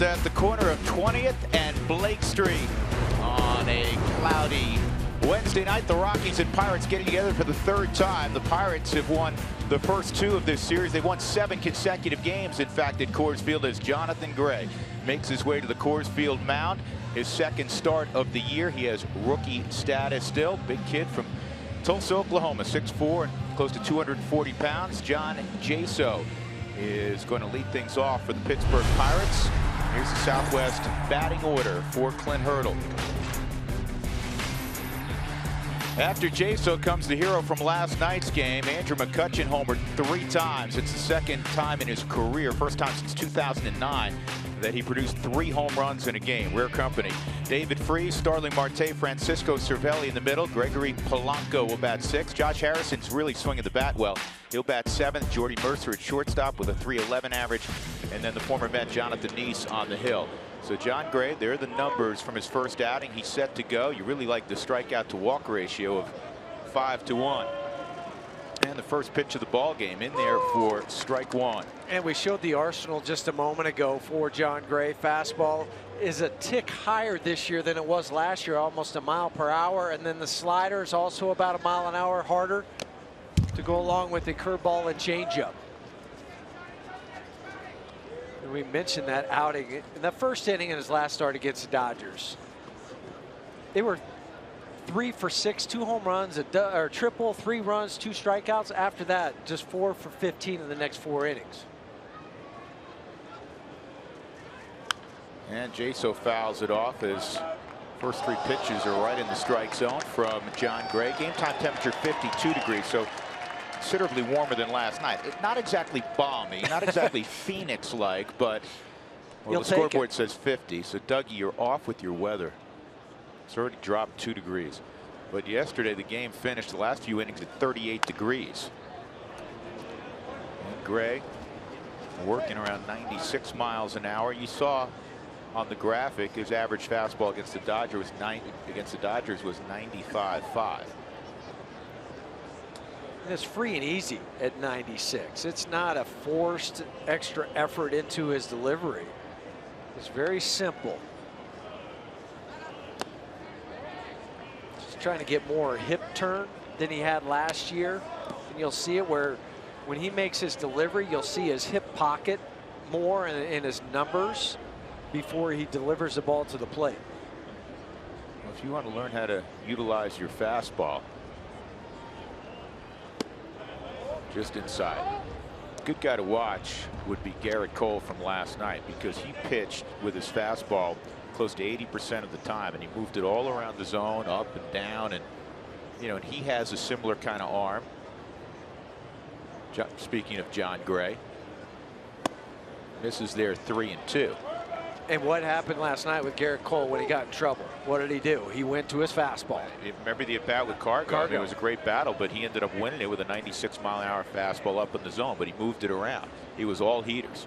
Field at the corner of 20th and Blake Street on a cloudy Wednesday night. The Rockies and Pirates getting together for the third time. The Pirates have won the first two of this series. They've won 7 consecutive games, in fact, at Coors Field, as Jonathan Gray makes his way to the Coors Field mound. His second start of the year. He has rookie status still. Big kid from Tulsa, Oklahoma, 6'4" and close to 240 pounds. John Jaso is going to lead things off for the Pittsburgh Pirates. Here's the Southwest batting order for Clint Hurdle. After Jaso comes the hero from last night's game. Andrew McCutchen homered 3 times. It's the second time in his career, first time since 2009, that he produced 3 home runs in a game. Rare company. David Freese, Starling Marte, Francisco Cervelli in the middle. Gregory Polanco will bat 6th. Josh Harrison's really swinging the bat well. He'll bat 7th. Jordy Mercer at shortstop with a .311 average. And then the former Met Jonathan Neese on the hill. So John Gray, there are the numbers from his first outing. He's set to go. You really like the strikeout to walk ratio of 5-to-1. And the first pitch of the ball game in there for strike 1. And we showed the arsenal just a moment ago for John Gray. Fastball is a tick higher this year than it was last year, almost a mile per hour. And then the slider is also about a mile an hour harder to go along with the curveball and changeup. And we mentioned that outing in the first inning in his last start against the Dodgers. They were 3 for 6, 2 home runs, a triple, 3 runs, 2 strikeouts. After that, just 4 for 15 in the next 4 innings. And Jaso fouls it off. His first 3 pitches are right in the strike zone from John Gray. Game time temperature 52 degrees, so considerably warmer than last night. Not exactly balmy, not exactly Phoenix-like, but well, the scoreboard says 50. So Dougie, you're off with your weather. It's already dropped 2 degrees. But yesterday the game finished the last few innings at 38 degrees. And Gray working around 96 miles an hour. You saw on the graphic his average fastball against the Dodgers was 95.5. And it's free and easy at 96. It's not a forced extra effort into his delivery. It's very simple. Trying to get more hip turn than he had last year, and you'll see it where when he makes his delivery, you'll see his hip pocket more in his numbers before he delivers the ball to the plate. Well, if you want to learn how to utilize your fastball, just inside. Good guy to watch would be Garrett Cole from last night, because he pitched with his fastball close to 80% of the time, and he moved it all around the zone, up and down, and and he has a similar kind of arm. Speaking of John Gray, misses there 3-2. And what happened last night with Garrett Cole when he got in trouble? What did he do? He went to his fastball. Remember the at-bat with Cargo? It was a great battle, but he ended up winning it with a 96-mile-an-hour fastball up in the zone, but he moved it around. He was all heaters.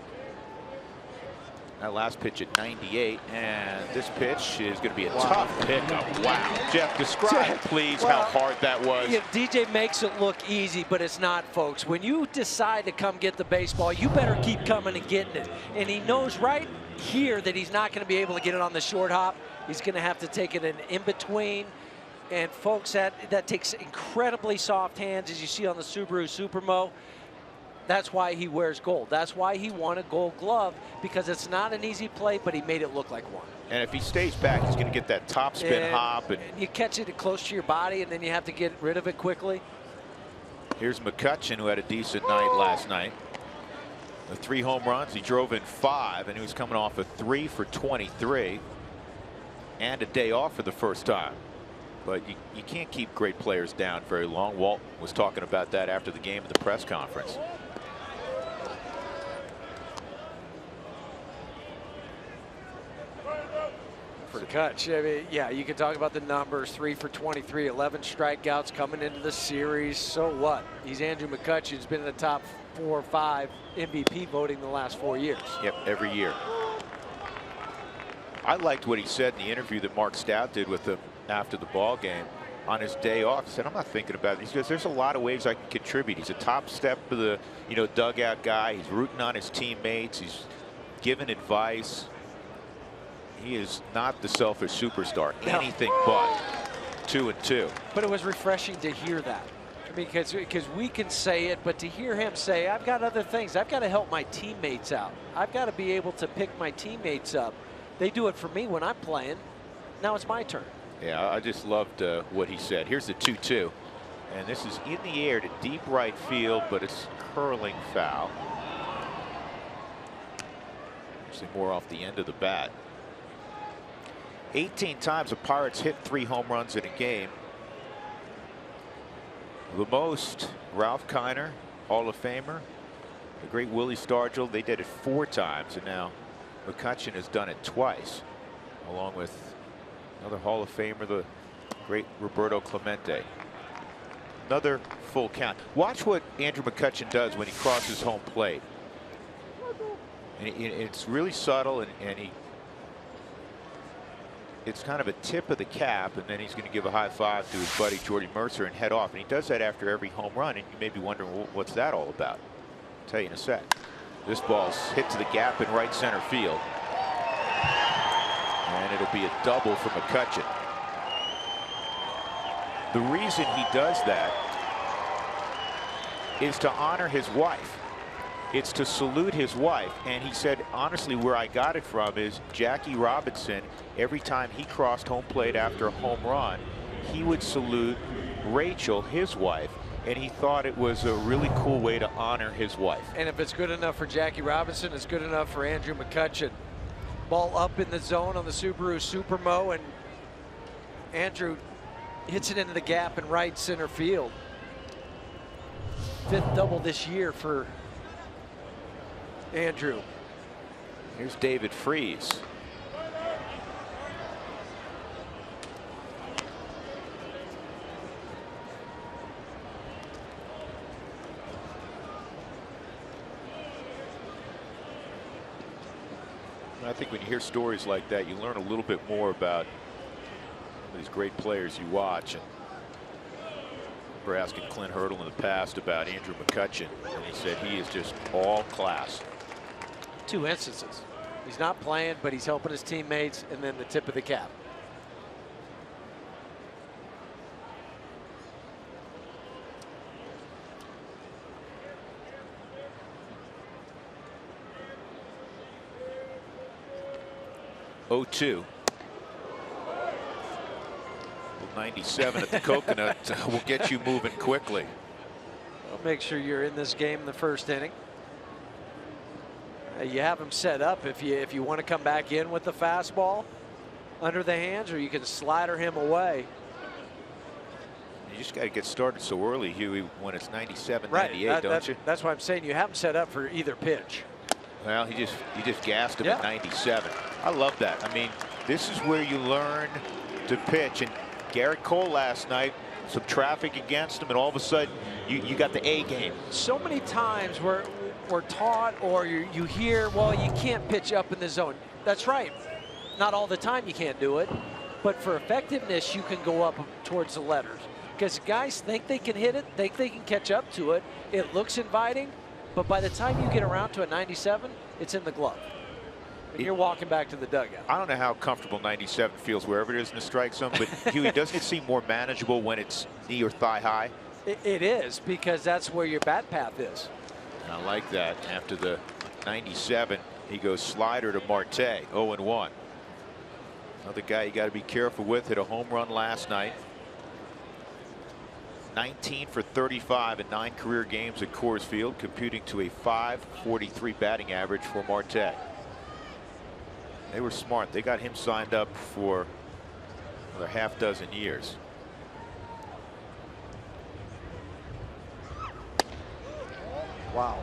That last pitch at 98, and this pitch is going to be a tough pickup. Wow. Jeff, describe, please, how hard that was. Yeah, DJ makes it look easy, but it's not, folks. When you decide to come get the baseball, you better keep coming and getting it. And he knows right here that he's not going to be able to get it on the short hop. He's going to have to take it in between. And, folks, that takes incredibly soft hands, as you see on the Subaru Supermo. That's why he wears gold. That's why he won a gold glove, because it's not an easy play, but he made it look like one. And if he stays back, he's going to get that top spin hop. And you catch it close to your body, and then you have to get rid of it quickly. Here's McCutchen, who had a decent night last night. The 3 home runs. He drove in 5, and he was coming off a 3 for 23 and a day off for the first time. But you can't keep great players down very long. Walt was talking about that after the game at the press conference. For Kutch, I mean, yeah, you can talk about the numbers. 3 for 23, 11 strikeouts coming into the series. So what? He's Andrew McCutchen, who's been in the top 4 or 5 MVP voting the last 4 years. Yep, every year. I liked what he said in the interview that Mark Stout did with him after the ball game on his day off. He said, I'm not thinking about it. He says, there's a lot of ways I can contribute. He's a top step of the dugout guy. He's rooting on his teammates. He's giving advice. He is not the selfish superstar. No. Anything but. 2-2. But it was refreshing to hear that. Because we can say it, but to hear him say, I've got other things. I've got to help my teammates out. I've got to be able to pick my teammates up. They do it for me when I'm playing. Now it's my turn. Yeah, I just loved what he said. Here's the 2-2. And this is in the air to deep right field, but it's curling foul. Actually more off the end of the bat. 18 times the Pirates hit 3 home runs in a game. The most, Ralph Kiner, Hall of Famer, the great Willie Stargell, they did it 4 times, and now McCutchen has done it twice, along with another Hall of Famer, the great Roberto Clemente. Another full count. Watch what Andrew McCutchen does when he crosses home plate. And it's really subtle, and it's kind of a tip of the cap, and then he's going to give a high five to his buddy Jordy Mercer and head off. And he does that after every home run, and you may be wondering, well, what's that all about? I'll tell you in a sec. This ball's hit to the gap in right center field, and it'll be a double for McCutchen. The reason he does that is to honor his wife. It's to salute his wife. And he said, honestly, where I got it from is Jackie Robinson, every time he crossed home plate after a home run, he would salute Rachel, his wife. And he thought it was a really cool way to honor his wife. And if it's good enough for Jackie Robinson, it's good enough for Andrew McCutchen. Ball up in the zone on the Subaru Supermo, and Andrew hits it into the gap in right center field. 5th double this year for Andrew. Here's David Freese. I think when you hear stories like that, you learn a little bit more about these great players you watch. And we're asking Clint Hurdle in the past about Andrew McCutchen, and he said he is just all class. 2 instances. He's not playing, but he's helping his teammates, and then the tip of the cap. Oh, 2. 97 at the Coconut will get you moving quickly. Well, make sure you're in this game in the 1st inning. You have him set up if you want to come back in with the fastball under the hands, or you can slider him away. You just got to get started so early, Huey, when it's 97, right. 98, don't you? That's why I'm saying you have him set up for either pitch. Well, he just gassed him yeah. at 97. I love that. I mean, this is where you learn to pitch. And Garrett Cole last night, some traffic against him, and all of a sudden you got the A game. So many times we're taught, or you hear, well, you can't pitch up in the zone. That's right. Not all the time you can't do it, but for effectiveness you can go up towards the letters, because guys think they can hit it, think they can catch up to it. It looks inviting, but by the time you get around to a 97, it's in the glove. And you're walking back to the dugout. I don't know how comfortable 97 feels wherever it is in the strike zone, but Huey, doesn't it seem more manageable when it's knee or thigh high? It is, because that's where your bat path is. I like that. After the 97, he goes slider to Marte, 0-1. Another guy you got to be careful with. Hit a home run last night. 19 for 35 in 9 career games at Coors Field, computing to a .543 batting average for Marte. They were smart. They got him signed up for another half dozen years. Wow.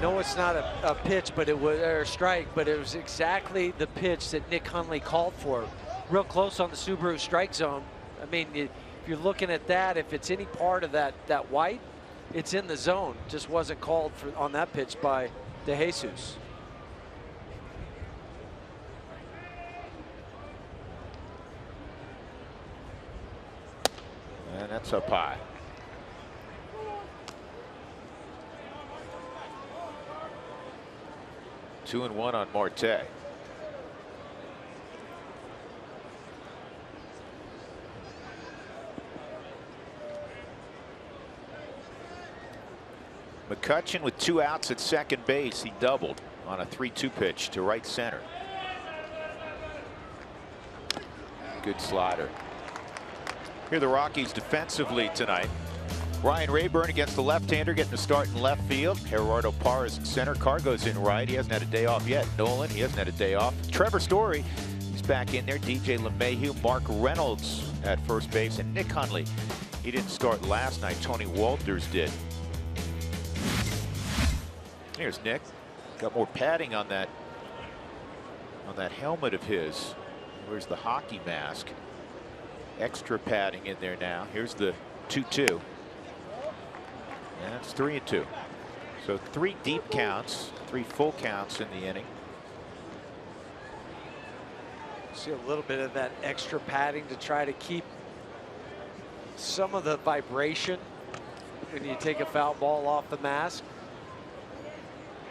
No, it's not a pitch, but it was a strike, but it was exactly the pitch that Nick Hundley called for. Real close on the Subaru strike zone. I mean, if you're looking at that, if it's any part of that white, it's in the zone. Just wasn't called for on that pitch by DeJesus. And that's up high. Two and one on Marte. McCutchen with 2 outs at second base. He doubled on a 3-2 pitch to right center. Good slider. Here are the Rockies defensively tonight. Ryan Rayburn against the left-hander, getting the start in left field. Gerardo Parra in center. Cargo's in right. He hasn't had a day off yet. Nolan, he hasn't had a day off. Trevor Story, he's back in there. DJ LeMahieu, Mark Reynolds at first base, and Nick Hundley. He didn't start last night. Tony Walters did. Here's Nick. Got more padding on that helmet of his. Where's the hockey mask? Extra padding in there now. Here's the 2-2. And it's 3-2. So 3 deep counts, 3 full counts in the inning. See a little bit of that extra padding to try to keep some of the vibration when you take a foul ball off the mask.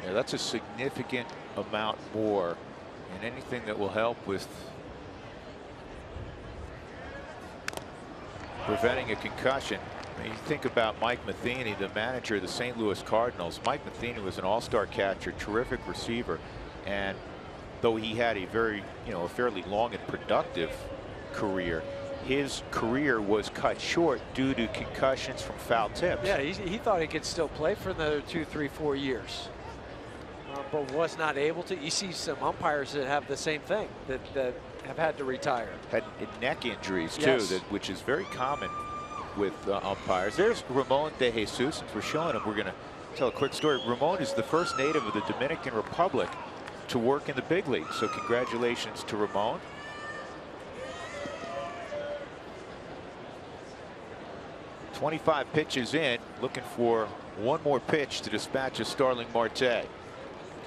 Yeah, that's a significant amount more, and anything that will help with preventing a concussion. You think about Mike Matheny, the manager of the St. Louis Cardinals. Mike Matheny was an all-star catcher, terrific receiver, and though he had a very, a fairly long and productive career, his career was cut short due to concussions from foul tips. Yeah, he thought he could still play for another 2, 3, 4 years, but was not able to. You see some umpires that have the same thing, that have had to retire. Had neck injuries too, yes. Which is very common with umpires. There's Ramon De Jesus. Since we're showing him, we're going to tell a quick story. Ramon is the first native of the Dominican Republic to work in the big league. So congratulations to Ramon. "25 pitches in, looking for one more pitch to dispatch of Starling Marte.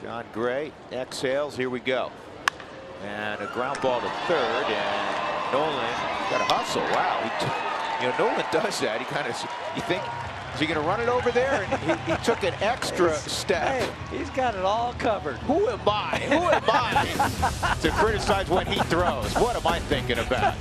John Gray exhales. Here we go. And a ground ball to third, and Nolan got a hustle. Wow. Nolan does that. He kind of, you think, is he going to run it over there? And he took an extra step. Hey, he's got it all covered. Who am I? Who am I to criticize when he throws? What am I thinking about?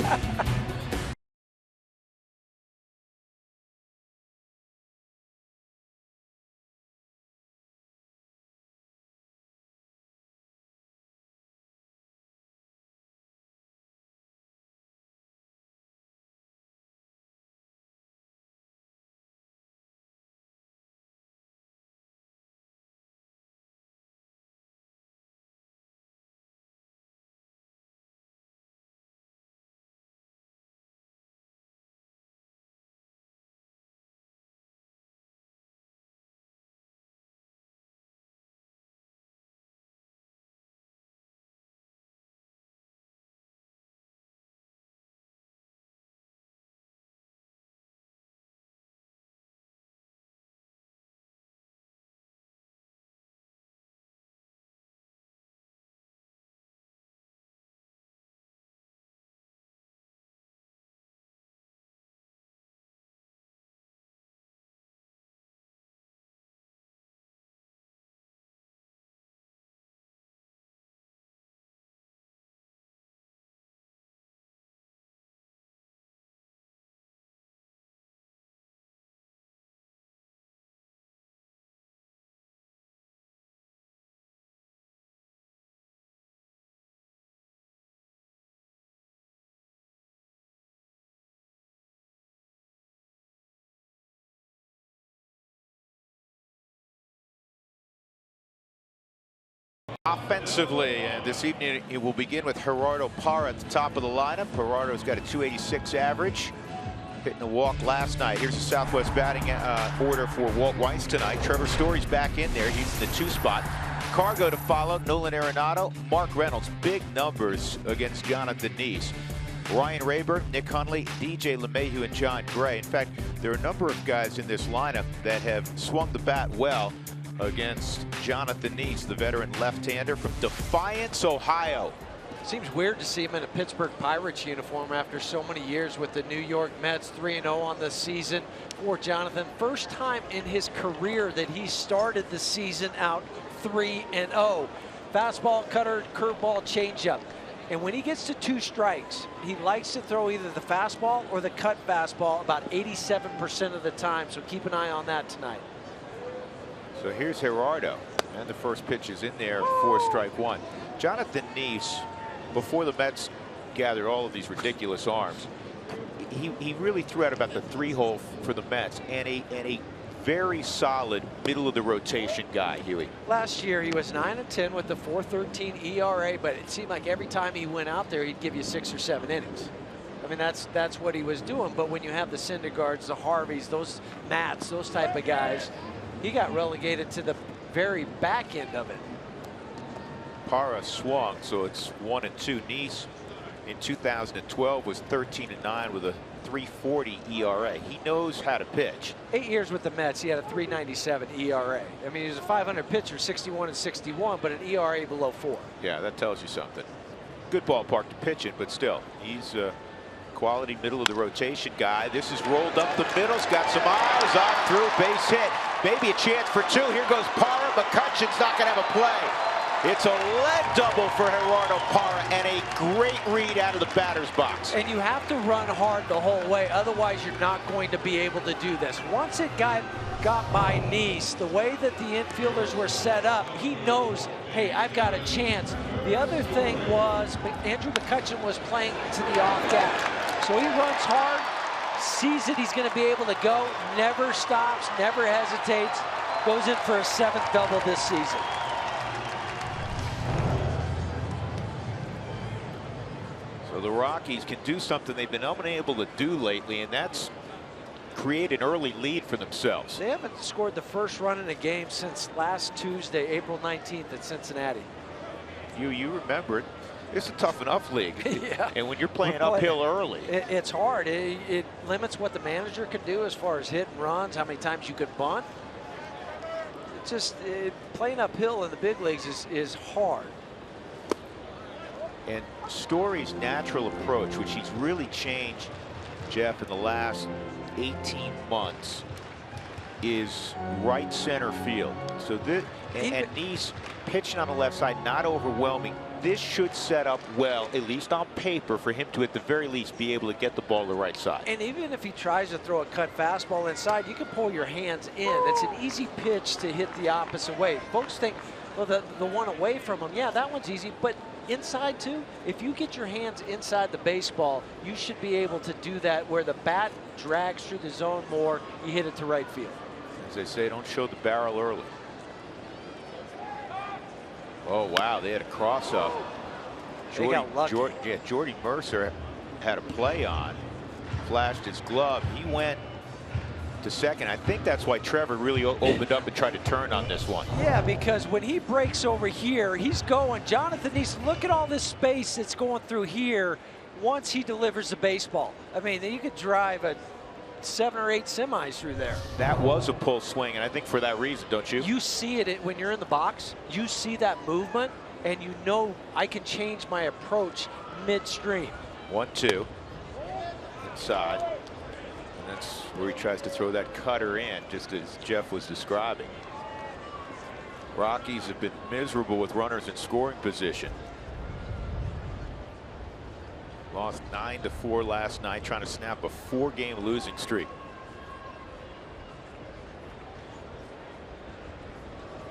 Offensively, and this evening it will begin with Gerardo Parra at the top of the lineup. Gerardo's got a .286 average, hitting a walk last night. Here's the Southwest batting order for Walt Weiss tonight. Trevor Story's back in there. He's in the 2 spot. Cargo to follow, Nolan Arenado, Mark Reynolds. Big numbers against Jonathan Neese. Ryan Rayburn, Nick Hundley, DJ LeMahieu, and John Gray. In fact, there are a number of guys in this lineup that have swung the bat well against Jonathan Neese, the veteran left-hander from Defiance, Ohio. Seems weird to see him in a Pittsburgh Pirates uniform after so many years with the New York Mets. 3-0 on the season for Jonathan. First time in his career that he started the season out 3-0. Fastball, cutter, curveball, changeup. And when he gets to 2 strikes, he likes to throw either the fastball or the cut fastball about 87% of the time. So keep an eye on that tonight. So here's Gerardo, and the first pitch is in there for strike one. Jonathan Niese, before the Mets gathered all of these ridiculous arms, he really threw out about the 3-hole for the Mets, and a very solid middle of the rotation guy, Huey. Last year he was 9-10 with the 4.13 ERA, but it seemed like every time he went out there he'd give you 6 or 7 innings. I mean, that's what he was doing. But when you have the Syndergaards, the Harveys, those Matts, those type of guys, he got relegated to the very back end of it. Parra swung, so it's 1-2. Niese in 2012 was 13-9 with a 3.40 ERA. He knows how to pitch. 8 years with the Mets, he had a 3.97 ERA. I mean, he was a 500 pitcher, 61-61, but an ERA below 4. Yeah, that tells you something. Good ballpark to pitch in, but still, he's a quality middle of the rotation guy. This is rolled up the middle's got some eyes off through, base hit. Maybe a chance for 2. Here goes Parra. McCutchen's not going to have a play. It's a lead double for Gerardo Parra and a great read out of the batter's box. And you have to run hard the whole way, otherwise you're not going to be able to do this. Once it got by Niese, the way that the infielders were set up, he knows, hey, I've got a chance. The other thing was Andrew McCutchen was playing to the off gap. So he runs hard, sees that he's going to be able to go, never stops, never hesitates, goes in for a 7th double this season. So the Rockies can do something they've been unable to do lately, and that's create an early lead for themselves. They haven't scored the first run in a game since last Tuesday, April 19th at Cincinnati. You remember it. It's a tough enough league. Yeah. And when you're playing uphill early. It's hard. It limits what the manager can do as far as hit and runs, how many times you can bunt. It's just playing uphill in the big leagues is hard. And Story's natural approach, which he's really changed, Jeff, in the last 18 months, is right center field. So this, and Niese pitching on the left side, not overwhelming. This should set up well, at least on paper, for him to at the very least be able to get the ball to the right side. And even if he tries to throw a cut fastball inside, you can pull your hands in. It's an easy pitch to hit the opposite way. Folks think, well, the one away from him, yeah, that one's easy, but inside too, if you get your hands inside the baseball, you should be able to do that where the bat drags through the zone more, you hit it to right field. As they say, don't show the barrel early. Oh, wow, they had a cross-up. Jordy Mercer had a play on, flashed his glove. He went to second. I think that's why Trevor really opened up and tried to turn on this one. Yeah, because when he breaks over here, he's going. Jonathan Niese, look at all this space that's going through here once he delivers the baseball. I mean, you could drive a 7 or 8 semis through there. That was a pull swing, and I think for that reason, don't you? You see it when you're in the box. You see that movement, and you know I can change my approach midstream. 1-2 inside. And that's where he tries to throw that cutter in, just as Jeff was describing. Rockies have been miserable with runners in scoring position. Lost 9-4 last night, trying to snap a 4-game losing streak.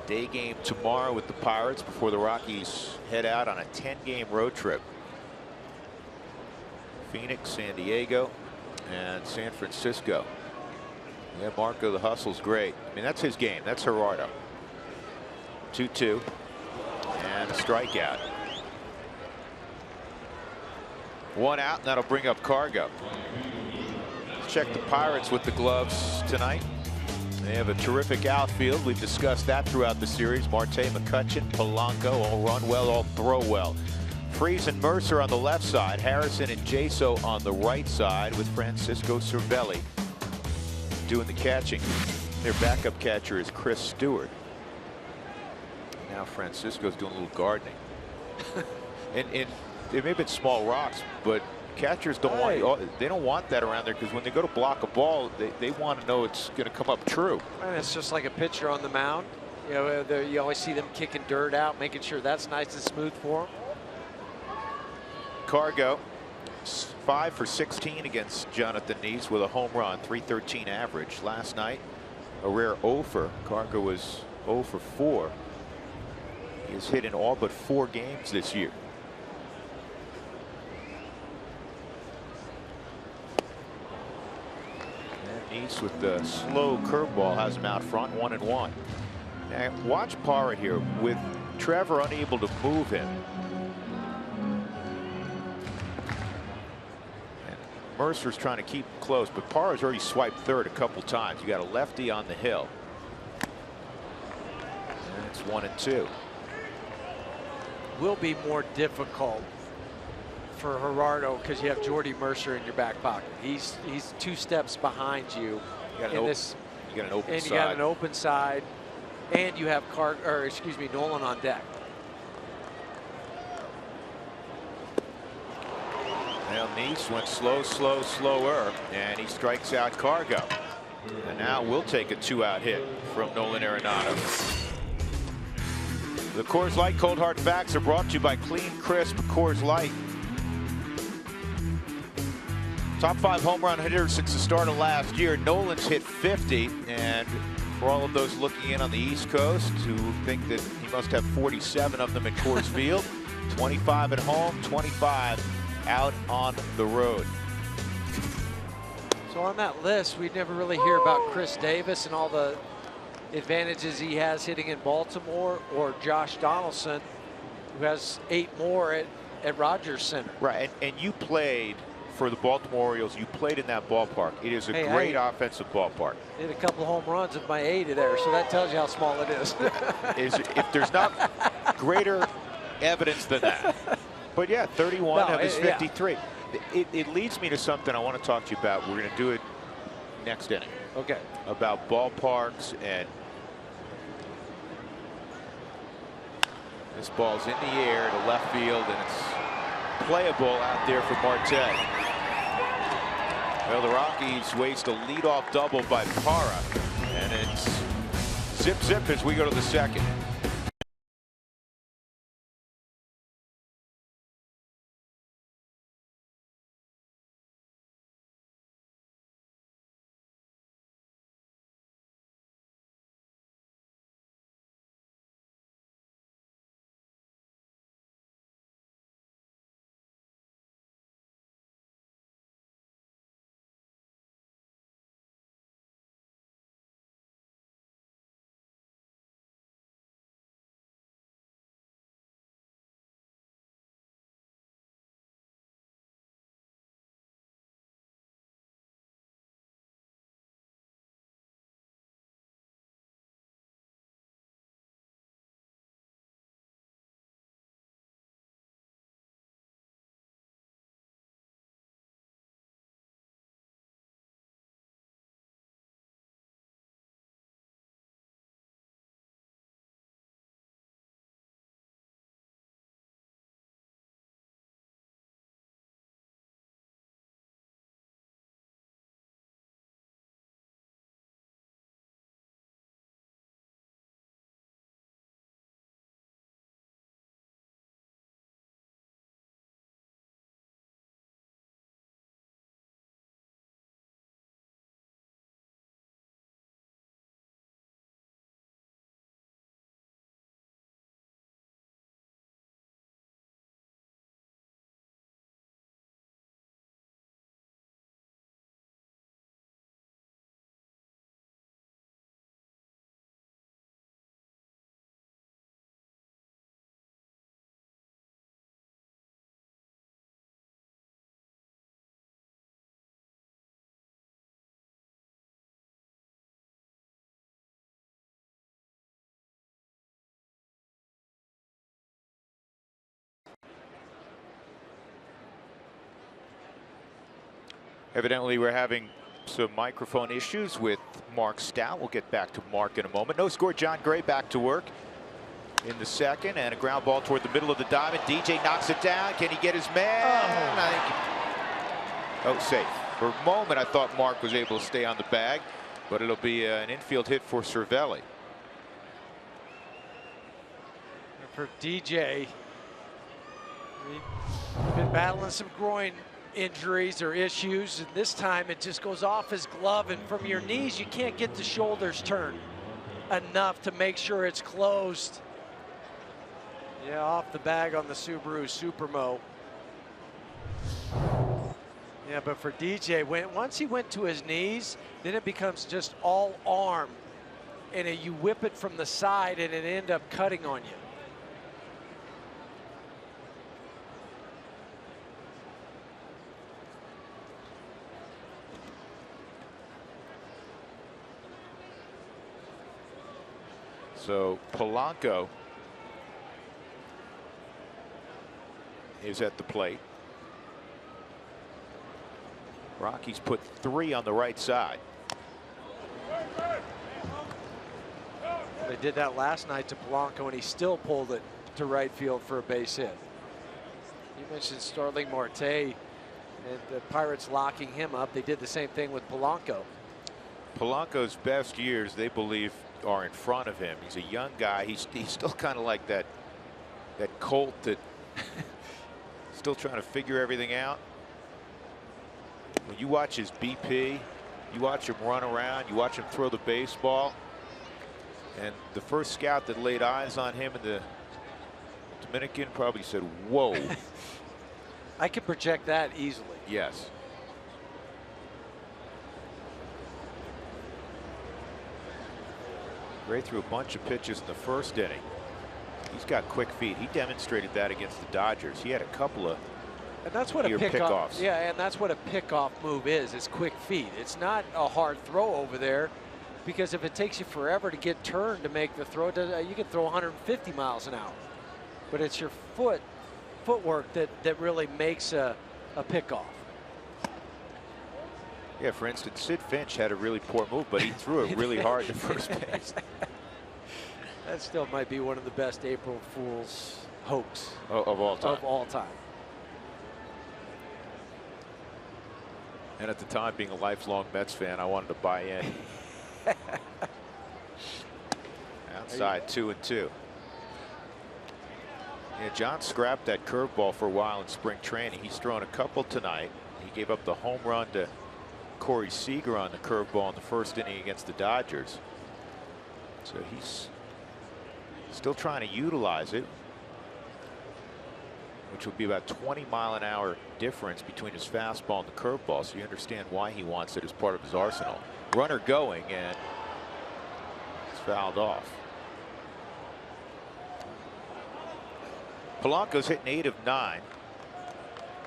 Day game tomorrow with the Pirates before the Rockies head out on a 10-game road trip. Phoenix, San Diego, and San Francisco. Yeah, Marco the Hustle's great. I mean, that's his game. That's Gerardo. 2-2 and a strikeout. 1 out, and that'll bring up Cargo. Let's check the Pirates with the gloves tonight. They have a terrific outfield. We've discussed that throughout the series. Marte, McCutchen, Polanco all run well, all throw well. Freese and Mercer on the left side. Harrison and Jaso on the right side with Francisco Cervelli doing the catching. Their backup catcher is Chris Stewart. Now Francisco's doing a little gardening. and they may have been small rocks, but catchers don't want that around there, because when they go to block a ball, they want to know it's going to come up true. And it's just like a pitcher on the mound. You know, you always see them kicking dirt out, making sure that's nice and smooth for them. Cargo 5 for 16 against Jonathan Niese with a home run, .313 average. Last night a rare 0 for. Cargo was 0 for 4. He has hit in all but 4 games this year. And Nice with the slow curveball has him out front, 1-1. Now watch Parra here with Trevor unable to move him. And Mercer's trying to keep him close, but Parra's already swiped third a couple times. You got a lefty on the hill. And it's 1-2. Will be more difficult for Gerardo because you have Jordy Mercer in your back pocket. He's 2 steps behind you. You got an open and side. you got an open side, and you have Nolan on deck. Well, Nice went slower, and he strikes out Cargo. And now we'll take a 2-out hit from Nolan Arenado. The Coors Light Cold Hard Facts are brought to you by Clean Crisp Coors Light. Top 5 home run hitters since the start of last year. Nolan's hit 50, and for all of those looking in on the East Coast who think that he must have 47 of them at Coors Field, 25 at home, 25 out on the road. So on that list, we never really hear about Chris Davis and all the advantages he has hitting in Baltimore, or Josh Donaldson, who has 8 more at Rogers Center. Right, and you played for the Baltimore Orioles. You played in that ballpark. It is a great offensive ballpark. Did a couple home runs of my 80 there, so that tells you how small it is. If there's not greater evidence than that. But yeah, 31 of his 53. Yeah. It leads me to something I want to talk to you about. We're going to do it next inning. Okay. About ballparks, and this ball's in the air to left field, and it's playable out there for Marte. Well, the Rockies waste a leadoff double by Parra, and it's zip as we go to the second. Evidently, we're having some microphone issues with Mark Stout. We'll get back to Mark in a moment. No score, John Gray back to work in the second, and a ground ball toward the middle of the diamond. DJ knocks it down. Can he get his man? Oh, safe. For a moment, I thought Mark was able to stay on the bag, but it'll be an infield hit for Cervelli. For DJ, he's been battling some groin injuries or issues, and this time it just goes off his glove, and from your knees you can't get the shoulders turned. enough to make sure it's closed. Yeah, off the bag on the Subaru Supermo. Yeah, but for DJ, once he went to his knees, then it becomes just all arm. And you whip it from the side and it end up cutting on you. So Polanco is at the plate. Rockies put 3 on the right side. They did that last night to Polanco, and he still pulled it to right field for a base hit. You mentioned Starling Marte and the Pirates locking him up. They did the same thing with Polanco. Polanco's best years, they believe, are in front of him. He's a young guy. He's still kind of like that colt that still trying to figure everything out. When you watch his BP, you watch him run around, you watch him throw the baseball, and the first scout that laid eyes on him in the Dominican probably said, whoa. I could project that easily. Yes. Gray threw a bunch of pitches in the first inning. He's got quick feet. He demonstrated that against the Dodgers. He had a couple of and that's what pickoffs. Yeah, and that's what a pickoff move is. It's quick feet. It's not a hard throw over there, because if it takes you forever to get turned to make the throw, you can throw 150 miles an hour. But it's your footwork that really makes a pickoff. Yeah, for instance, Sid Finch had a really poor move, but he threw it really hard to first base. That still might be one of the best April Fool's hoax of all time. Of all time. And at the time, being a lifelong Mets fan, I wanted to buy in. Outside 2-2. Yeah, John scrapped that curveball for a while in spring training. He's thrown a couple tonight. He gave up the home run to Corey Seager on the curveball in the first inning against the Dodgers. So he's still trying to utilize it, which would be about 20-mile-an-hour difference between his fastball and the curveball. So you understand why he wants it as part of his arsenal. Runner going, and it's fouled off. Polanco's hitting 8 of 9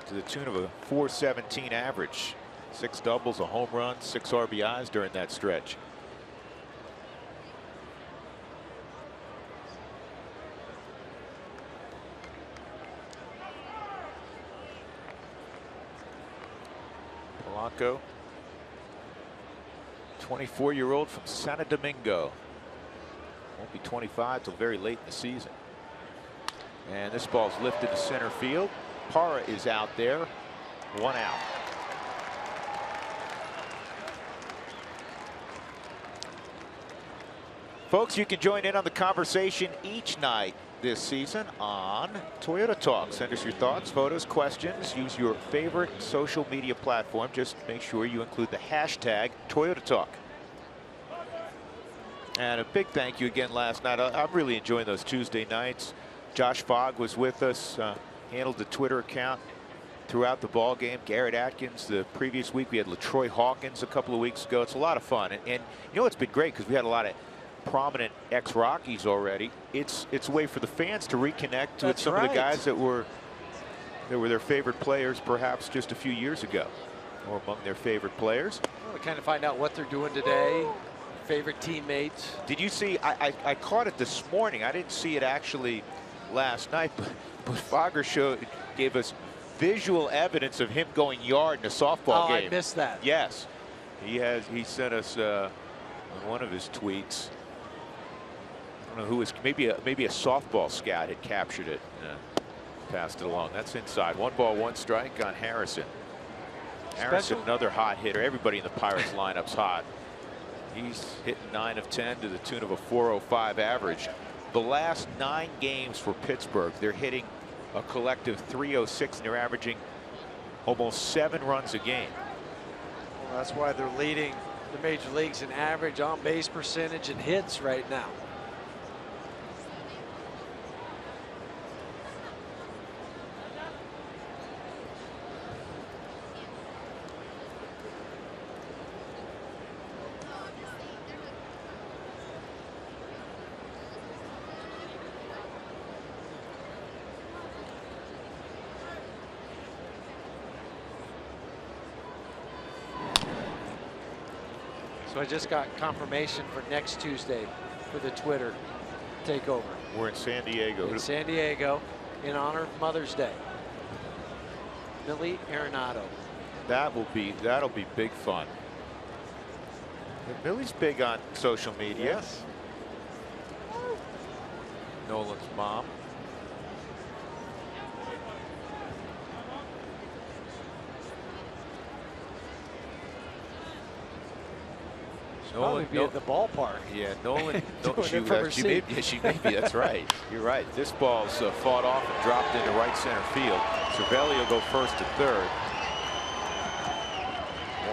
to the tune of a .417 average. 6 doubles, a home run, 6 RBIs during that stretch. Polanco, 24-year-old from Santo Domingo. Won't be 25 till very late in the season. And this ball's lifted to center field. Parra is out there. 1 out. Folks, you can join in on the conversation each night this season on Toyota Talk. Send us your thoughts, photos, questions. Use your favorite social media platform. Just make sure you include the hashtag Toyota Talk. And a big thank you again last night. I'm really enjoying those Tuesday nights. Josh Fogg was with us, handled the Twitter account throughout the ball game. Garrett Atkins the previous week. We had LaTroy Hawkins a couple of weeks ago. It's a lot of fun. And you know, it's been great because we had a lot of prominent ex-Rockies already. It's a way for the fans to reconnect with some of the guys that were their favorite players perhaps just a few years ago, or among their favorite players. Well, to kind of find out what they're doing today, favorite teammates. Did you see, I caught it this morning. I didn't see it actually last night, but Fogger gave us visual evidence of him going yard in a softball game. I missed that. Yes, he sent us on one of his tweets. I don't know who was, maybe a softball scout had captured it, passed it along. That's inside. 1 ball, 1 strike on Harrison. Harrison, another hot hitter. Everybody in the Pirates lineup's hot. He's hitting 9 of 10 to the tune of a .405 average. The last 9 games for Pittsburgh, they're hitting a collective .306, and they're averaging almost 7 runs a game. Well, that's why they're leading the major leagues in average on-base percentage and hits right now. So I just got confirmation for next Tuesday for the Twitter takeover. We're in San Diego. In San Diego, in honor of Mother's Day. Millie Arenado. That'll be big fun. Millie's big on social media. Yes. Nolan's mom. Probably be at the ballpark. Yeah, Nolan. She may be. That's right. You're right. This ball's fought off and dropped into right center field. Cervelli will go first to third.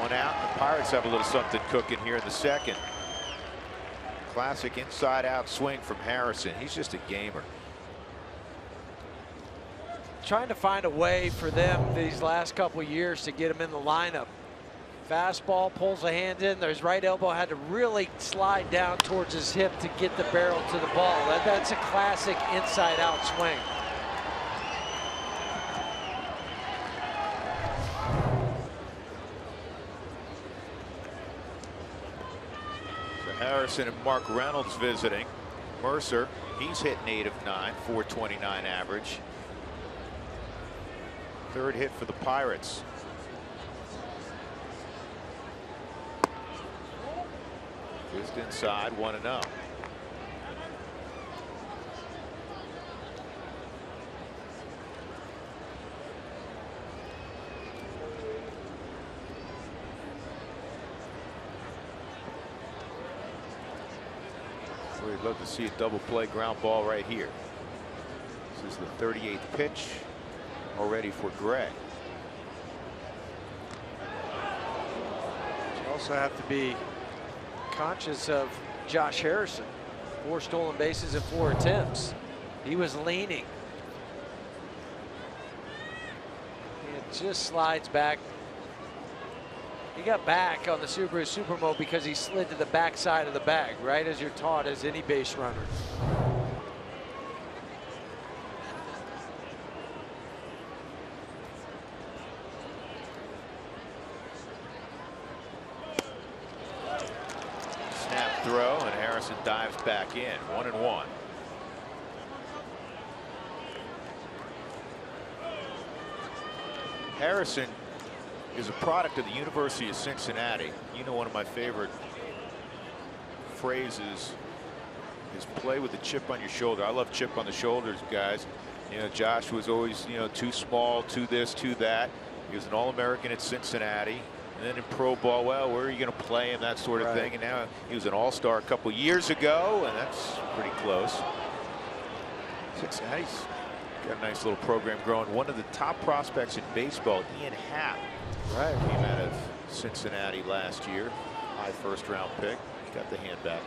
One out. The Pirates have a little something cooking here in the second. Classic inside-out swing from Harrison. He's just a gamer. Trying to find a way for them these last couple years to get him in the lineup. Fastball, pulls a hand in. His right elbow had to really slide down towards his hip to get the barrel to the ball. That's a classic inside-out swing. So Harrison and Mark Reynolds visiting. Mercer, he's hitting 8 of 9, 429 average. Third hit for the Pirates. Just inside, 1-0. We'd love to see a double play ground ball right here. This is the 38th pitch already for Gray. You also have to be conscious of Josh Harrison. 4 stolen bases and 4 attempts. He was leaning. It just slides back. He got back on the Subaru Supermo because he slid to the back side of the bag, right as you're taught as any base runner. Throw, and Harrison dives back in. 1-1. Harrison is a product of the University of Cincinnati. You know, one of my favorite phrases is play with the chip on your shoulder. I love chip on the shoulders, guys. You know, Josh was always, you know, too small, too this, too that. He was an All-American at Cincinnati. And then in pro ball, well, where are you going to play him, that sort of thing. And now he was an all-star a couple years ago, and that's pretty close. Cincinnati's got a nice little program growing. One of the top prospects in baseball, Ian Happ, came out of Cincinnati last year. High first-round pick. Got the hand back.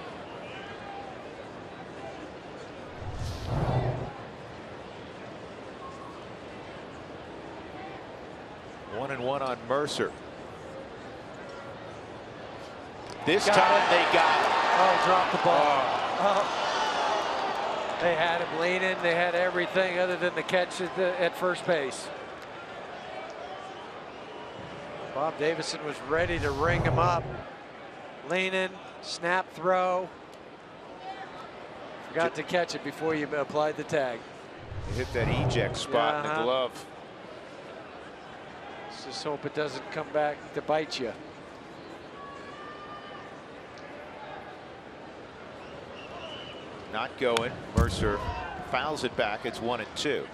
One and one on Mercer. This time they got it. Oh, dropped the ball. Oh. They had him leaning. They had everything other than the catch at first base. Bob Davison was ready to ring him up. Leaning, snap throw. Forgot to catch it before you applied the tag. You hit that eject spot in the glove. Let's just hope it doesn't come back to bite you. Not going. Mercer fouls it back. It's 1-2.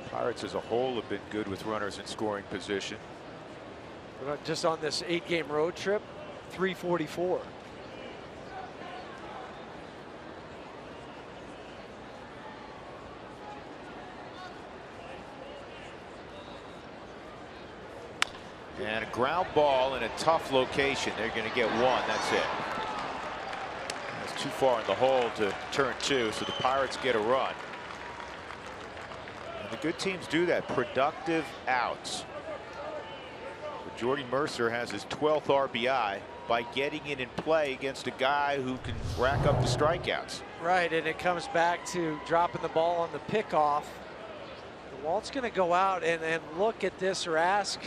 Pirates as a whole have been good with runners in scoring position. Just on this 8-game road trip, 344. And a ground ball in a tough location. They're going to get one. That's it. That's too far in the hole to turn two, so the Pirates get a run. And the good teams do that. Productive outs. But Jordy Mercer has his 12th RBI by getting it in play against a guy who can rack up the strikeouts. Right, and it comes back to dropping the ball on the pickoff. Walt's going to go out and look at this, or ask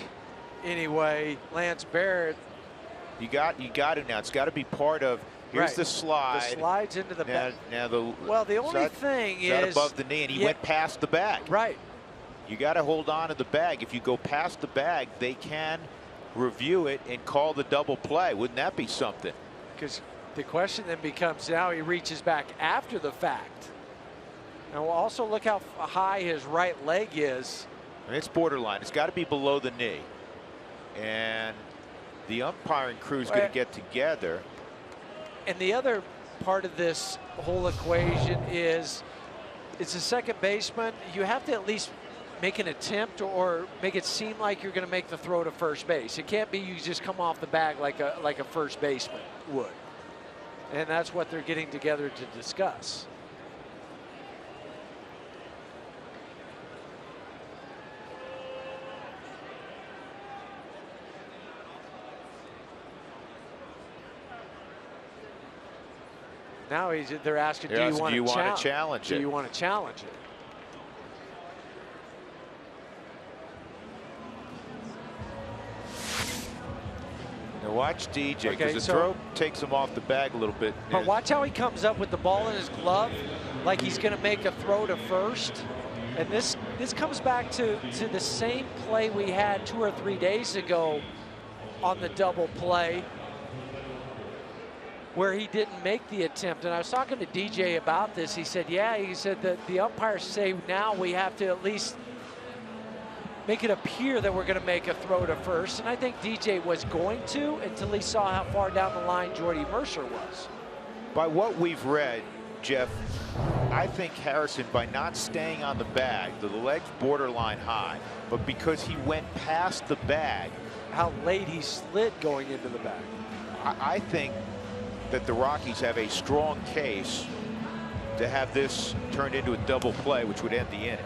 anyway, Lance Barrett. You got it now. It's got to be part of. Here's right. The slide. The slide's into the bag. Now the only thing is above the knee, and he went past the bag. Right. You got to hold on to the bag. If you go past the bag, they can review it and call the double play. Wouldn't that be something? Because the question then becomes, now he reaches back after the fact. And we'll also look how high his right leg is. It's borderline. It's got to be below the knee. And the umpiring crew is going to get together. And the other part of this whole equation is, it's a second baseman. You have to at least make an attempt or make it seem like you're going to make the throw to first base. It can't be you just come off the bag like a first baseman would. And that's what they're getting together to discuss. Now they're asking, do you want to challenge it? Do you want to challenge it? Now watch DJ, because the throw takes him off the bag a little bit. But watch how he comes up with the ball in his glove, like he's going to make a throw to first. And this comes back to the same play we had 2 or 3 days ago on the double play, where he didn't make the attempt. And I was talking to DJ about this. He said, yeah, he said that the umpires say now we have to at least make it appear that we're going to make a throw to first. And I think DJ was going to, until he saw how far down the line Jordy Mercer was. By what we've read, Jeff, I think Harrison, by not staying on the bag, the leg's borderline high, but because he went past the bag. How late he slid going into the bag. I think that the Rockies have a strong case to have this turned into a double play, which would end the inning.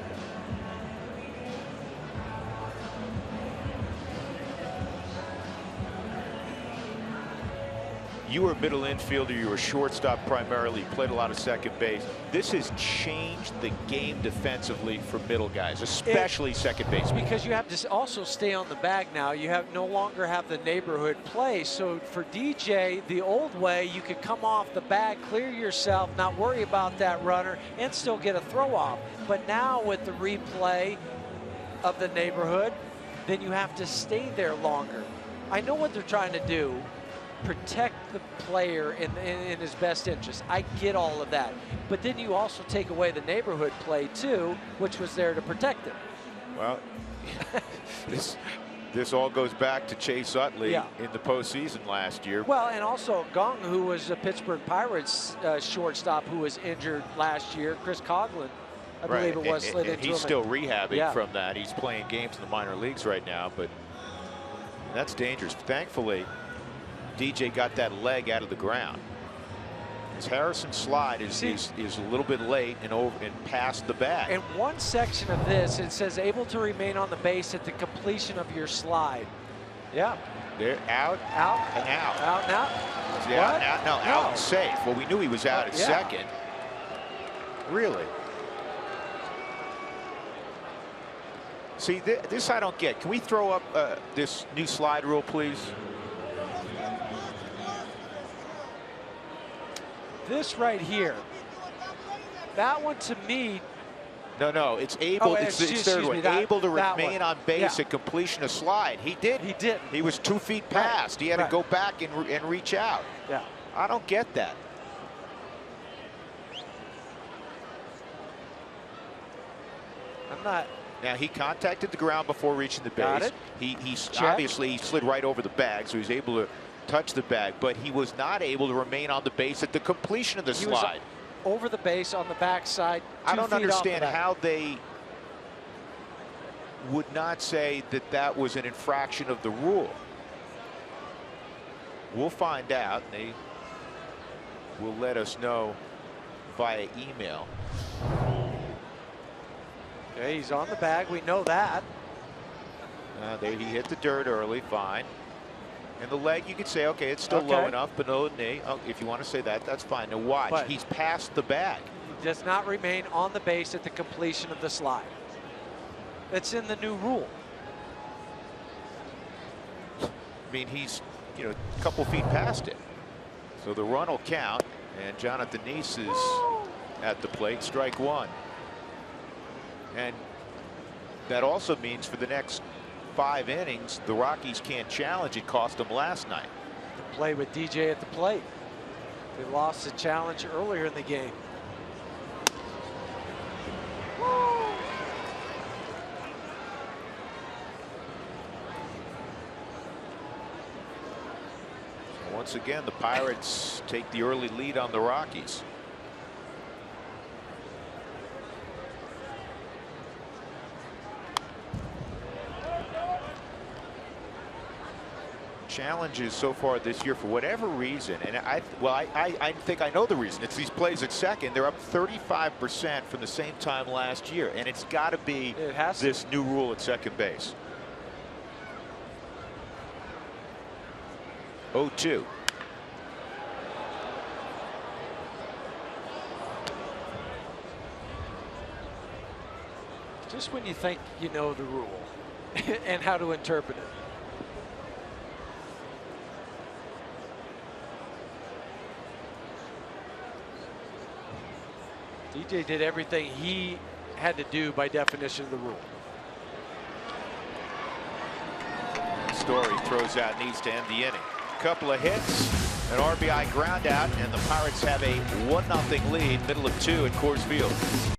You were a middle infielder, you were a shortstop primarily, played a lot of second base. This has changed the game defensively for middle guys, especially second base. Because you have to also stay on the bag now. You no longer have the neighborhood play. So for DJ, the old way, you could come off the bag, clear yourself, not worry about that runner, and still get a throw off. But now with the replay of the neighborhood, then you have to stay there longer. I know what they're trying to do. Protect the player in his best interest. I get all of that. But then you also take away the neighborhood play too, which was there to protect him. Well, this all goes back to Chase Utley in the postseason last year. Well, and also Gong, who was a Pittsburgh Pirates shortstop who was injured last year, Chris Coughlin, I believe it was, slid into him. He's still rehabbing from that. He's playing games in the minor leagues right now, but that's dangerous. Thankfully, DJ got that leg out of the ground. His Harrison slide is a little bit late and past the bag. And one section of this, it says able to remain on the base at the completion of your slide. Yeah. They're out, and out. Out and out. Yeah, out and safe. Well, we knew he was out at second. Really? See, this I don't get. Can we throw up this new slide rule, please? This right here, that one to me. No, it's able. It's the third one. Able to remain on base at completion of slide. He did. He did. He was 2 feet past. He had to go back and reach out. Yeah. I don't get that. I'm not. Now he contacted the ground before reaching the base. He obviously slid right over the bag, so he was able to touch the bag, but he was not able to remain on the base at the completion of the slide. Was over the base on the backside. I don't understand how they would not say that that was an infraction of the rule. We'll find out. They will let us know via email. Okay, he's on the bag. We know that. There he hit the dirt early. Fine. And the leg, you could say, okay, it's still low enough, below the knee. Oh, if you want to say that, that's fine. Now watch. But he's past the bag. He does not remain on the base at the completion of the slide. It's in the new rule. I mean, he's, you know, a couple feet past it. So the run will count. And Jonathan Niese is at the plate, strike one. And that also means for the next 5 innings, the Rockies can't challenge. It cost them last night. The play with DJ at the plate. They lost the challenge earlier in the game. Once again, the Pirates take the early lead on the Rockies. Challenges so far this year, for whatever reason, and I think I know the reason. It's these plays at second. They're up 35% from the same time last year, and it's got to be this new rule at second base. 0-2. Just when you think you know the rule and how to interpret it. DJ did everything he had to do by definition of the rule. Story throws out, needs to end the inning. Couple of hits, an RBI ground out, and the Pirates have a 1-0 lead, middle of 2 at Coors Field.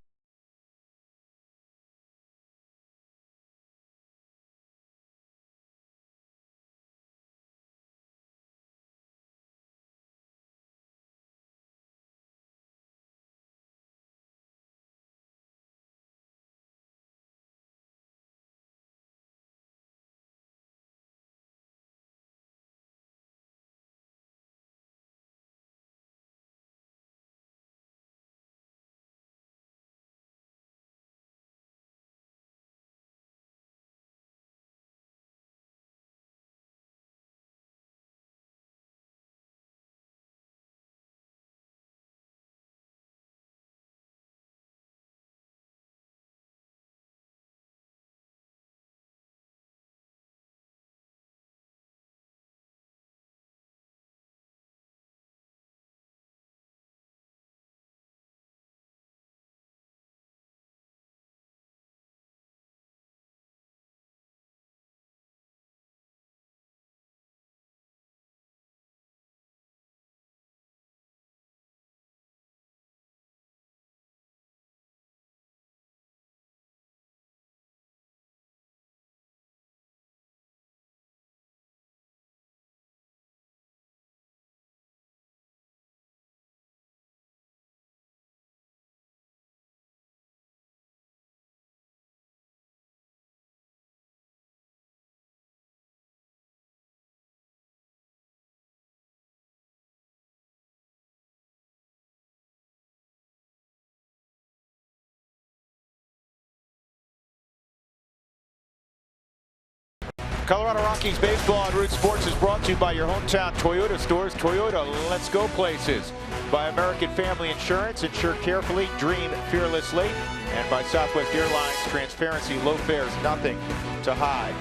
Colorado Rockies baseball on Root Sports is brought to you by your hometown Toyota stores. Toyota, let's go places. By American Family Insurance, insure carefully, dream fearlessly. And by Southwest Airlines, transparency, low fares, nothing to hide.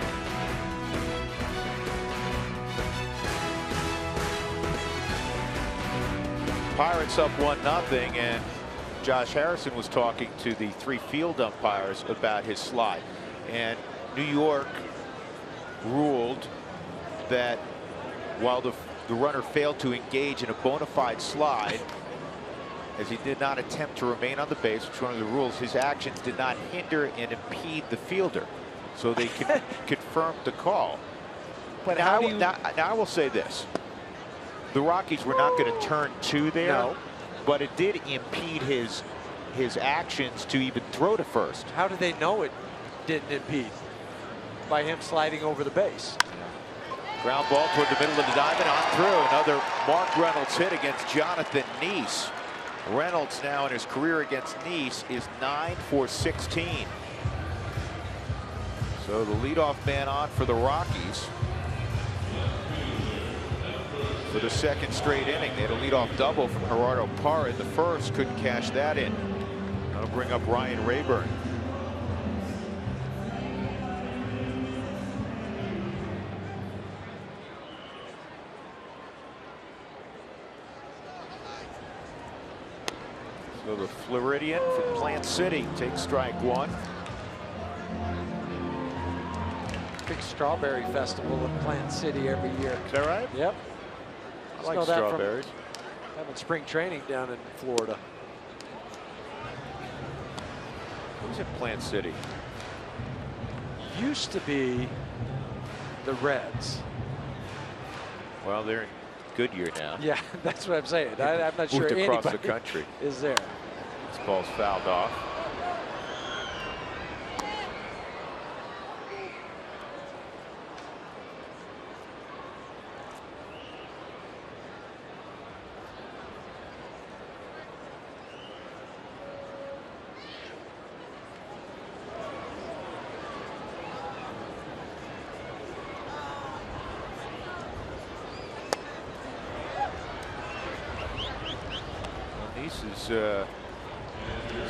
Pirates up 1-0, and Josh Harrison was talking to the 3 field umpires about his slide. And New York ruled that while the runner failed to engage in a bona fide slide, as he did not attempt to remain on the base, which is one of the rules, his actions did not hinder and impede the fielder. So they confirmed the call. But now I will say this. The Rockies were not going to turn 2 there, but it did impede his actions to even throw to first. How do they know it didn't impede? by him sliding over the base. Ground ball toward the middle of the diamond, on through. Another Mark Reynolds hit against Jonathan Niese. Reynolds now in his career against Niese is 9 for 16. So the leadoff man on for the Rockies for the second straight inning. They had a leadoff double from Gerardo Parra in the first, couldn't cash that in. That'll bring up Ryan Rayburn. So the Floridian from Plant City takes strike one. Big strawberry festival in Plant City every year. Is that right? Yep. I like strawberries. Having spring training down in Florida. Who's in Plant City? Used to be the Reds. Well, they're in Goodyear now. Yeah, that's what I'm saying. I'm not sure Moved across anybody the country. is there. This ball's fouled off. Niese is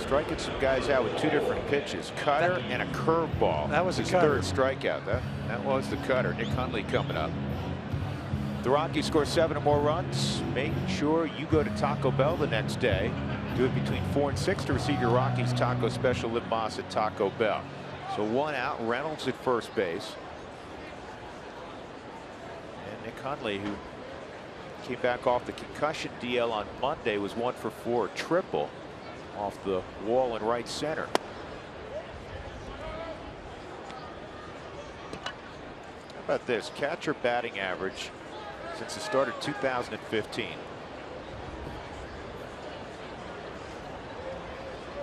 striking some guys out with two different pitches, cutter and a curveball. That was his cutter. third strikeout. That was the cutter. Nick Hundley coming up. The Rockies score 7 or more runs. Make sure you go to Taco Bell the next day. Do it between 4 and 6 to receive your Rockies taco special lip moss at Taco Bell. So one out, Reynolds at first base. And Nick Hundley, who came back off the concussion DL on Monday, was 1 for 4, triple off the wall in right center. How about this? Catcher batting average since the start of 2015.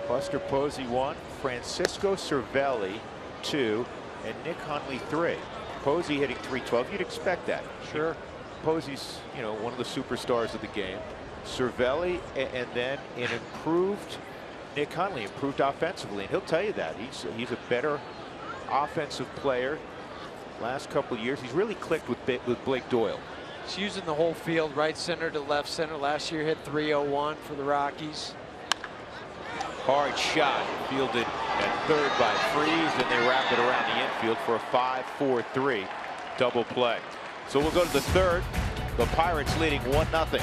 Buster Posey 1, Francisco Cervelli 2, and Nick Hundley 3. Posey hitting .312. You'd expect that. Sure. Posey's, you know, one of the superstars of the game. Cervelli, and then an improved Nick Hundley, improved offensively, and he'll tell you that he's a better offensive player. Last couple of years, he's really clicked with Blake Doyle. He's using the whole field, right center to left center. Last year hit .301 for the Rockies. Hard shot, fielded at third by Freese, and they wrap it around the infield for a 5-4-3 double play. So we'll go to the third. The Pirates leading 1-0.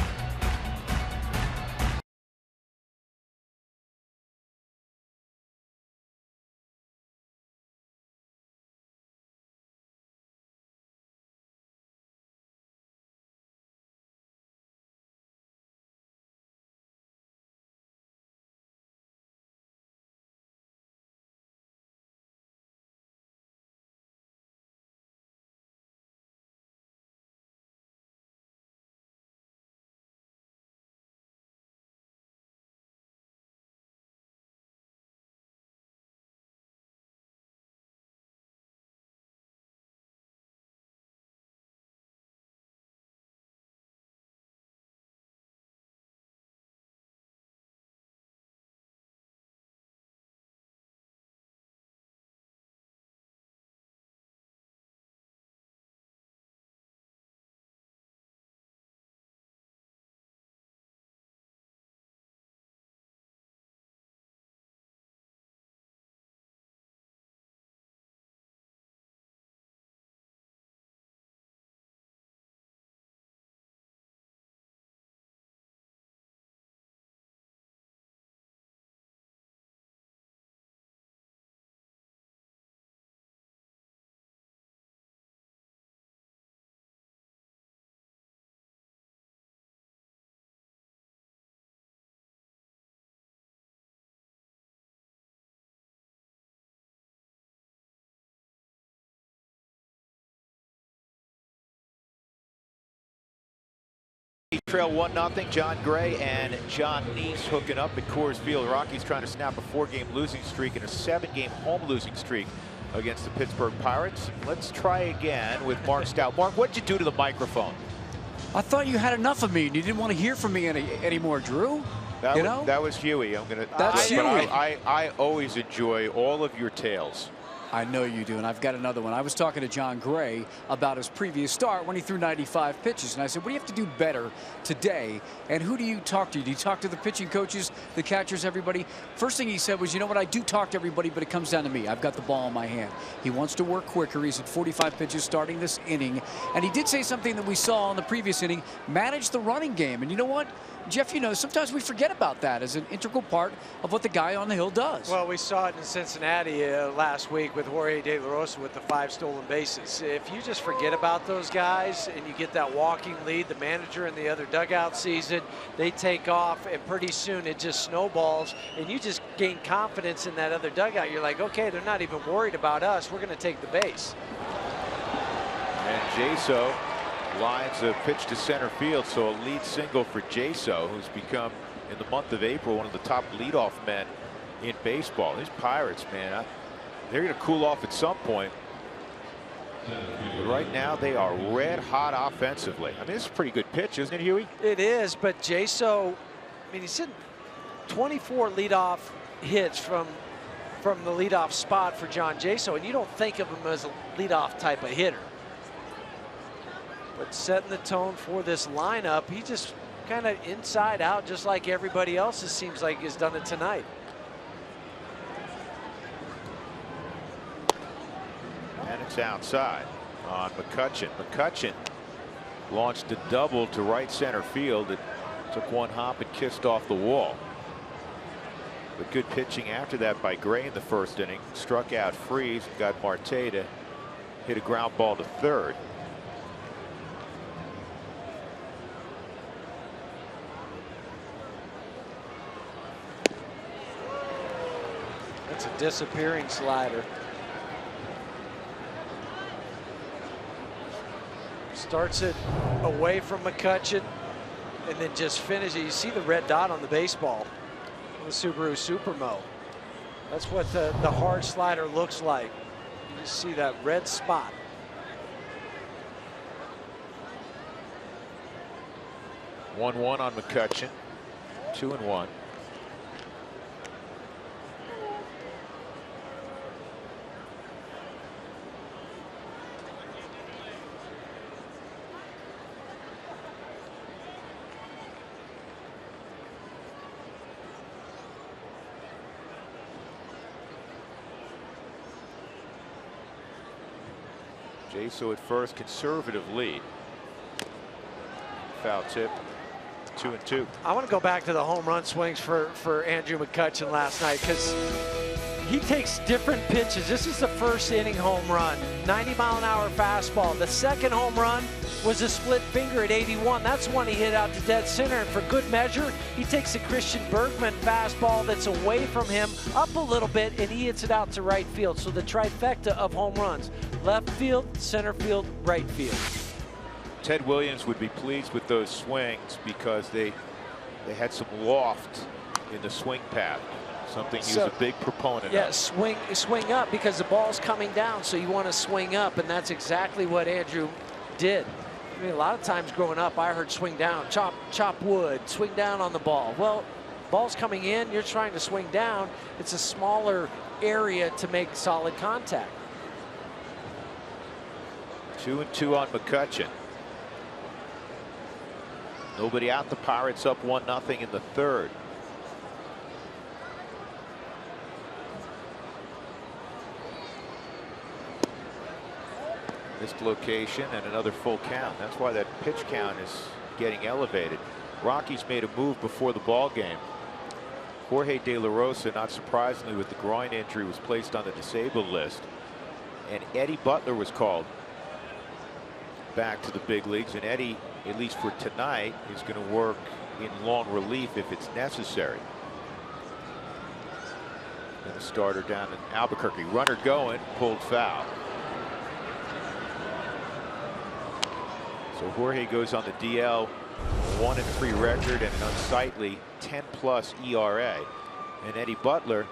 Trail 1-0. John Gray and John Niese hooking up at Coors Field. Rockies trying to snap a 4-game losing streak and a 7-game home losing streak against the Pittsburgh Pirates. Let's try again with Mark Stout. Mark, what'd you do to the microphone? I thought you had enough of me and you didn't want to hear from me anymore, Drew. That was Huey. That's Huey. I always enjoy all of your tales. I know you do, and I've got another one. I was talking to John Gray about his previous start when he threw 95 pitches, and I said, what do you have to do better today? And who do you talk to? Do you talk to the pitching coaches, the catchers, everybody? First thing he said was, you know what, I do talk to everybody, but it comes down to me. I've got the ball in my hand. He wants to work quicker. He's at 45 pitches starting this inning, and he did say something that we saw in the previous inning, manage the running game. And you know what, Jeff, you know, sometimes we forget about that as an integral part of what the guy on the hill does. Well, we saw it in Cincinnati last week with Jorge De La Rosa with the 5 stolen bases. If you just forget about those guys and you get that walking lead, the manager and the other dugout sees it, they take off, and pretty soon it just snowballs, and you just gain confidence in that other dugout. You're like, okay, they're not even worried about us. We're going to take the base. And Jaso lines a pitch to center field, so a lead single for Jaso, who's become, in the month of April, one of the top leadoff men in baseball. These Pirates, man, they're going to cool off at some point. But right now, they are red hot offensively. I mean, this is a pretty good pitch, isn't it, Huey? It is, but Jaso, I mean, he's hit 24 leadoff hits from the leadoff spot for John Jaso, and you don't think of him as a leadoff type of hitter. But setting the tone for this lineup, he just kind of inside out, just like everybody else, it seems like has done it tonight. And it's outside on McCutchen. McCutchen launched a double to right center field. It took one hop and kissed off the wall. But good pitching after that by Gray in the first inning. Struck out Freese, got Marte to hit a ground ball to third. That's a disappearing slider. Starts it away from McCutchen and then just finishes. You see the red dot on the baseball, the Subaru Supermo. That's what the hard slider looks like. You see that red spot. One on McCutchen. 2-1. Jaso at first, conservative lead. Foul tip, 2-2. I want to go back to the home run swings for Andrew McCutchen last night, because he takes different pitches. This is the first inning home run, 90-mile-an-hour fastball. The second home run was a split finger at 81. That's one he hit out to dead center, and for good measure, he takes a Christian Bergman fastball that's away from him up a little bit, and he hits it out to right field. So the trifecta of home runs: left field, center field, right field. Ted Williams would be pleased with those swings because they had some loft in the swing path. Something he's a big proponent of. Yeah, swing up, because the ball's coming down, so you want to swing up, and that's exactly what Andrew did. I mean, a lot of times growing up, I heard swing down, chop wood, swing down on the ball. Well, ball's coming in, you're trying to swing down. It's a smaller area to make solid contact. 2-2 on McCutchen. Nobody out. The Pirates up 1-0 in the third. Missed location and another full count. That's why that pitch count is getting elevated. Rockies made a move before the ball game. Jorge De La Rosa, not surprisingly with the groin injury, was placed on the disabled list, and Eddie Butler was called back to the big leagues. And Eddie, at least for tonight, is going to work in long relief if it's necessary. And the starter down in Albuquerque. Runner going, pulled foul. So Jorge goes on the DL, 1-3 record and an unsightly 10+ ERA. And Eddie Butler,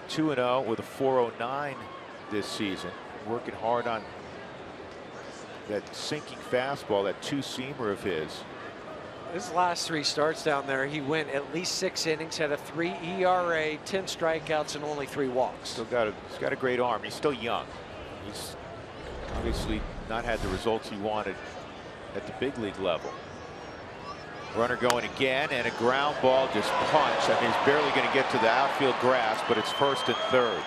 2-0 with a 4.09 this season, working hard on that sinking fastball, that two-seamer of his. His last 3 starts down there, he went at least 6 innings, had a 3 ERA, 10 strikeouts, and only 3 walks. He's got a great arm. He's still young. He's obviously not had the results he wanted at the big league level. Runner going again, and a ground ball just punched. I mean, he's barely going to get to the outfield grass, but it's first and third.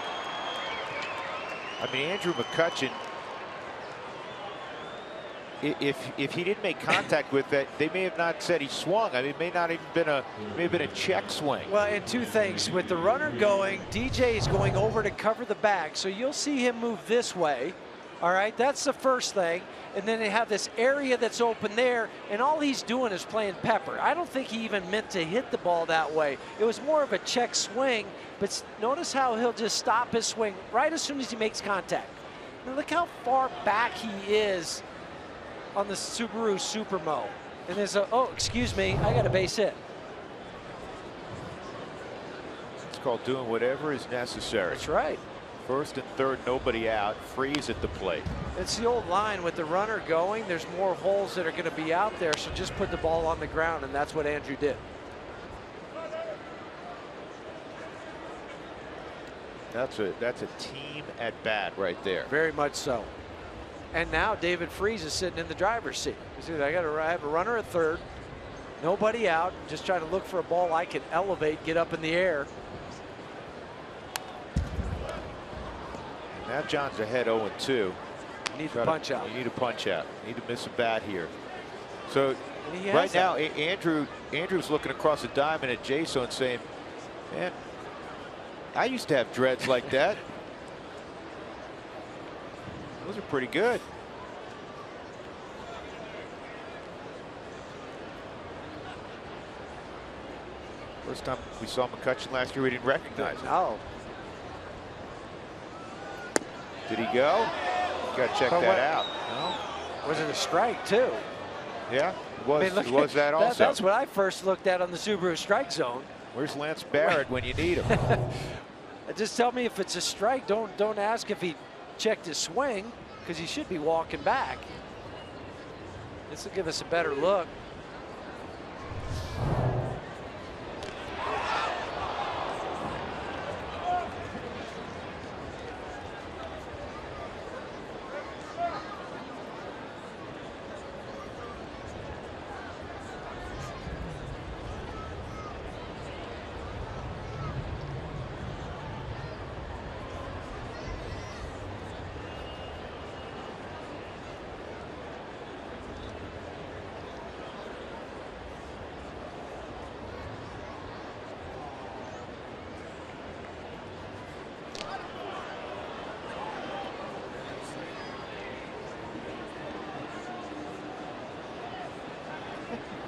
I mean, Andrew McCutchen, if he didn't make contact with that, they may have not said he swung. I mean, it may not even been a check swing. Well, and 2 things. With the runner going, DJ is going over to cover the bag, so you'll see him move this way. All right, that's the first thing. And then they have this area that's open there, and all he's doing is playing pepper. I don't think he even meant to hit the ball that way. It was more of a check swing, but notice how he'll just stop his swing right as soon as he makes contact. Now look how far back he is on the Subaru Supermo. And there's a, oh, excuse me, I got a base hit. It's called doing whatever is necessary. That's right. First and third, nobody out. Freeze at the plate. It's the old line, with the runner going, there's more holes that are going to be out there, so just put the ball on the ground, and that's what Andrew did. That's a team at bat right there. Very much so. And now David Freese is sitting in the driver's seat. You see, I have a runner at third, nobody out, just trying to look for a ball I can elevate, get up in the air. Matt John's ahead 0-2. You need to punch out. You need a punch out. You need to miss a bat here. So right now, Andrew's looking across the diamond at Jason and saying, man, I used to have dreads like that. Those are pretty good. First time we saw McCutchen last year, we didn't recognize him. No. Did he go? Got to check that out. No. Was it a strike too? Yeah, it was. I mean, was that also? That's what I first looked at on the Subaru strike zone. Where's Lance Barrett when you need him? Just tell me if it's a strike. Don't ask if he checked his swing, because he should be walking back. This will give us a better look.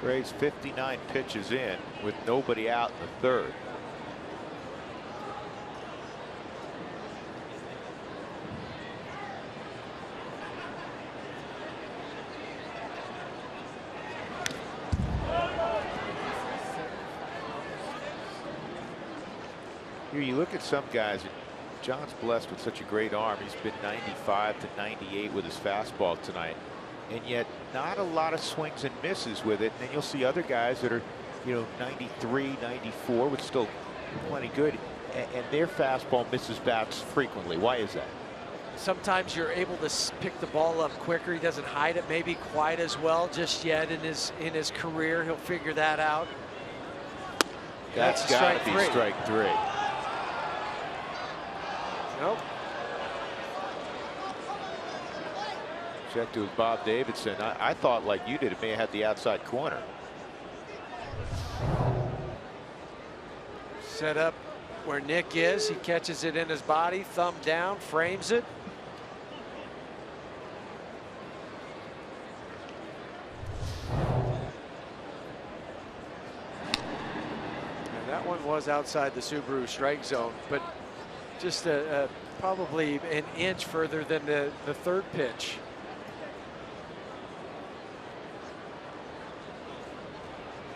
Graves 59 pitches in with nobody out in the third. Here you look at some guys, and John's blessed with such a great arm. He's been 95 to 98 with his fastball tonight. And yet not a lot of swings and misses with it. And then you'll see other guys that are, 93, 94, but still plenty good. And their fastball misses bats frequently. Why is that? Sometimes you're able to pick the ball up quicker. He doesn't hide it maybe quite as well just yet in his career. He'll figure that out. That's got to be strike 3. Nope. Checked it with Bob Davidson. I thought, like you did, it may have had the outside corner. Set up where Nick is. He catches it in his body, thumb down, frames it. And that one was outside the Subaru strike zone, but just probably an inch further than the third pitch.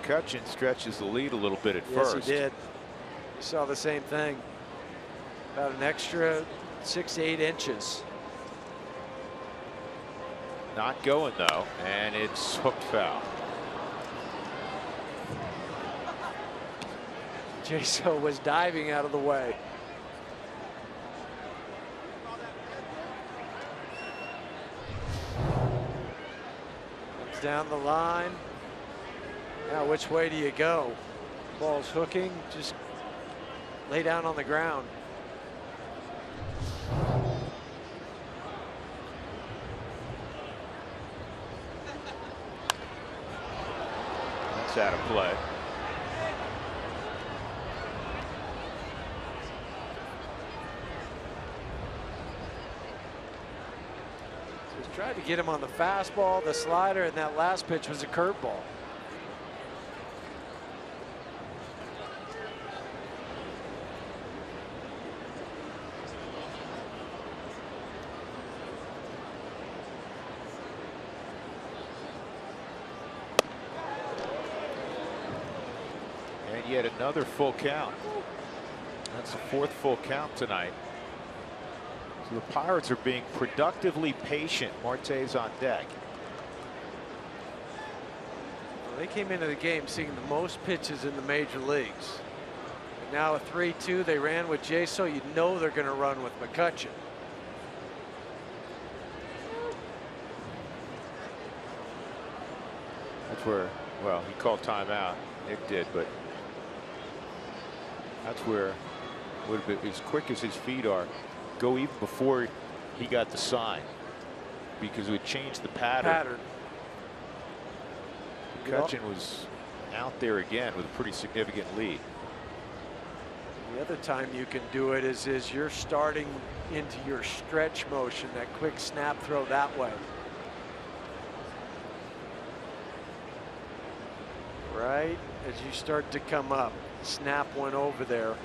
McCutchen stretches the lead a little bit at first. Yes, he did. You saw the same thing. About an extra 6 to 8 inches. Not going though, and it's hooked foul. Jaso was diving out of the way. Comes down the line. Now which way do you go? Ball's hooking, just lay down on the ground. That's out of play. So he's tried to get him on the fastball, the slider, and that last pitch was a curveball. And yet another full count. That's the 4th full count tonight. So the Pirates are being productively patient. Marte's on deck. Well, they came into the game seeing the most pitches in the major leagues. And now a 3-2, they ran with Jaso. You know they're going to run with McCutchen. That's where, well, he called timeout. Nick did, but that's where would have been, as quick as his feet are, go even before he got the sign, because it would change the pattern. McCutchen was out there again with a pretty significant lead. The other time you can do it is you're starting into your stretch motion, that quick snap throw that way. Right as you start to come up, snap one over there.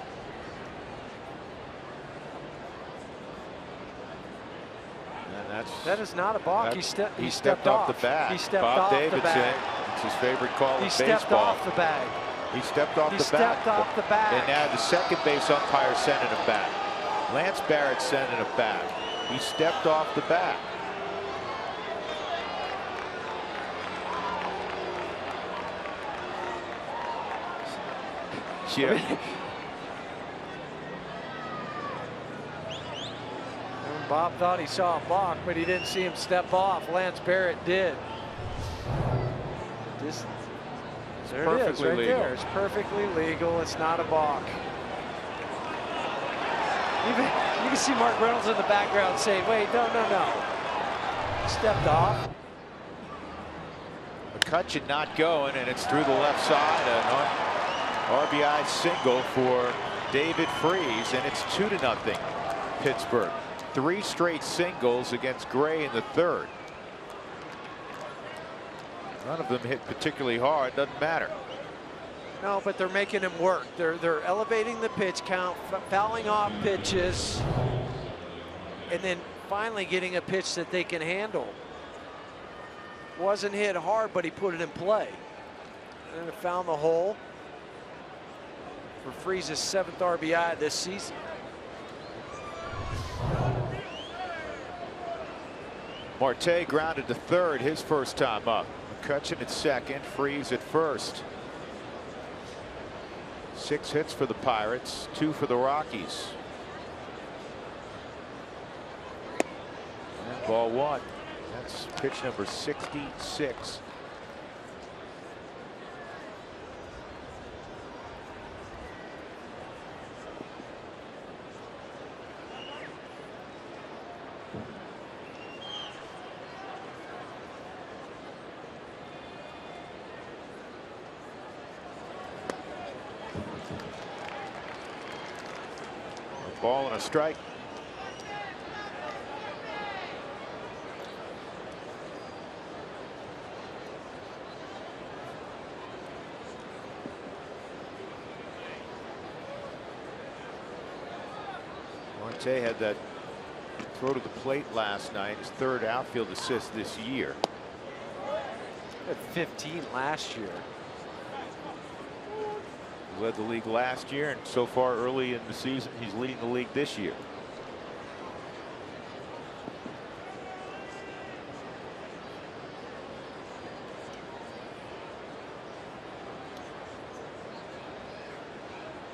And that is not a balk. He stepped off the bag. He stepped Bob off Davidson, the bag. it's his favorite call in baseball. He stepped off the bag. He stepped off He the stepped bag. off the bag. And now the second base umpire sending him back. Lance Barrett sending him back. He stepped off the bag. Yeah. Bob thought he saw a balk, but he didn't see him step off. Lance Barrett did. There it is, right there. It's perfectly legal. It's not a balk. Even you can see Mark Reynolds in the background saying, "Wait, no, no, no." Stepped off. McCutchen not going, and it's through the left side. An RBI single for David Freese, and it's 2-0 Pittsburgh. 3 straight singles against Gray in the 3rd. None of them hit particularly hard. Doesn't matter. No, but they're making him work. They're elevating the pitch count, fouling off pitches, and then finally getting a pitch that they can handle. Wasn't hit hard, but he put it in play. And found the hole for Freese's 7th RBI this season. Marte grounded to 3rd his first time up. McCutchen at 2nd, Freese at 1st. 6 hits for the Pirates, 2 for the Rockies. And ball 1. That's pitch number 66. Ball and a strike. Marte had that throw to the plate last night, his 3rd outfield assist this year. At 15 last year. Led the league last year, and so far early in the season, he's leading the league this year.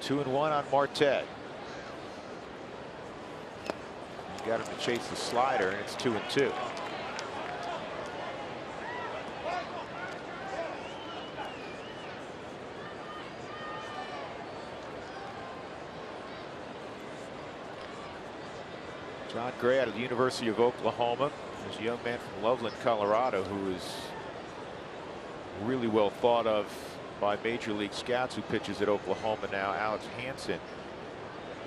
2-1 on Marte. Got him to chase the slider, and it's 2-2. John Gray out of the University of Oklahoma. There's a young man from Loveland, Colorado, who is really well thought of by major league scouts, who pitches at Oklahoma now. Alex Hansen,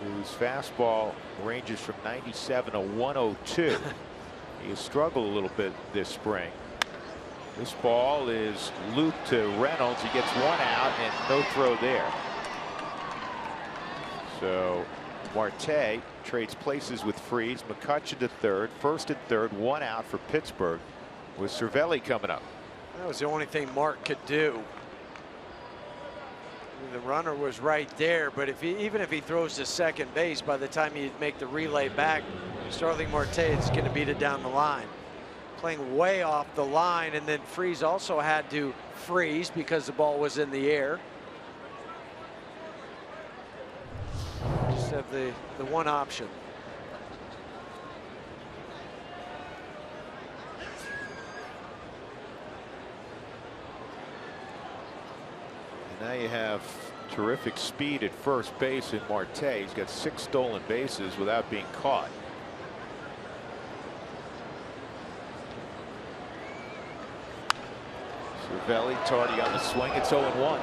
whose fastball ranges from 97 to 102. He has struggled a little bit this spring. This ball is looped to Reynolds. He gets one out and no throw there. So Marte trades places with Freese. McCutchen to third. First and third, one out for Pittsburgh, with Cervelli coming up. That was the only thing Mark could do. The runner was right there, but even if he throws to second base, by the time you make the relay back, Starling Marte is going to beat it down the line. Playing way off the line, and then Freese also had to freeze because the ball was in the air. Just have the one option. Now you have terrific speed at first base in Marte. He's got 6 stolen bases without being caught. Cervelli, tardy on the swing. It's 0-1.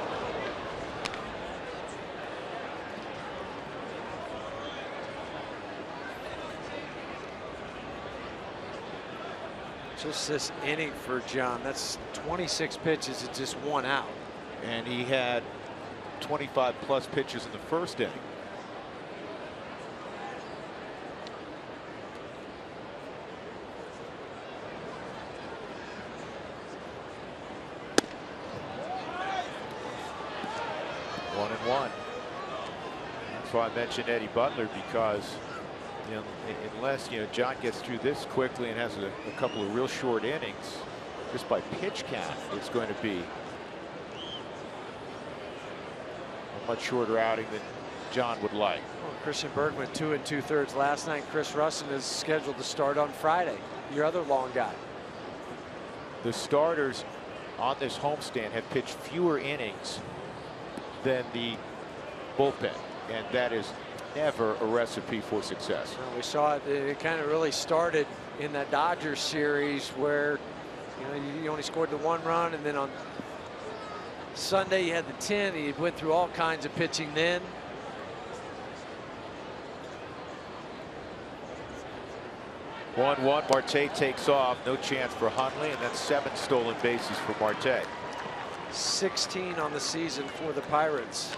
Just this inning for John. That's 26 pitches and just 1 out. And he had 25 plus pitches in the first inning. One and one. That's why I mentioned Eddie Butler, because unless John gets through this quickly and has a couple of real short innings, just by pitch count, it's going to be much shorter outing than John would like. Well, Christian Bergman 2 2/3 last night. Chris Russin is scheduled to start on Friday. Your other long guy. The starters on this homestand have pitched fewer innings than the bullpen, and that is never a recipe for success. Well, we saw it. It kind of really started in that Dodgers series where you only scored the 1 run, and then on Sunday he had the 10. He went through all kinds of pitching then. One. Marte takes off. No chance for Hundley, and that's 7 stolen bases for Marte. 16 on the season for the Pirates.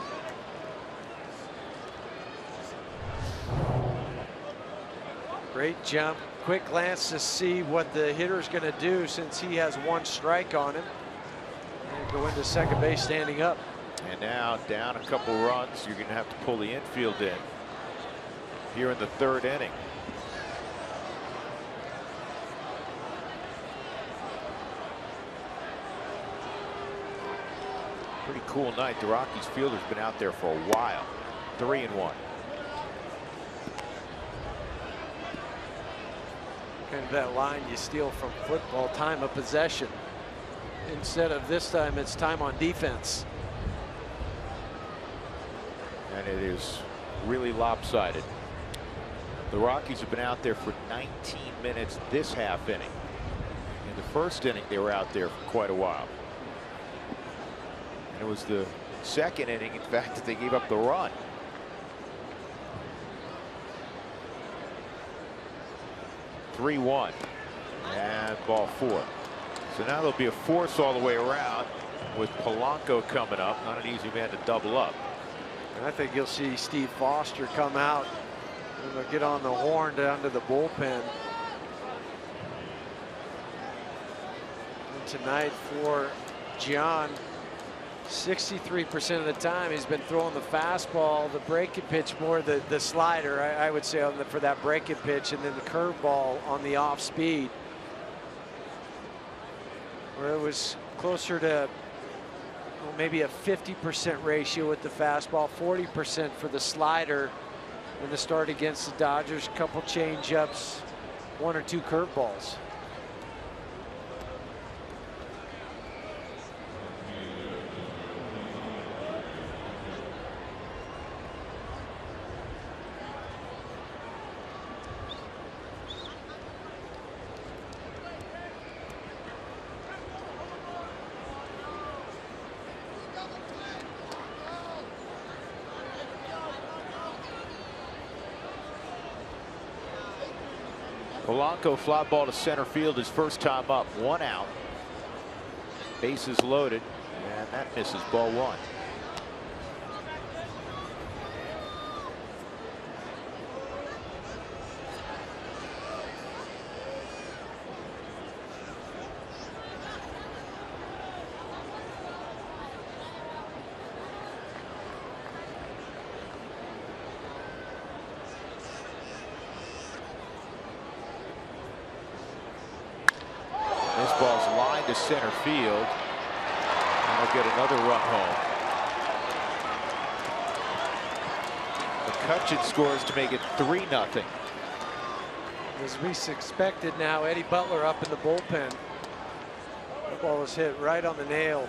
Great jump. Quick glance to see what the hitter's going to do, since he has 1 strike on him. And go into second base standing up. And now down a couple runs. You're going to have to pull the infield in here in the 3rd inning. Pretty cool night. The Rockies fielder's been out there for a while. 3-1. Kind of that line you steal from football, time of possession. Instead of this time, it's time on defense. And it is really lopsided. The Rockies have been out there for 19 minutes this half inning. In the 1st inning, they were out there for quite a while. And it was the 2nd inning, in fact, that they gave up the run. (3-1) and ball 4. So now there'll be a force all the way around, with Polanco coming up. Not an easy man to double up. And I think you'll see Steve Foster come out and they'll get on the horn down to the bullpen. And tonight for John, 63% of the time he's been throwing the fastball, the breaking pitch more, the slider, I would say, for that breaking pitch, and then the curveball on the off speed, where it was closer to maybe a 50% ratio with the fastball, 40% for the slider in the start against the Dodgers. Couple change-ups, 1 or 2 curveballs. Polanco fly ball to center field his first time up. 1 out. Bases loaded, and that misses, ball 1. This ball's lined to center field. And we'll get another run home. McCutchen scores to make it 3-0. As we expected now, Eddie Butler up in the bullpen. The ball was hit right on the nail.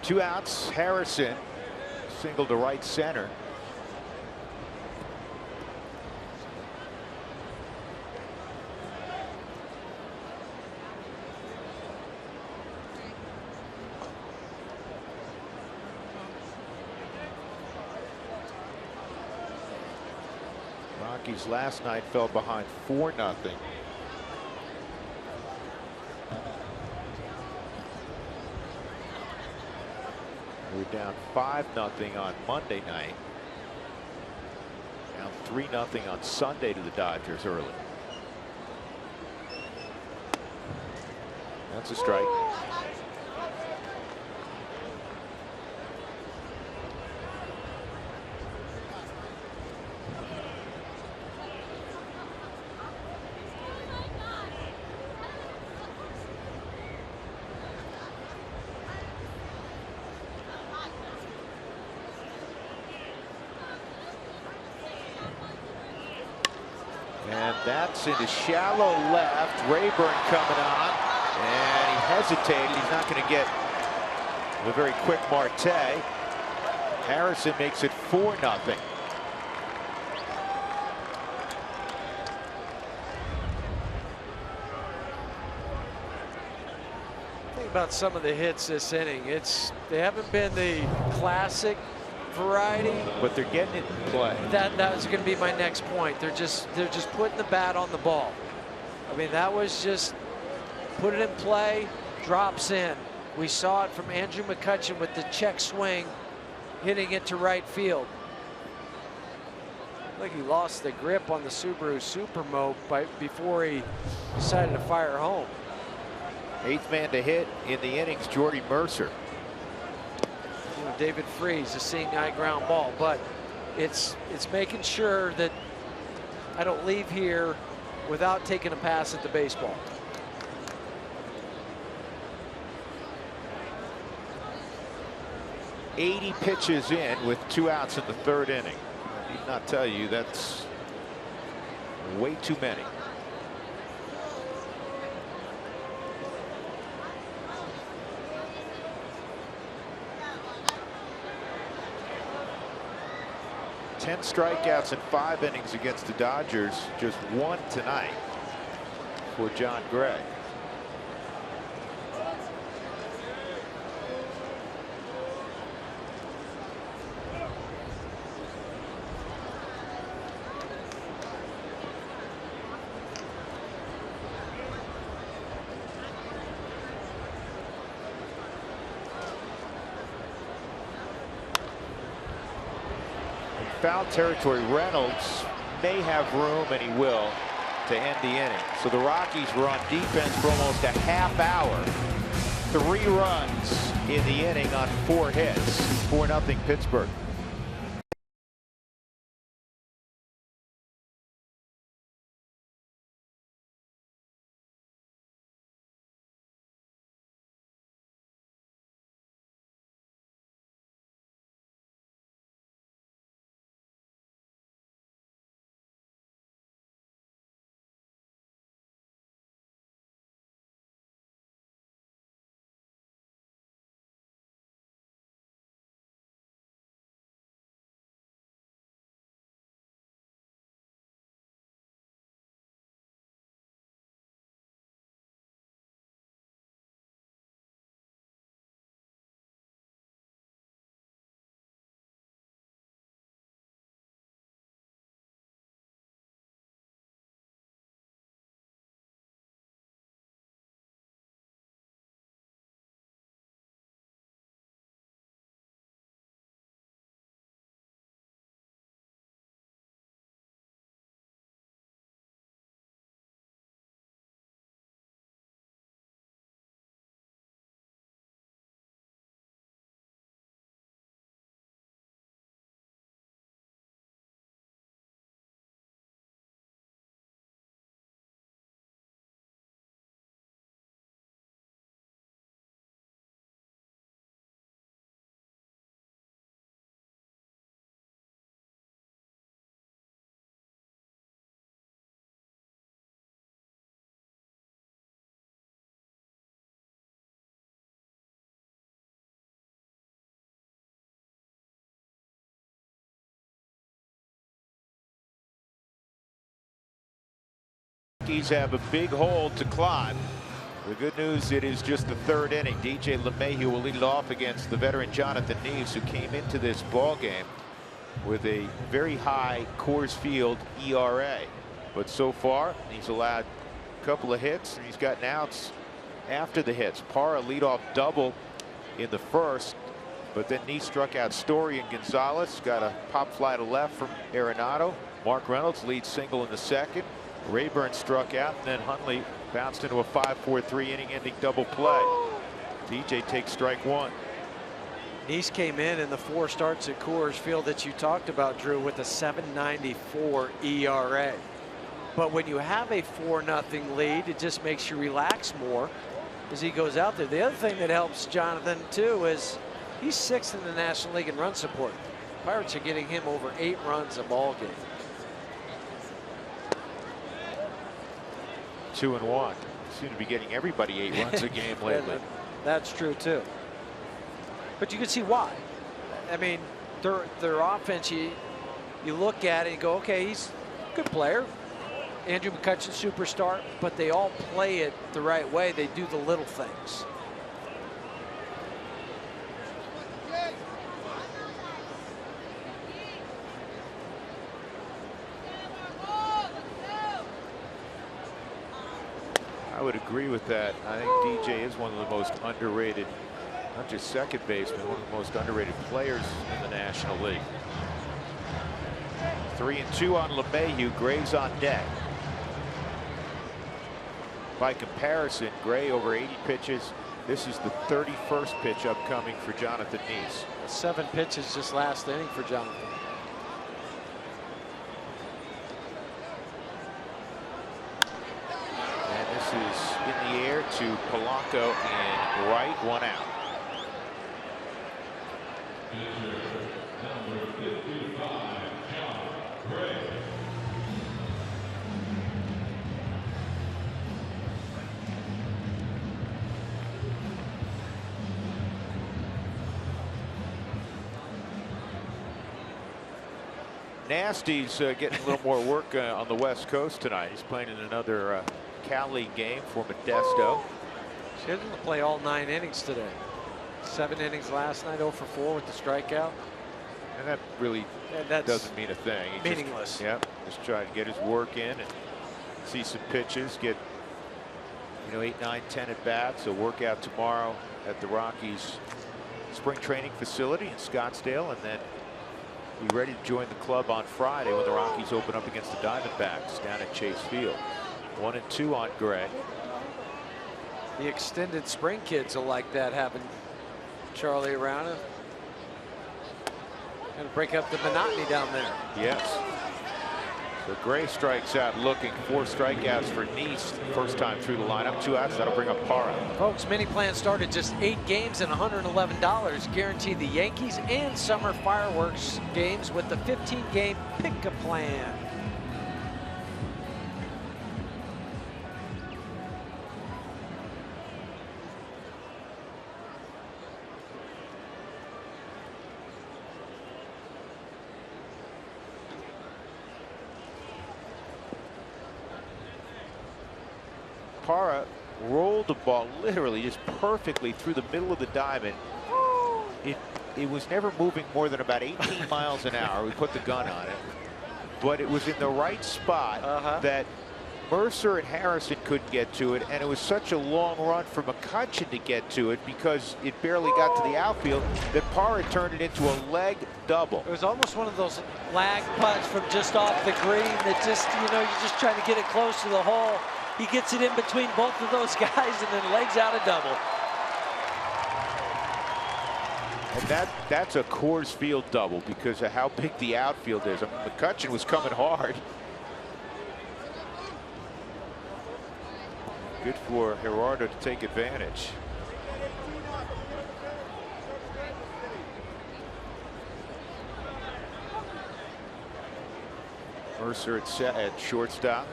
Two outs. Harrison single to right center. Rockies last night fell behind 4-0. We were down 5-0 on Monday night. Down 3-0 on Sunday to the Dodgers early. That's a strike. And that's into shallow left. Rayburn coming on, and he hesitated. He's not going to get the very quick Marte. Harrison makes it 4-0. Think about some of the hits this inning. They haven't been the classic variety, but they're getting it in play. That was going to be my next point. They're just putting the bat on the ball. I mean, that was just put it in play, drops in. We saw it from Andrew McCutchen with the check swing, hitting it to right field. Like he lost the grip on the Subaru Supermo before he decided to fire home. 8th man to hit in the innings, Jordy Mercer. You know, David Freese, a seeing eye ground ball, but it's making sure that I don't leave here without taking a pass at the baseball. "80 pitches in with 2 outs in the 3rd inning. I need not tell you that's way too many. Ten strikeouts in 5 innings against the Dodgers, just 1 tonight for Jon Gray. Foul territory, Reynolds may have room, and he will, to end the inning. So the Rockies were on defense for almost a half hour. 3 runs in the inning on 4 hits. 4-0 Pittsburgh. Rockies have a big hole to climb. The good news, it is just the third inning. DJ LeMahieu will lead it off against the veteran Jonathan Neves, who came into this ball game with a very high Coors Field ERA. But so far, he's allowed a couple of hits, and he's gotten outs after the hits. Parra leadoff double in the first, but then Neves struck out Story and Gonzalez. Got a pop fly to left from Arenado. Mark Reynolds leads single in the second. Rayburn struck out, and then Hundley bounced into a 5-4-3 inning-ending double play. DJ takes strike one. Neves came in the 4 starts at Coors Field that you talked about, Drew, with a 7.94 ERA. But when you have a 4-0 lead, it just makes you relax more as he goes out there. The other thing that helps Jonathan, too, is he's 6th in the National League in run support. Pirates are getting him over 8 runs a ball game. 2-1. Seem to be getting everybody 8 runs a game lately. That's true too. But you can see why. I mean, their offense, you look at it and go, okay, he's a good player. Andrew McCutchen, superstar, but they all play it the right way. They do the little things. I would agree with that. I think DJ is one of the most underrated, not just second baseman, one of the most underrated players in the National League. 3-2 on LeMahieu. Gray's on deck. By comparison, Gray over 80 pitches. This is the 31st pitch upcoming for Jonathan Neves. 7 pitches just last inning for Jonathan. Is in the air to Polanco and right, 1 out. Nasty's getting a little more work on the West Coast tonight. He's playing in another Cal League game for Modesto. Scheduled to play all 9 innings today. 7 innings last night, 0 for 4 with the strikeout. And that really doesn't mean a thing. He meaningless. Just try to get his work in and see some pitches, get 8, 9, 10 at bats. So work out tomorrow at the Rockies spring training facility in Scottsdale, and then be ready to join the club on Friday when the Rockies open up against the Diamondbacks down at Chase Field. 1-2 on Gray. The extended spring kids will like that, having Charlie around him. Gonna break up the monotony down there. Yes. So Gray strikes out looking. 4 strikeouts for Neves. First time through the lineup. 2 outs. That'll bring up Parra. Folks, mini plan started just 8 games and $111. Guarantee the Yankees and summer fireworks games with the 15-game pick-a-plan. Parra rolled the ball literally just perfectly through the middle of the diamond. It was never moving more than about 18 miles an hour. We put the gun on it, but it was in the right spot that Mercer and Harrison couldn't get to it, and it was such a long run for McCutchen to get to it because it barely got to the outfield that Parra turned it into a leg double. It was almost one of those lag putts from just off the green that just, you're just trying to get it close to the hole. He gets it in between both of those guys and then legs out a double. And that's a Coors Field double because of how big the outfield is. I mean, McCutchen was coming hard. Good for Gerardo to take advantage. Mercer at shortstop.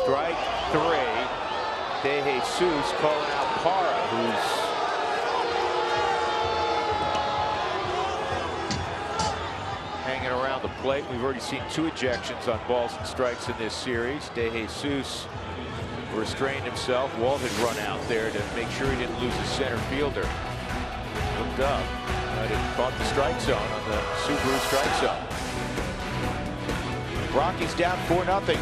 Strike 3. De Jesus calling out Parra, who's plate. We've already seen 2 ejections on balls and strikes in this series. De Jesus restrained himself. Walt had run out there to make sure he didn't lose his center fielder. Looked up, but it caught the strike zone on the Subaru strike zone. Rockies down 4-0.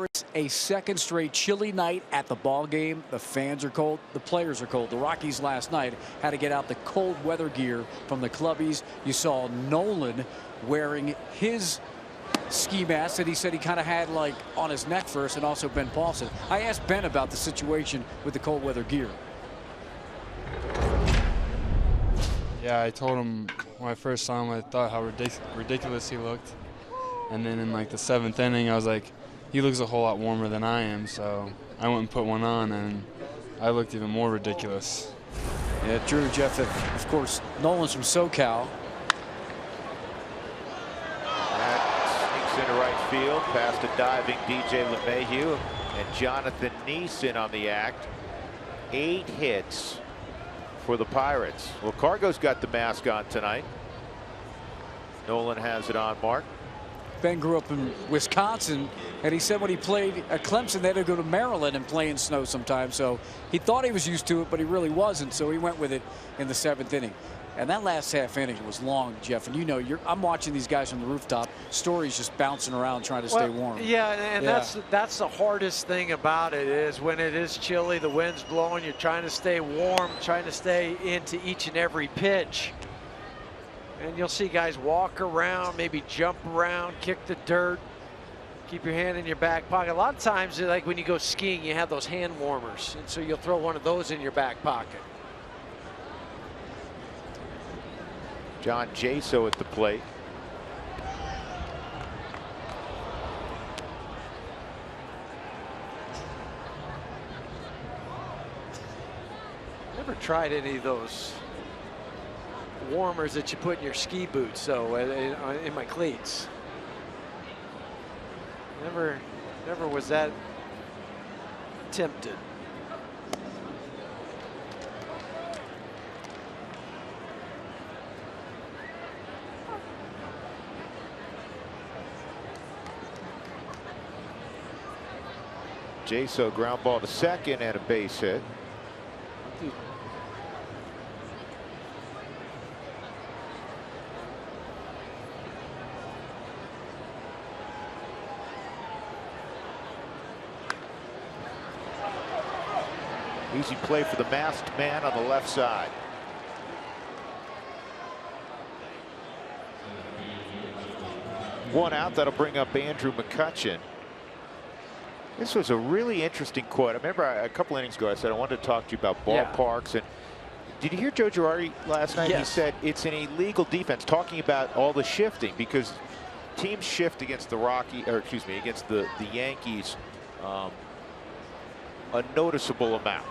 It's a second straight chilly night at the ball game. The fans are cold. The players are cold. The Rockies last night had to get out the cold weather gear from the clubbies. You saw Nolan wearing his ski mask that he said he kind of had like on his neck first, and also Ben Paulson. I asked Ben about the situation with the cold weather gear. Yeah, I told him when I first saw him, I thought how ridiculous he looked. And then in like the 7th inning, I was like, he looks a whole lot warmer than I am, so I went and put one on, and I looked even more ridiculous. Yeah, Drew, Jeff, of course, Nolan's from SoCal. That sneaks into right field, past a diving DJ LeMahieu, and Jonathan Neeson on the act. 8 hits for the Pirates. Well, Cargo's got the mask on tonight. Nolan has it on, Mark. Ben grew up in Wisconsin, and he said when he played at Clemson, they had to go to Maryland and play in snow sometimes. So he thought he was used to it, but he really wasn't. So he went with it in the 7th inning. And that last half inning was long, Jeff. And you know, I'm watching these guys from the rooftop. Story's just bouncing around trying to stay warm. Yeah, and that's the hardest thing about it is when it is chilly, the wind's blowing, you're trying to stay warm, trying to stay into each and every pitch. And you'll see guys walk around, maybe jump around, kick the dirt, keep your hand in your back pocket. A lot of times, like when you go skiing, you have those hand warmers, and so you'll throw one of those in your back pocket. John Jaso at the plate. Never tried any of those warmers that you put in your ski boots, so in my cleats. Never was that tempted. Jaso ground ball to second and a base hit. Easy play for the masked man on the left side. One out. That'll bring up Andrew McCutchen. This was a really interesting quote. I remember a couple innings ago I said I wanted to talk to you about ballparks. And did you hear Joe Girardi last night? Yes. He said it's an illegal defense, talking about all the shifting, because teams shift against the against the Yankees a noticeable amount.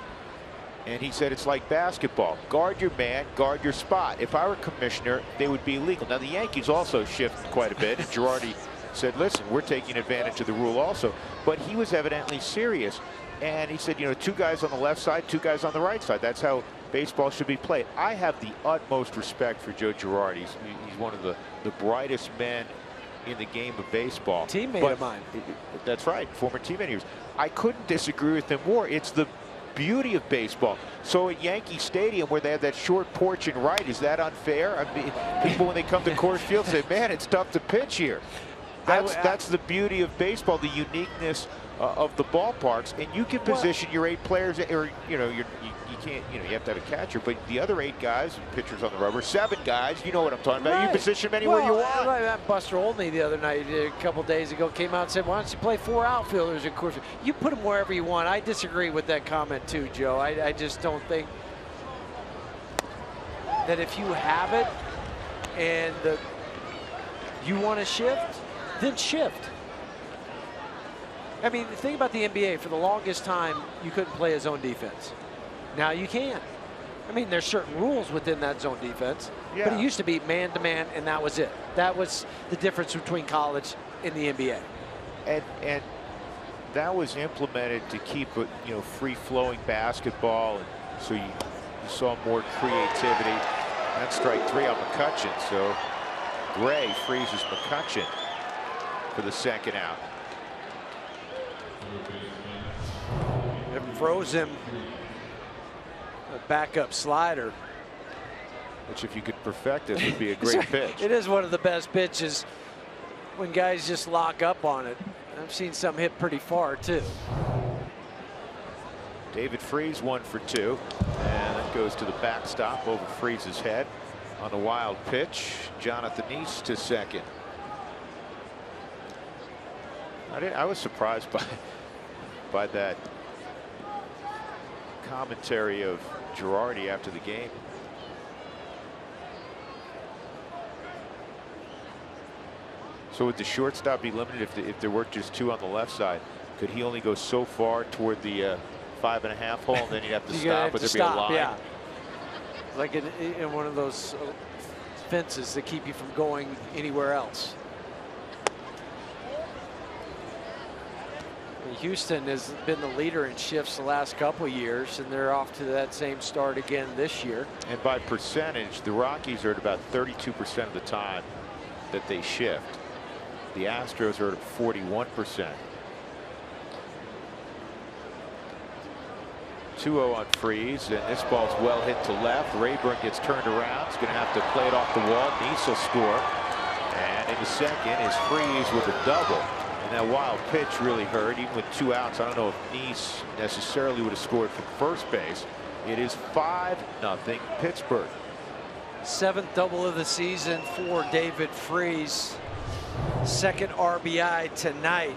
And he said it's like basketball. Guard your man, guard your spot. If I were commissioner, they would be illegal. Now, the Yankees also shift quite a bit, and Girardi said, listen, we're taking advantage of the rule also. But he was evidently serious. And he said, you know, 2 guys on the left side, 2 guys on the right side. That's how baseball should be played. I have the utmost respect for Joe Girardi. He's one of the brightest men in the game of baseball. Teammate of mine. That's right, former teammate of yours. I couldn't disagree with him more. It's the beauty of baseball. So at Yankee Stadium, where they have that short porch and right, is that unfair? I mean, people when they come to Coors Field say, man, it's tough to pitch here. That's the beauty of baseball, the uniqueness of the ballparks, and you can position your 8 players, or you know, you can't, you know, you have to have a catcher, but the other 8 guys, pitchers on the rubber, 7 guys, you know what I'm talking about. You position them anywhere you want. Buster Olney the other night, a couple days ago, came out and said, why don't you play 4 outfielders in Coors Field? You put them wherever you want. I disagree with that comment too, Joe. I just don't think that if you have it and you want to shift, then shift. I mean, the thing about the NBA, for the longest time, you couldn't play a zone defense. Now you can. I mean, there's certain rules within that zone defense, but it used to be man-to-man, and that was it. That was the difference between college and the NBA. And that was implemented to keep it, you know, free-flowing basketball, and so you saw more creativity. That's strike 3 on McCutchen. So Gray freezes McCutchen for the 2nd out. It froze him. A backup slider, which, if you could perfect it, would be a great pitch. It is one of the best pitches when guys just lock up on it. I've seen some hit pretty far too. David Freese 1 for 2, and that goes to the backstop over Freese's head on the wild pitch. Jonathan East to second. I was surprised by that commentary of Girardi after the game. So would the shortstop be limited if there were just 2 on the left side? Could he only go so far toward the 5.5 hole, and then he'd have to stop? Would there be a line? Yeah. Like in one of those fences that keep you from going anywhere else. Houston has been the leader in shifts the last couple of years, and they're off to that same start again this year. And by percentage, the Rockies are at about 32% of the time that they shift. The Astros are at 41%. 2-0 on Freese, and this ball's well hit to left. Rayburn gets turned around. He's going to have to play it off the wall. Neese will score. And in the second is Freese with a double. And that wild pitch really hurt. Even with 2 outs, I don't know if Neese necessarily would have scored from first base. It is 5-0 Pittsburgh. 7th double of the season for David Freese. 2nd RBI tonight.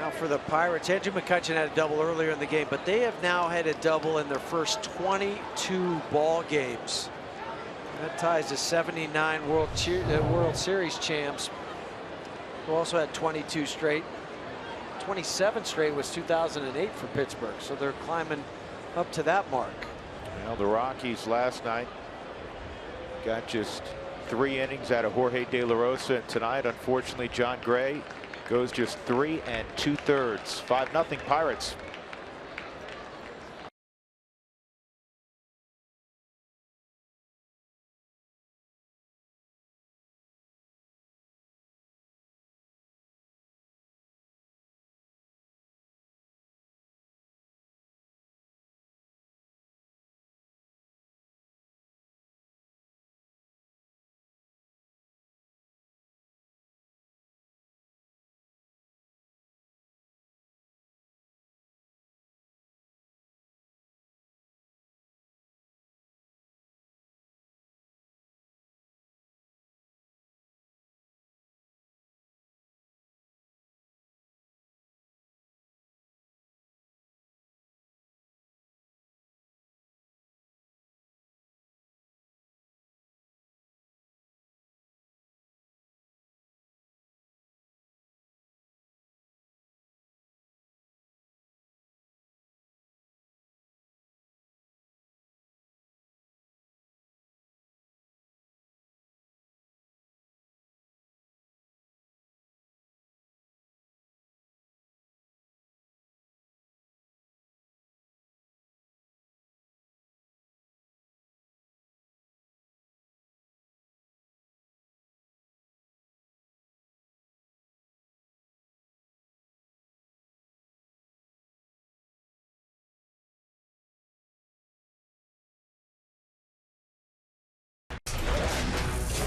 Now for the Pirates, Andrew McCutchen had a double earlier in the game, but they have now had a double in their first 22 ball games. That ties to 79 World Series champs, who also had 22 straight. 27 straight was 2008 for Pittsburgh, so they're climbing up to that mark. Well, the Rockies last night got just 3 innings out of Jorge De La Rosa, and tonight, unfortunately, John Gray goes just 3 2/3. 5-0 Pirates.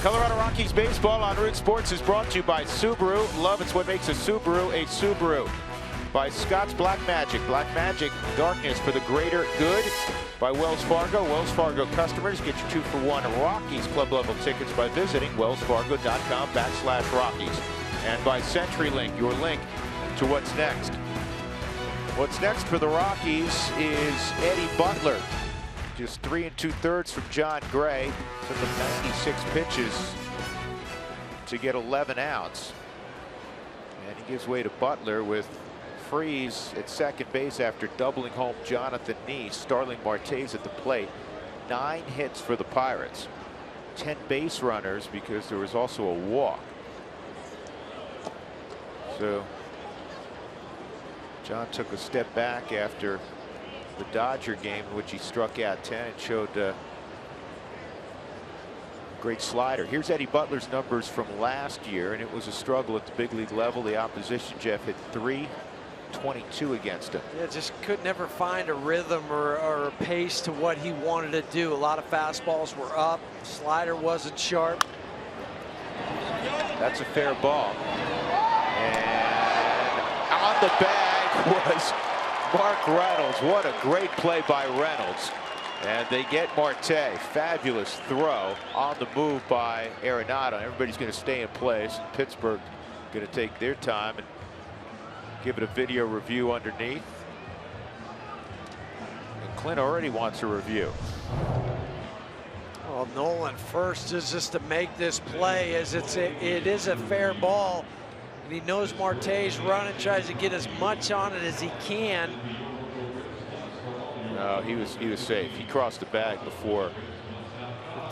Colorado Rockies baseball on Root Sports is brought to you by Subaru. Love, it's what makes a Subaru. By Scott's Black Magic. Black Magic, darkness for the greater good. By Wells Fargo. Wells Fargo customers get your 2-for-1 Rockies club level tickets by visiting wellsfargo.com/Rockies. And by CenturyLink, your link to what's next. What's next for the Rockies is Eddie Butler. Just 3 2/3 from Jon Gray. Took him 96 pitches to get 11 outs. And he gives way to Butler with Freese at second base after doubling home Jonathan Neese. Starling Marte's at the plate. 9 hits for the Pirates. 10 base runners because there was also a walk. So John took a step back after the Dodger game in which he struck out 10 and showed a great slider. Here's Eddie Butler's numbers from last year, and it was a struggle at the big league level. The opposition, Jeff, hit .322 against him. Yeah, just could never find a rhythm or a pace to what he wanted to do. A lot of fastballs were up. Slider wasn't sharp. That's a fair ball. And on the bag was Mark Reynolds. What a great play by Reynolds. And they get Marte. Fabulous throw on the move by Arenado. Everybody's going to stay in place. And Pittsburgh going to take their time and give it a video review underneath. And Clint already wants a review. Well, Nolan first is just to make this play, as it is a fair ball. And he knows Marte's running, tries to get as much on it as he can. No, he was safe. He crossed the bag before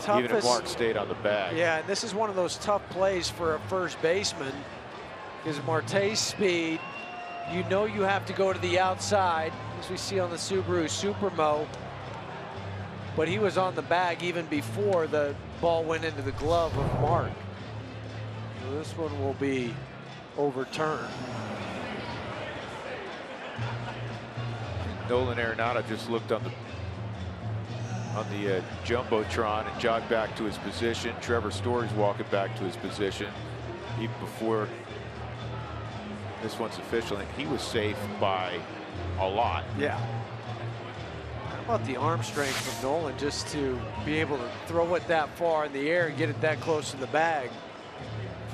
even if Mark stayed on the bag. Yeah, and this is one of those tough plays for a first baseman, because Marte's speed, you know you have to go to the outside, as we see on the Subaru Supermo. But he was on the bag even before the ball went into the glove of Mark. So this one will be overturned. Nolan Arenado just looked on the Jumbotron and jogged back to his position. Trevor Story's walking back to his position even before this one's official. And he was safe by a lot. Yeah. How about the arm strength from Nolan just to be able to throw it that far in the air and get it that close to the bag?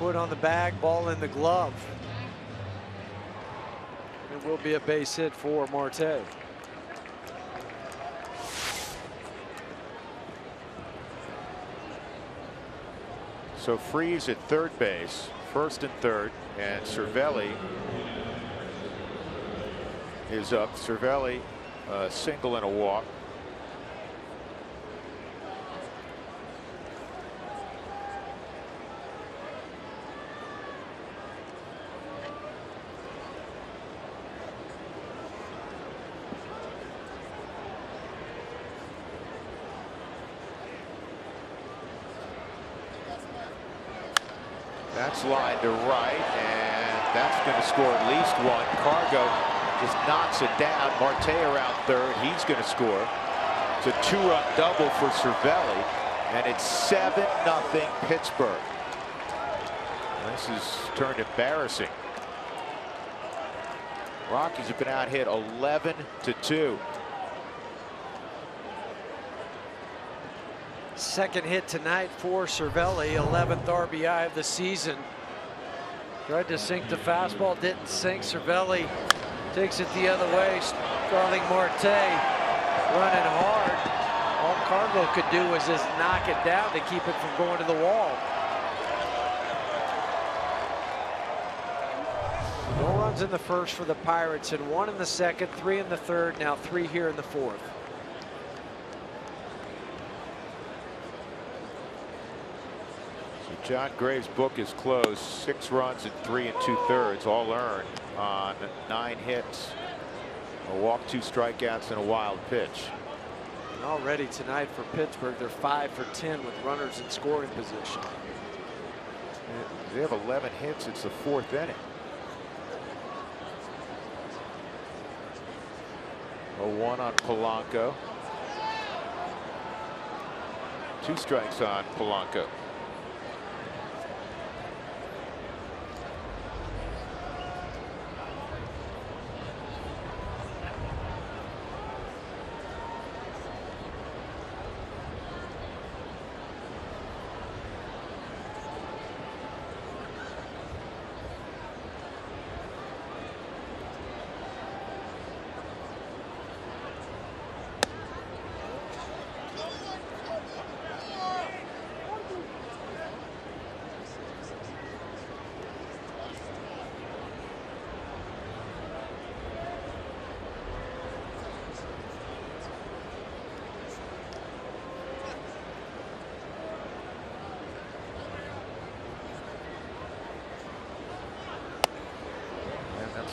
Foot on the bag, ball in the glove. It will be a base hit for Marte. So Freese at third base, first and third, and Cervelli is up. Cervelli, single and a walk. That's lined to right, and that's going to score at least one. Cargo just knocks it down. Marte around third. He's going to score. It's a 2-run double for Cervelli, and it's 7-0 Pittsburgh. This has turned embarrassing. Rockies have been out hit 11-2. Second hit tonight for Cervelli, 11th RBI of the season. Tried to sink the fastball, didn't sink. Cervelli takes it the other way. Starling Marte running hard. All Cargo could do was just knock it down to keep it from going to the wall. No runs in the first for the Pirates, and 1 in the second, 3 in the third, now 3 here in the fourth. Jon Gray's book is closed. 6 runs in 3 2/3, all earned on 9 hits, a walk, 2 strikeouts, and a wild pitch. And already tonight for Pittsburgh, they're 5 for 10 with runners in scoring position. They have 11 hits. It's the 4th inning. A 1 on Polanco. 2 strikes on Polanco.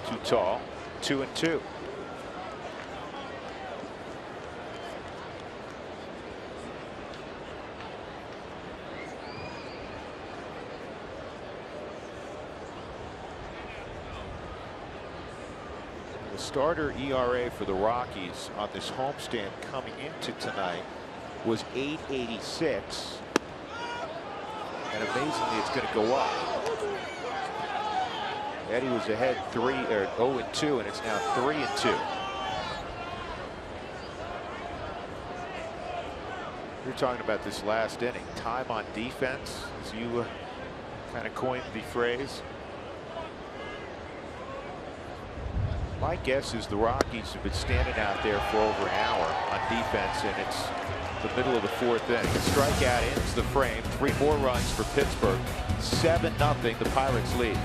too tall. 2-2. The starter ERA for the Rockies on this homestand coming into tonight was 8.86. And amazingly, it's going to go up. Eddie was ahead 0-2, and it's now 3-2. You're talking about this last inning. Time on defense, as you kind of coined the phrase. My guess is the Rockies have been standing out there for over an hour on defense, and it's the middle of the fourth inning. The strikeout ends the frame. 3 more runs for Pittsburgh. 7-0, the Pirates lead.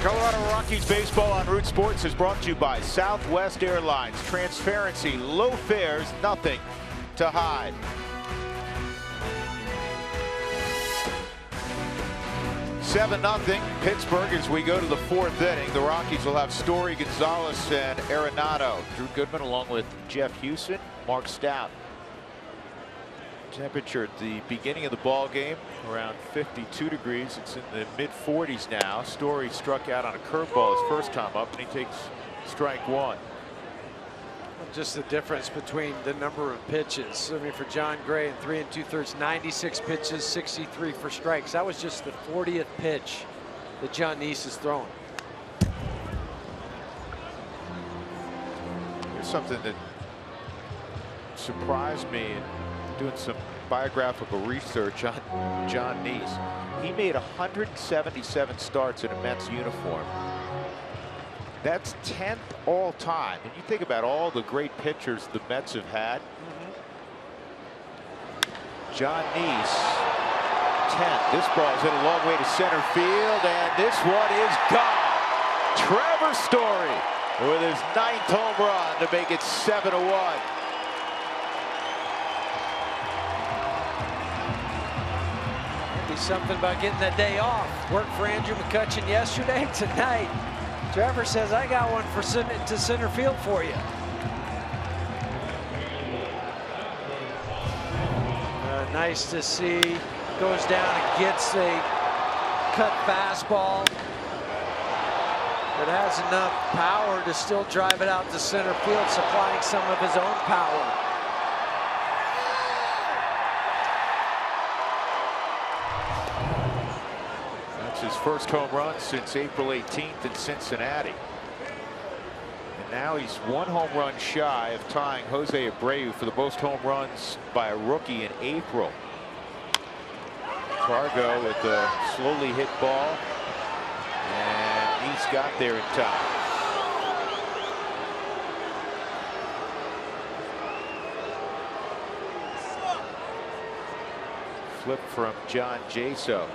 Colorado Rockies baseball on Root Sports is brought to you by Southwest Airlines. Transparency, low fares, nothing to hide. Seven nothing Pittsburgh as we go to the fourth inning. The Rockies will have Story, Gonzalez, and Arenado. Drew Goodman along with Jeff Houston, Mark Stout. Temperature at the beginning of the ball game around 52 degrees. It's in the mid-40s now. Story struck out on a curveball his first time up, and he takes strike one. Just the difference between the number of pitches. I mean, for John Gray in 3 2/3, 96 pitches, 63 for strikes. That was just the 40th pitch that John Neese is throwing. Here's something that surprised me in doing some biographical research on John Neese. He made 177 starts in a Mets uniform. That's 10th all time. And you think about all the great pitchers the Mets have had. John Neese, 10th. This ball is hit a long way to center field, and this one is gone. Trevor Story with his 9th home run to make it 7-1. Something about getting that day off. Worked for Andrew McCutchen yesterday. Tonight, Trevor says, I got one for to center field for you. Nice to see. Goes down and gets a cut fastball that has enough power to still drive it out to center field, supplying some of his own power. His first home run since April 18th in Cincinnati. And now he's 1 home run shy of tying Jose Abreu for the most home runs by a rookie in April. Cargo with a slowly hit ball, and he's got there in time. Flip from John Jaso.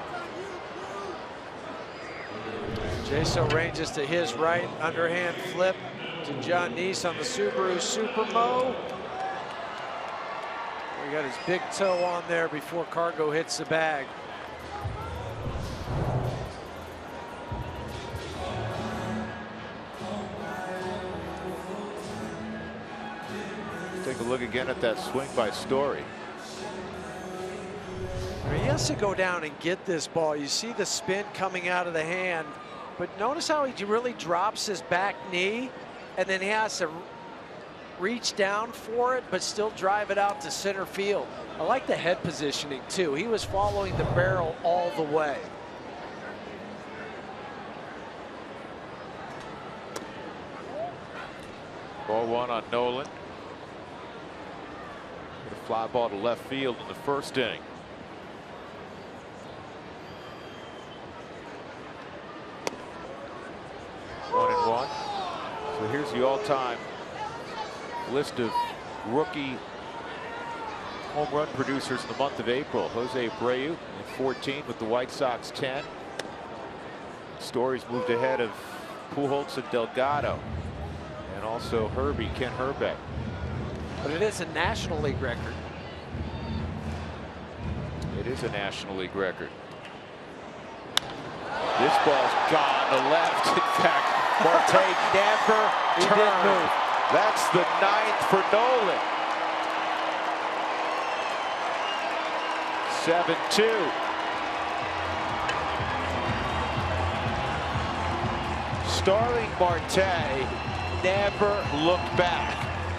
Jaso ranges to his right, underhand flip to John Neese on the Subaru Supermo. He got his big toe on there before Cargo hits the bag. Take a look again at that swing by Story. He has to go down and get this ball. You see the spin coming out of the hand, but notice how he really drops his back knee, and then he has to reach down for it, but still drive it out to center field. I like the head positioning too. He was following the barrel all the way. Ball one on Nolan. Hit a fly ball to left field in the first inning. One and one. So here's the all-time list of rookie home run producers in the month of April. Jose Abreu at 14 with the White Sox 10. Story's moved ahead of Pujols and Delgado, and also Herbie, Ken Herbeck. But it is a National League record. It is a National League record. This ball's gone to left. In fact, Marte never turned. That's the 9th for Nolan. 7-2. Starling Marte never looked back,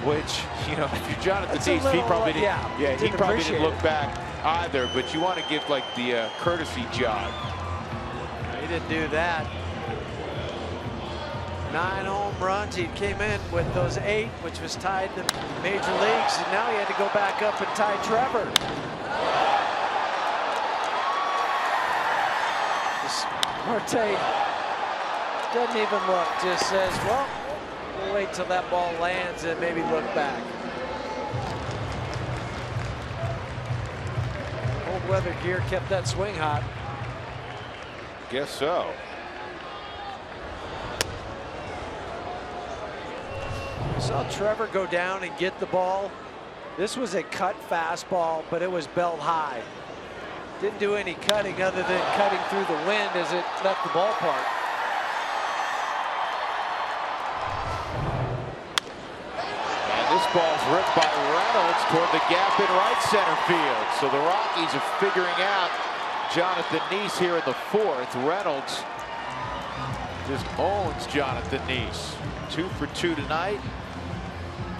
which, you know, if you're Jonathan Neese, he probably didn't, he probably didn't look back either, but you want to give like the courtesy jog. He didn't do that. 9 home runs. He came in with those 8, which was tied in the major leagues, and now he had to go back up and tie Trevor. Marte doesn't even look, just says, well, we'll wait till that ball lands and maybe look back. Cold weather gear kept that swing hot. Guess so. We saw Trevor go down and get the ball. This was a cut fastball, but it was belt high. Didn't do any cutting other than cutting through the wind as it left the ballpark. And this ball's ripped by Reynolds toward the gap in right center field. So the Rockies are figuring out Jonathan Neese here in the 4th. Reynolds just owns Jonathan Neese. 2 for 2 tonight.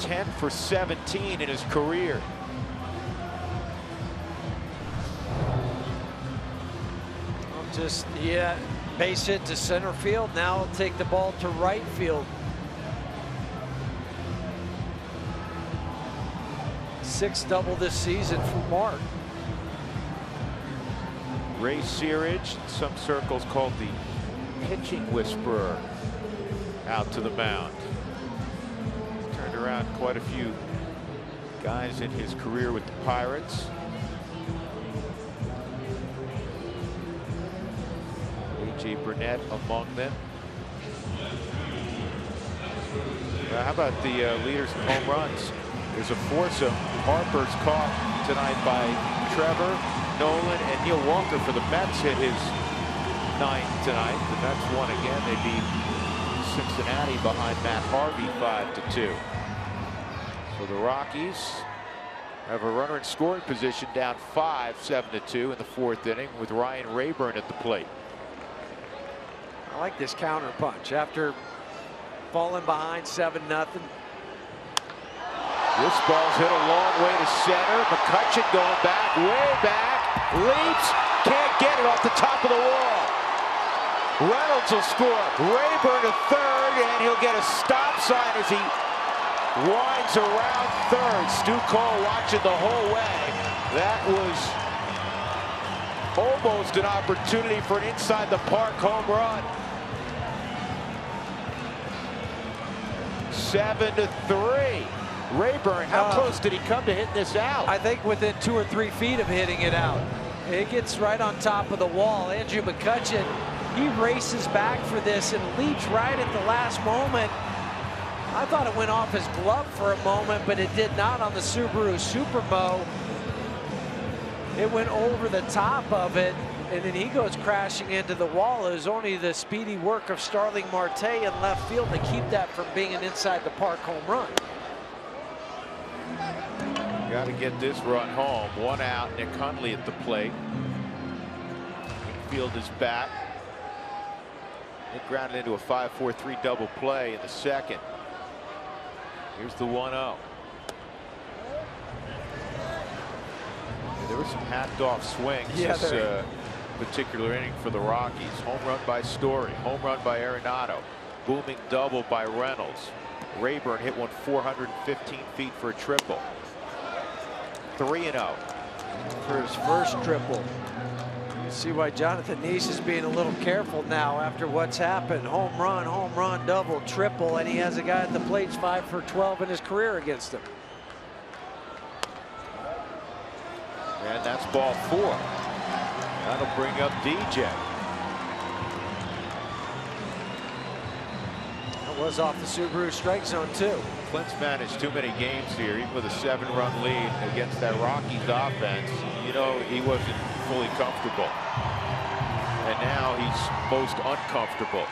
10 for 17 in his career. Just, base hit to center field. Now he'll take the ball to right field. 6th double this season for Mark. Ray Searage, in some circles called the pitching whisperer, out to the mound. He's turned around quite a few guys in his career with the Pirates. A.J. Burnett among them. Now, how about the leaders in home runs? There's a foursome. Harper's caught tonight by Trevor, Nolan, and Neil Walker for the Mets. Hit his 9th tonight. The Mets won again. They beat Cincinnati behind Matt Harvey 5-2. So the Rockies have a runner in scoring position, down 5, 7-2 in the 4th inning, with Ryan Rayburn at the plate. I like this counter punch after falling behind 7-0. This ball's hit a long way to center. McCutchen going back, way back, leaps, can't get it off the top of the wall. Reynolds will score. Rayburn to 3rd, and he'll get a stop sign as he winds around 3rd. Stu Cole watching the whole way. That was Almost an opportunity for an inside the park home run. 7-3. Rayburn, how close did he come to hitting this out? I think within 2 or 3 feet of hitting it out. It gets right on top of the wall. Andrew McCutchen, he races back for this and leaps right at the last moment. I thought it went off his glove for a moment, but it did not on the Subaru Supermo. It went over the top of it, and then he goes crashing into the wall. It was only the speedy work of Starling Marte in left field to keep that from being an inside the park home run. Got to get this run home. 1 out. Nick Hundley at the plate. Infield is back. Nick grounded into a 5-4-3 double play in the second. Here's the 1-0. There were some hacked-off swings this particular inning for the Rockies. Home run by Story. Home run by Arenado. Booming double by Reynolds. Rayburn hit one 415 feet for a triple. 3-0 for his first triple. You see why Jonathan Niese is being a little careful now after what's happened. Home run, double, triple, and he has a guy at the plate 5 for 12 in his career against him. And that's ball 4. That'll bring up DJ. That was off the Subaru strike zone too. Clint's managed too many games here, even with a 7-run lead against that Rockies offense. You know, he wasn't fully comfortable. And now he's most uncomfortable.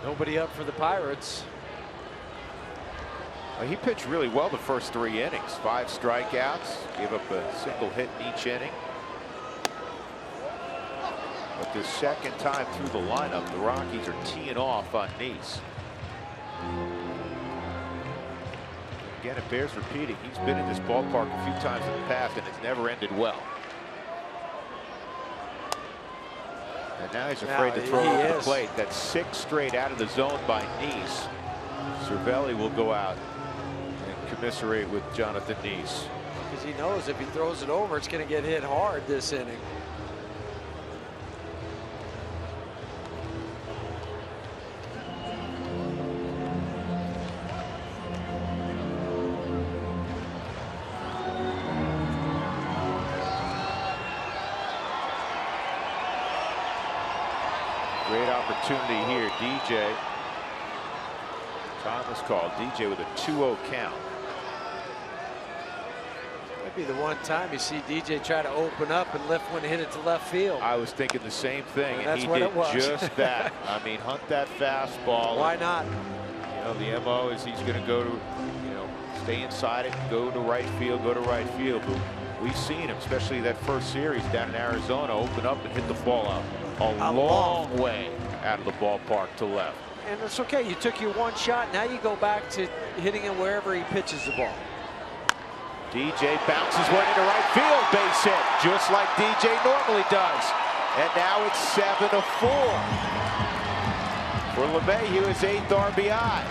Nobody up for the Pirates. He pitched really well the first 3 innings. 5 strikeouts, gave up a single hit in each inning. But the second time through the lineup, the Rockies are teeing off on Niese. Again, it bears repeating. He's been in this ballpark a few times in the past, and it's never ended well. And now he's afraid to throw over the plate. That's 6 straight out of the zone by Niese. Cervelli will go out and commiserate with Jonathan Niese. Because he knows if he throws it over, it's going to get hit hard this inning. Great opportunity here. DJ. Thomas called. DJ with a 2-0 count. Might be the one time you see DJ try to open up and lift one, hit it to left field. I was thinking the same thing, and he did just that. I mean, hunt that fastball. Why not? You know, the MO is he's going to go to, you know, stay inside it, go to right field, go to right field. But we've seen him, especially that first series down in Arizona, open up and hit the ball out a long way out of the ballpark to left. And it's okay. You took your one shot. Now you go back to hitting it wherever he pitches the ball. DJ bounces one into right field, base hit, just like DJ normally does. And now it's 7-4 for LeMahieu, his 8th RBI.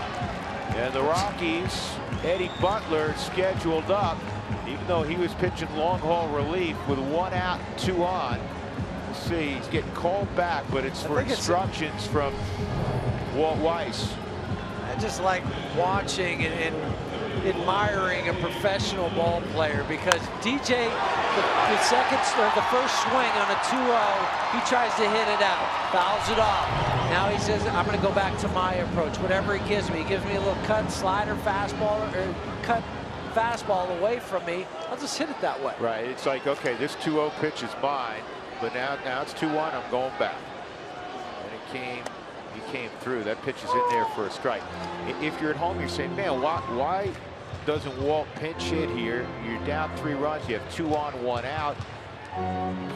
And the Rockies, Eddie Butler scheduled up, even though he was pitching long haul relief with 1 out, 2 on. We'll see, he's getting called back, but it's for instructions from Walt Weiss. I just like watching and admiring a professional ball player, because DJ, the first swing on a 2-0, he tries to hit it out, fouls it off. Now he says, I'm going to go back to my approach. Whatever he gives me a little cut, slider, fastball, or cut fastball away from me, I'll just hit it that way. Right, it's like, okay, this 2-0 pitch is mine, but now it's 2-1, I'm going back. And he came through. That pitch is in there for a strike. If you're at home, you're saying, man, why doesn't Walt pinch hit here? You're down 3 runs. You have 2 on, 1 out.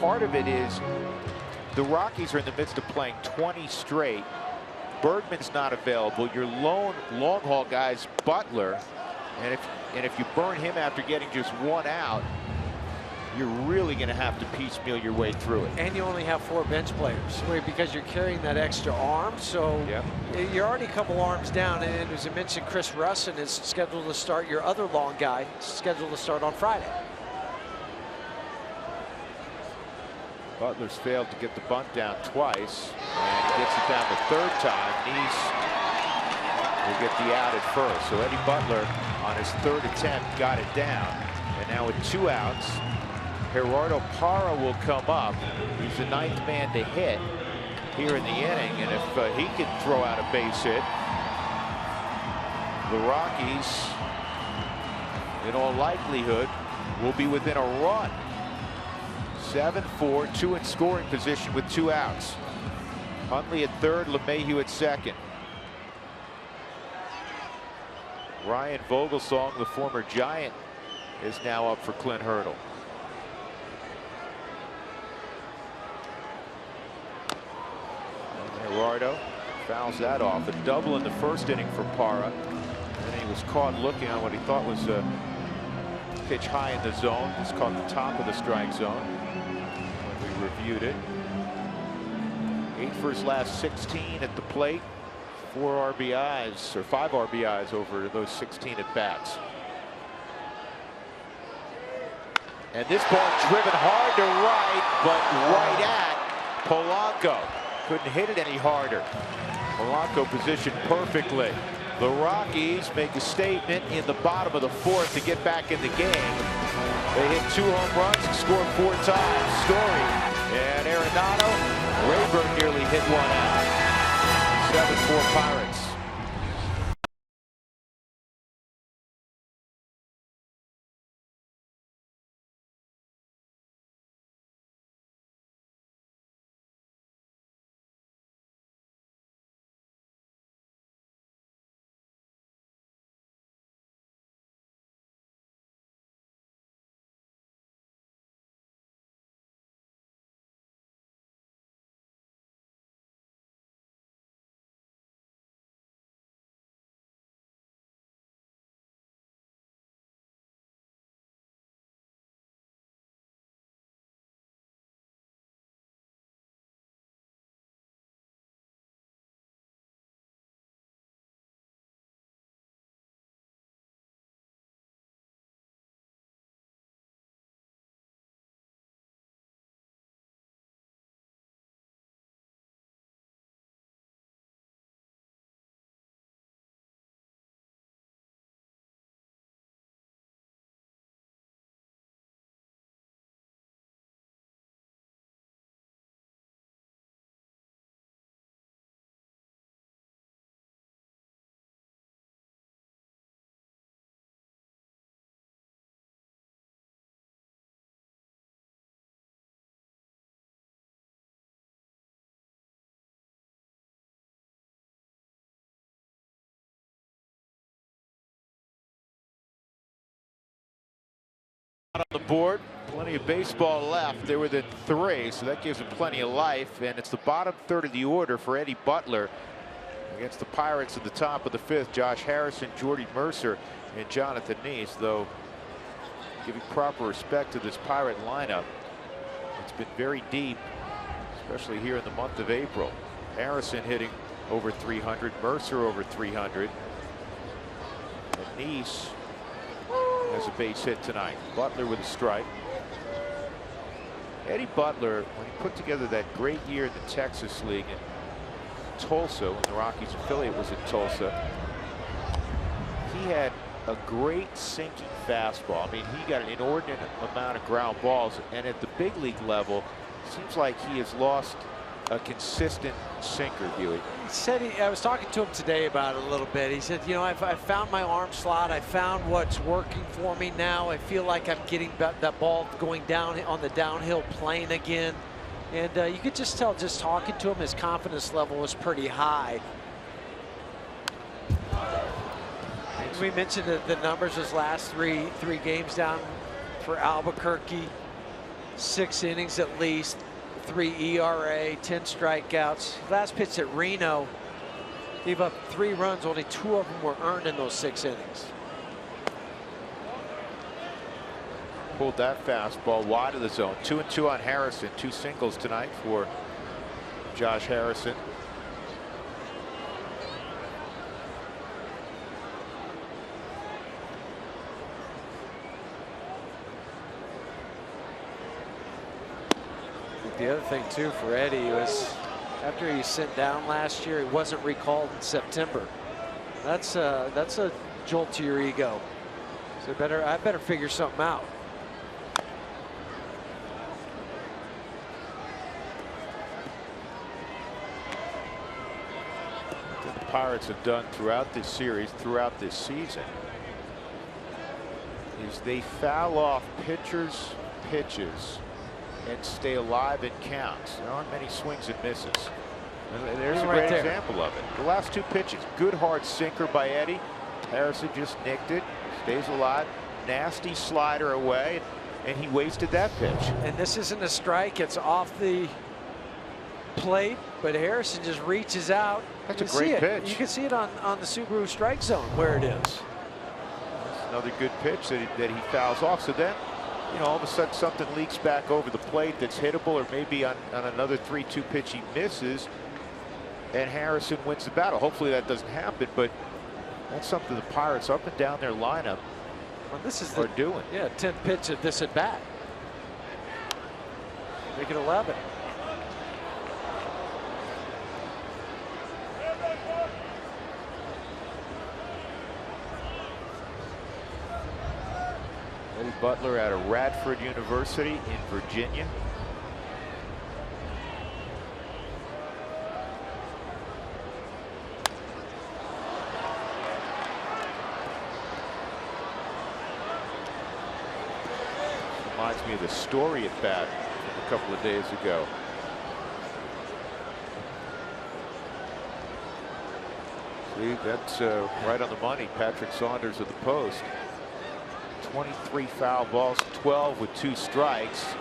Part of it is the Rockies are in the midst of playing 20 straight. Bergman's not available. Your lone long haul guy's Butler, and if you burn him after getting just 1 out, you're really going to have to piecemeal your way through it. And you only have 4 bench players because you're carrying that extra arm. So yep. You're already a couple arms down. And as I mentioned, Chris Russin is scheduled to start. Your other long guy scheduled to start on Friday. Butler's failed to get the bunt down twice, and he gets it down the 3rd time. Neese will get the out at first. So Eddie Butler on his 3rd attempt got it down. And now with 2 outs, Gerardo Parra will come up. He's the 9th man to hit here in the inning. And if he can throw out a base hit, the Rockies, in all likelihood, will be within a run. 7-4, 2 in scoring position with 2 outs. Huntley at 3rd, LeMahieu at 2nd. Ryan Vogelsong, the former Giant, is now up for Clint Hurdle. And Gerardo fouls that off. A double in the 1st inning for Parra. And he was caught looking on what he thought was a pitch high in the zone. It's caught the top of the strike zone when we reviewed it. 8 for his last 16 at the plate. 4 RBIs, or 5 RBIs over those 16 at bats. And this ball driven hard to right, but right at Polanco. Couldn't hit it any harder. Polanco positioned perfectly. The Rockies make a statement in the bottom of the 4th to get back in the game. They hit 2 home runs and scored 4 times. Story and Arenado. Rayburn nearly hit 1 out. 7-4 Pirates. On the board, plenty of baseball left. They're within 3, so that gives them plenty of life. And it's the bottom 3rd of the order for Eddie Butler against the Pirates at the top of the 5th. Josh Harrison, Jordy Mercer, and Jonathan Neese. Though giving proper respect to this Pirate lineup, it's been very deep, especially here in the month of April. Harrison hitting over 300, Mercer over 300, and Neese has a base hit tonight. Butler with a strike. Eddie Butler, when he put together that great year in the Texas League in Tulsa, when the Rockies affiliate was in Tulsa, he had a great sinking fastball. I mean, he got an inordinate amount of ground balls, and at the big league level, it seems like he has lost a consistent sinker, Huey. He said, I was talking to him today about it a little bit. He said, you know, I've found my arm slot. I found what's working for me now. I feel like I'm getting that ball going down on the downhill plane again. And you could just tell, just talking to him, his confidence level was pretty high. We mentioned the numbers his last three games down for Albuquerque. 6 innings at least. 3 ERA, 10 strikeouts. Last pitch at Reno, gave up 3 runs. Only 2 of them were earned in those 6 innings. pulled that fastball wide of the zone. 2-2 on Harrison. 2 singles tonight for Josh Harrison. The other thing too for Eddie was after he sent down last year, he wasn't recalled in September. That's a jolt to your ego. So I better figure something out. What the Pirates have done throughout this series, throughout this season, is they foul off pitchers' pitches and stay alive in counts. There aren't many swings and misses. And there's a great example of it. The last 2 pitches, good hard sinker by Eddie. Harrison just nicked it, stays alive. Nasty slider away, and he wasted that pitch. And this isn't a strike, it's off the plate, but Harrison just reaches out. That's a great pitch. You can see it on the Subaru strike zone where it is. That's another good pitch that he fouls off. So then, you know, all of a sudden something leaks back over the plate that's hittable, or maybe on another 3-2 pitch he misses, and Harrison wins the battle. Hopefully that doesn't happen, but that's something the Pirates up and down their lineup are doing. Yeah, 10th pitch of this at bat. Make it 11. Eddie Butler out of Radford University in Virginia. Reminds me of the story at bat from a couple of days ago. See, that's right on the money. Patrick Saunders of the Post. 23 foul balls, 12 with 2 strikes.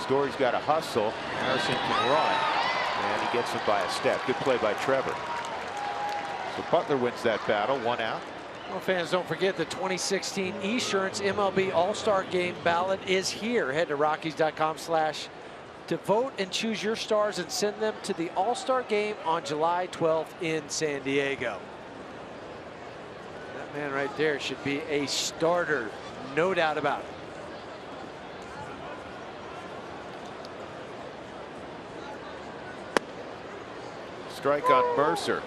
Story's got to hustle. Harrison can run, and he gets him by a step. Good play by Trevor. So Butler wins that battle, 1 out. Well, fans, don't forget the 2016 Esurance MLB All-Star Game ballot is here. Head to Rockies.com/ to vote and choose your stars and send them to the All-Star Game on July 12th in San Diego. That man right there should be a starter, no doubt about it. Strike on Mercer.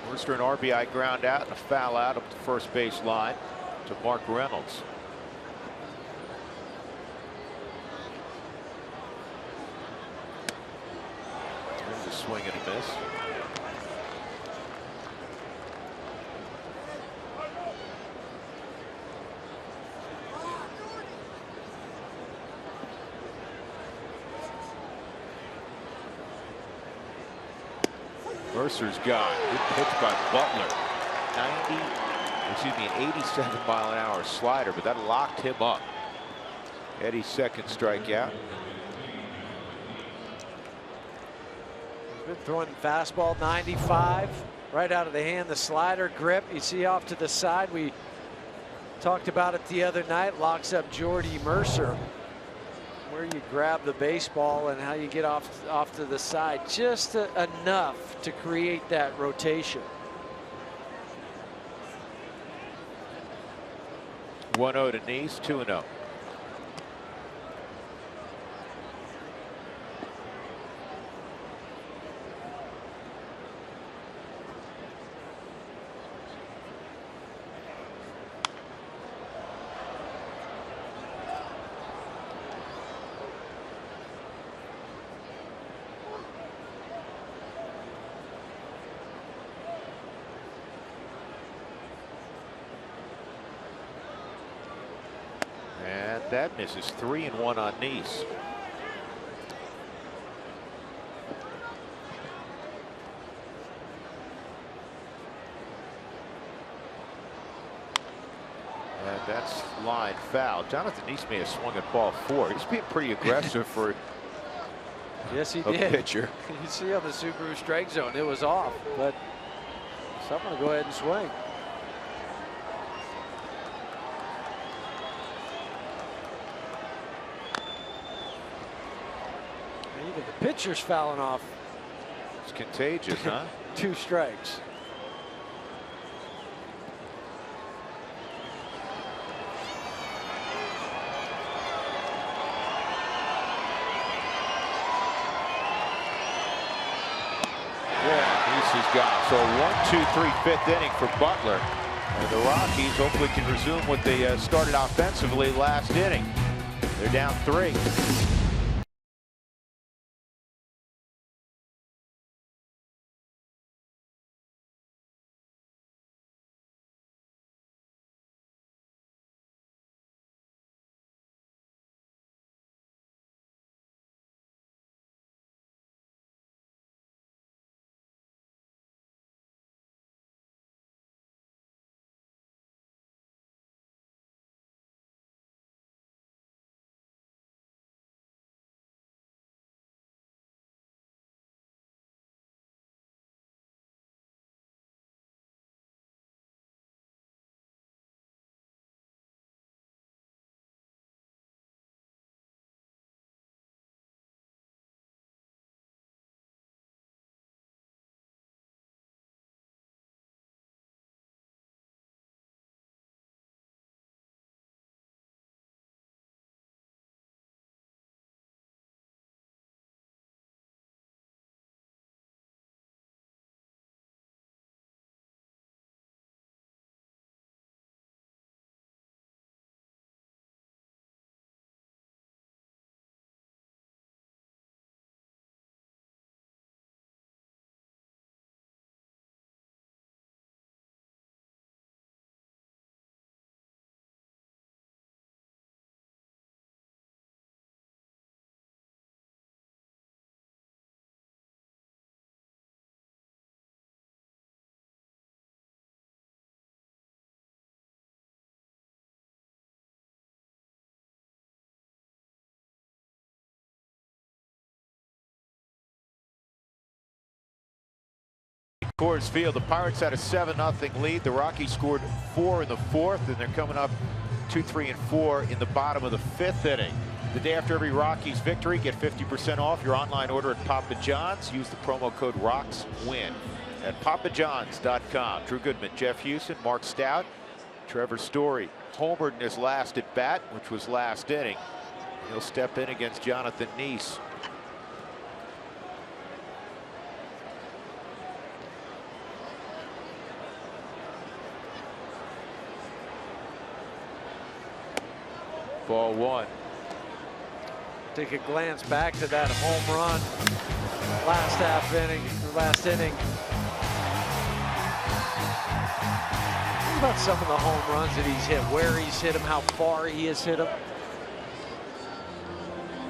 Mercer an RBI ground out and a foul out up the first base line to Mark Reynolds. There's a swing and a miss. Mercer's gone. Good pitch by Butler. 87-mile-an-hour slider, but that locked him up. Eddie's second strikeout. Good throwing fastball, 95, right out of the hand. The slider grip, you see off to the side. We talked about it the other night. Locks up Jordy Mercer. Where you grab the baseball and how you get off to the side, just enough to create that rotation. 1-0 to Neese, 2-0. That misses. 3-1 on Neese. And that's line foul. Jonathan Neese may have swung at ball 4. He's being pretty aggressive for yes, he a did. pitcher. You see on the Subaru strike zone, it was off, but someone will go ahead and swing. Look at the pitcher's fouling off. It's contagious, huh? 2 strikes. He's gone. So 1, 2, 3, 5th inning for Butler. And the Rockies hopefully can resume what they started offensively last inning. They're down 3. Coors Field. The Pirates had a 7-0 lead. The Rockies scored 4 in the 4th, and they're coming up 2, 3, and 4 in the bottom of the 5th inning. The day after every Rockies victory, get 50% off your online order at Papa John's. Use the promo code ROXWIN at papajohns.com. Drew Goodman, Jeff Houston, Mark Stout, Trevor Story homered in his last at bat, which was last inning. He'll step in against Jonathan Niese. Ball 1. Take a glance back to that home run last inning. Think about some of the home runs that he's hit, where he's hit them, how far he has hit them.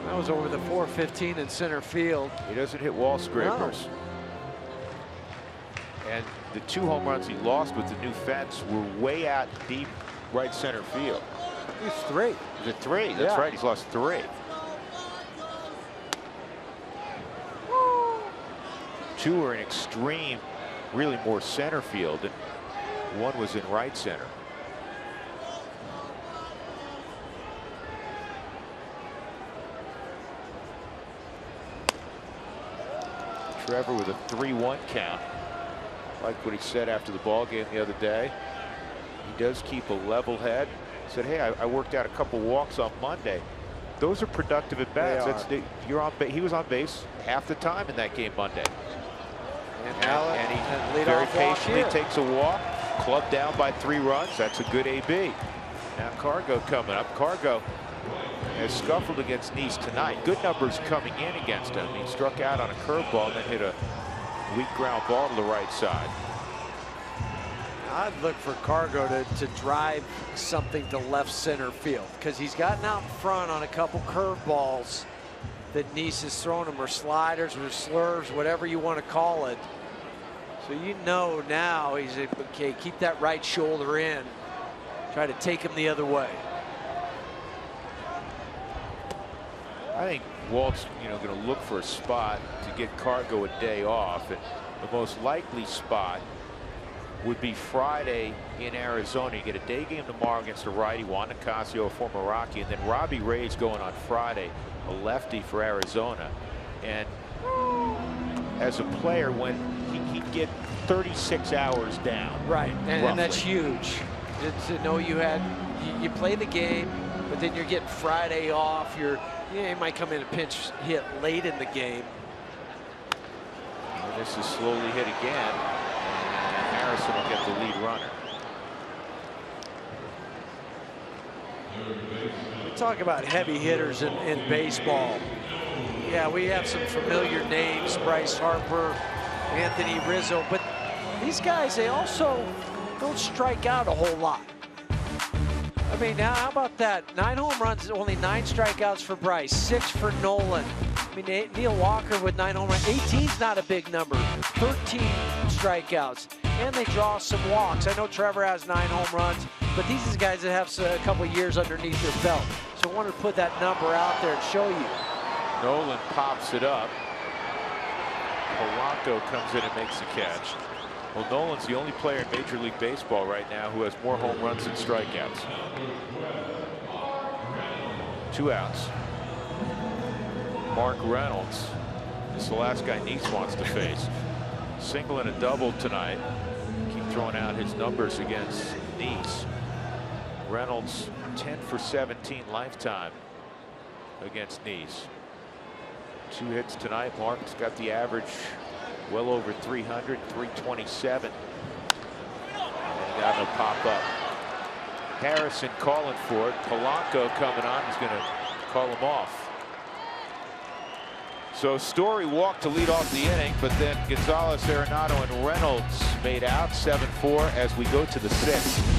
That was over the 415 in center field. He doesn't hit wall scrapers. No. And the 2 home runs he lost with the new fence were way out deep right center field. He's 3. Is it 3? That's right. He's lost 3. 2 are in extreme, really more center field, and 1 was in right center. Trevor with a 3-1 count. Like what he said after the ball game the other day. He does keep a level head. Said, hey, I worked out a couple walks on Monday. Those are productive at bats. He was on base half the time in that game Monday. And he very patiently takes a walk, clubbed down by 3 runs. That's a good AB. Now Cargo coming up. Cargo has scuffled against Niese tonight. Good numbers coming in against him. He struck out on a curveball and then hit a weak ground ball to the right side. I'd look for Cargo to drive something to left center field, because he's gotten out in front on a couple curveballs that Niese has thrown him, or sliders or slurs, whatever you want to call it. So you know now he's okay. Keep that right shoulder in. Try to take him the other way. I think Walt's going to look for a spot to get Cargo a day off, and the most likely spot would be Friday in Arizona. You get a day game tomorrow against a righty, Juan Nicasio, a former Rocky, and then Robbie Ray's going on Friday, a lefty for Arizona. And as a player, when he'd get 36 hours down. Right, and that's huge. To know you play the game, but then you're getting Friday off. You might come in and pinch hit late in the game. And this is slowly hit again, and Harrison will get the lead runner. We talk about heavy hitters in baseball. Yeah, we have some familiar names, Bryce Harper, Anthony Rizzo, but these guys, they also don't strike out a whole lot. I mean, now how about that? 9 home runs, only 9 strikeouts for Bryce, 6 for Nolan. I mean, Neil Walker with 9 home runs, 18's not a big number, 13 strikeouts, and they draw some walks. I know Trevor has 9 home runs, but these are guys that have a couple of years underneath their belt. So I wanted to put that number out there and show you. Nolan pops it up. Polanco comes in and makes the catch. Well, Nolan's the only player in Major League Baseball right now who has more home runs than strikeouts. 2 outs. Mark Reynolds is the last guy Nice wants to face. Single and a double tonight. Keep throwing out his numbers against Nice. Reynolds 10 for 17 lifetime against Nice. 2 hits tonight. Mark's got the average well over 300, 327. And got a pop up. Harrison calling for it. Polanco coming on. He's going to call him off. So Story walked to lead off the inning, but then Gonzalez, Arenado, and Reynolds made out 7-4 as we go to the 6th.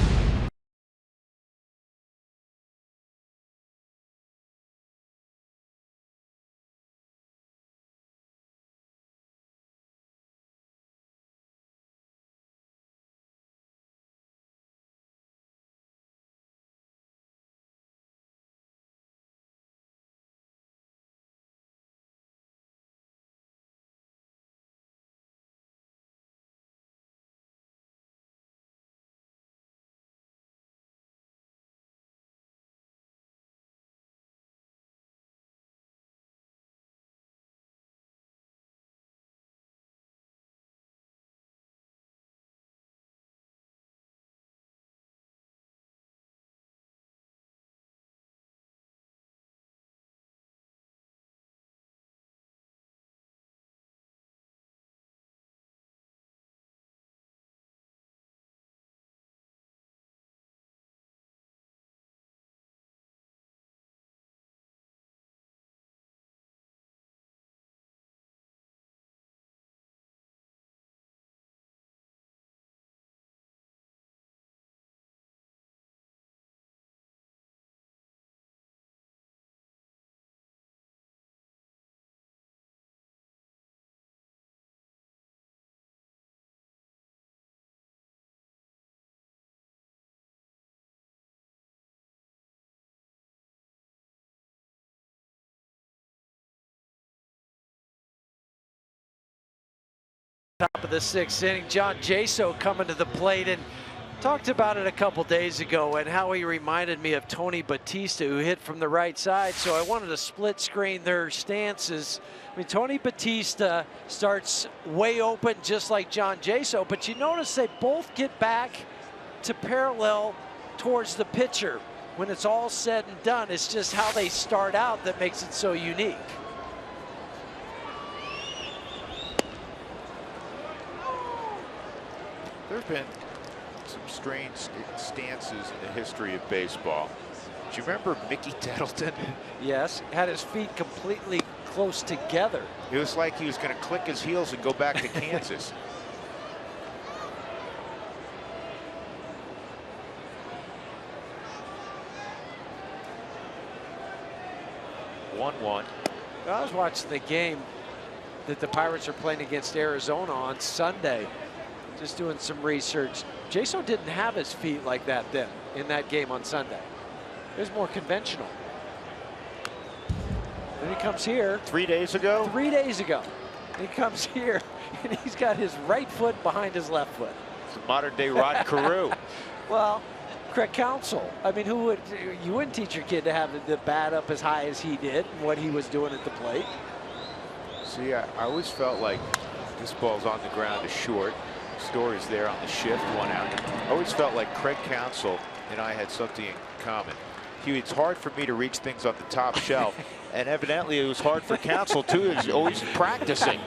Top of the 6th inning, John Jaso coming to the plate, and talked about it a couple days ago and how he reminded me of Tony Batista, who hit from the right side. So I wanted to split screen their stances. I mean, Tony Batista starts way open just like John Jaso, but you notice they both get back to parallel towards the pitcher. When it's all said and done, it's just how they start out that makes it so unique. There have been some strange stances in the history of baseball. Do you remember Mickey Tettleton? Yes, had his feet completely close together. It was like he was going to click his heels and go back to Kansas. I was watching the game that the Pirates are playing against Arizona on Sunday. Just doing some research. Jaso didn't have his feet like that then in that game on Sunday. It was more conventional. Then he comes here. 3 days ago? 3 days ago. He comes here and he's got his right foot behind his left foot. It's a modern day Rod Carew. Well, Craig Counsell. I mean, you wouldn't teach your kid to have the bat up as high as he did and what he was doing at the plate. See, I always felt like this ball's on the ground is short. Story's there on the shift, 1 out. I always felt like Craig Counsell and I had something in common. Huey, it's hard for me to reach things on the top shelf, and evidently it was hard for Counsell too. He's always practicing.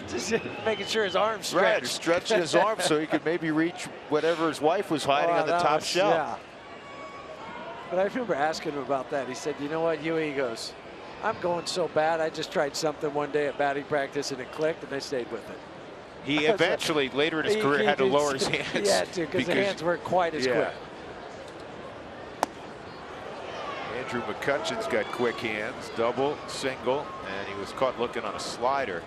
Just making sure his arms stretched. Right, stretching his arms so he could maybe reach whatever his wife was hiding on the top shelf. Yeah. But I remember asking him about that. He said, you know what, Huey, he goes, I'm going so bad, I just tried something one day at batting practice and it clicked and I stayed with it. He eventually, later in his career, had to lower his hands. Yeah, too, because the hands weren't quite as quick. Andrew McCutchen's got quick hands, double, single, and he was caught looking on a slider.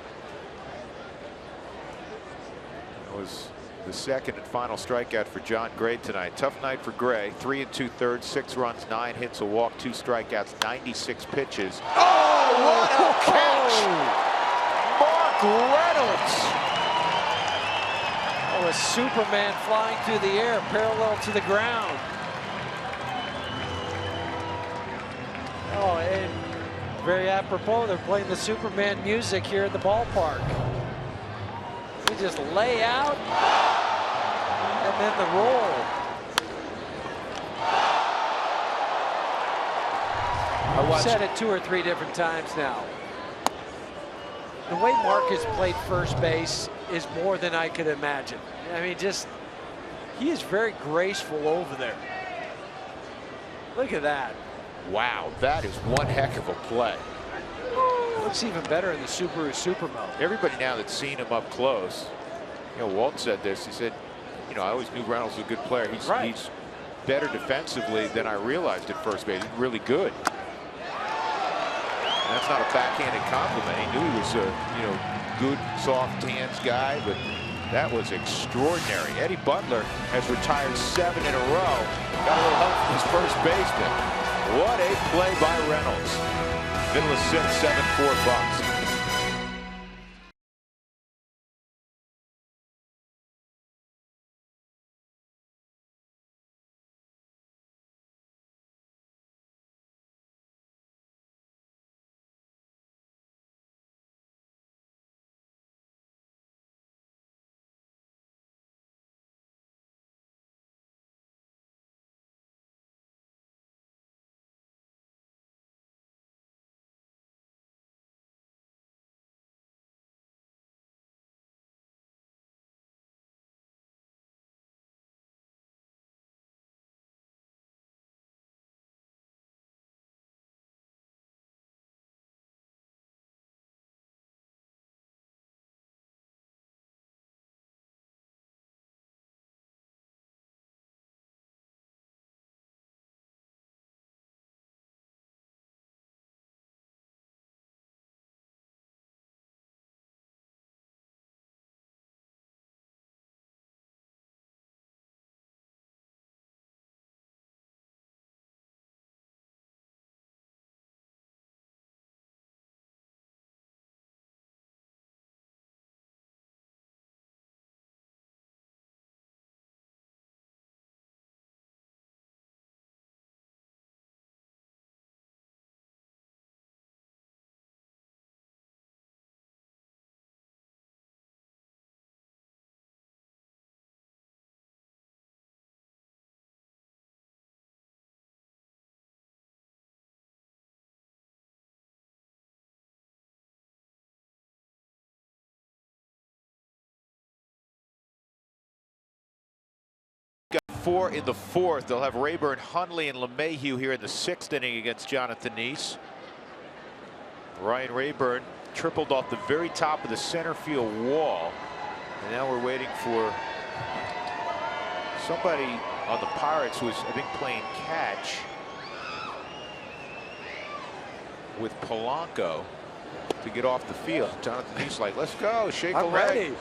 That was the second and final strikeout for Jon Gray tonight. Tough night for Gray. 3 2/3, 6 runs, 9 hits, a walk, 2 strikeouts, 96 pitches. Oh, what a catch! Mark Reynolds! Oh, a Superman flying through the air, parallel to the ground. Oh, and very apropos, they're playing the Superman music here at the ballpark. We just lay out, and then the roll. I've said it 2 or 3 different times now. The way Marcus played first base is more than I could imagine. I mean, he is very graceful over there. Look at that. Wow, that is one heck of a play. Looks even better in the Subaru Super Mode. Everybody now that's seen him up close, you know, Walt said this. He said, you know, I always knew Reynolds was a good player. He's better defensively than I realized at first base. He's really good. And that's not a backhanded compliment. He knew he was a, you know, good, soft hands guy, but that was extraordinary. Eddie Butler has retired 7 in a row. Got a little help from his first baseman. What a play by Reynolds. Middle of 6th, 7-4 Bucks. Got 4 in the 4th. They'll have Rayburn, Hundley, and LeMahieu here in the 6th inning against Jonathan Niese. Ryan Rayburn tripled off the very top of the center field wall. And now we're waiting for somebody on the Pirates who was, I think, playing catch with Polanco to get off the field. Jonathan Niese like, let's go, shake a leg. Ready.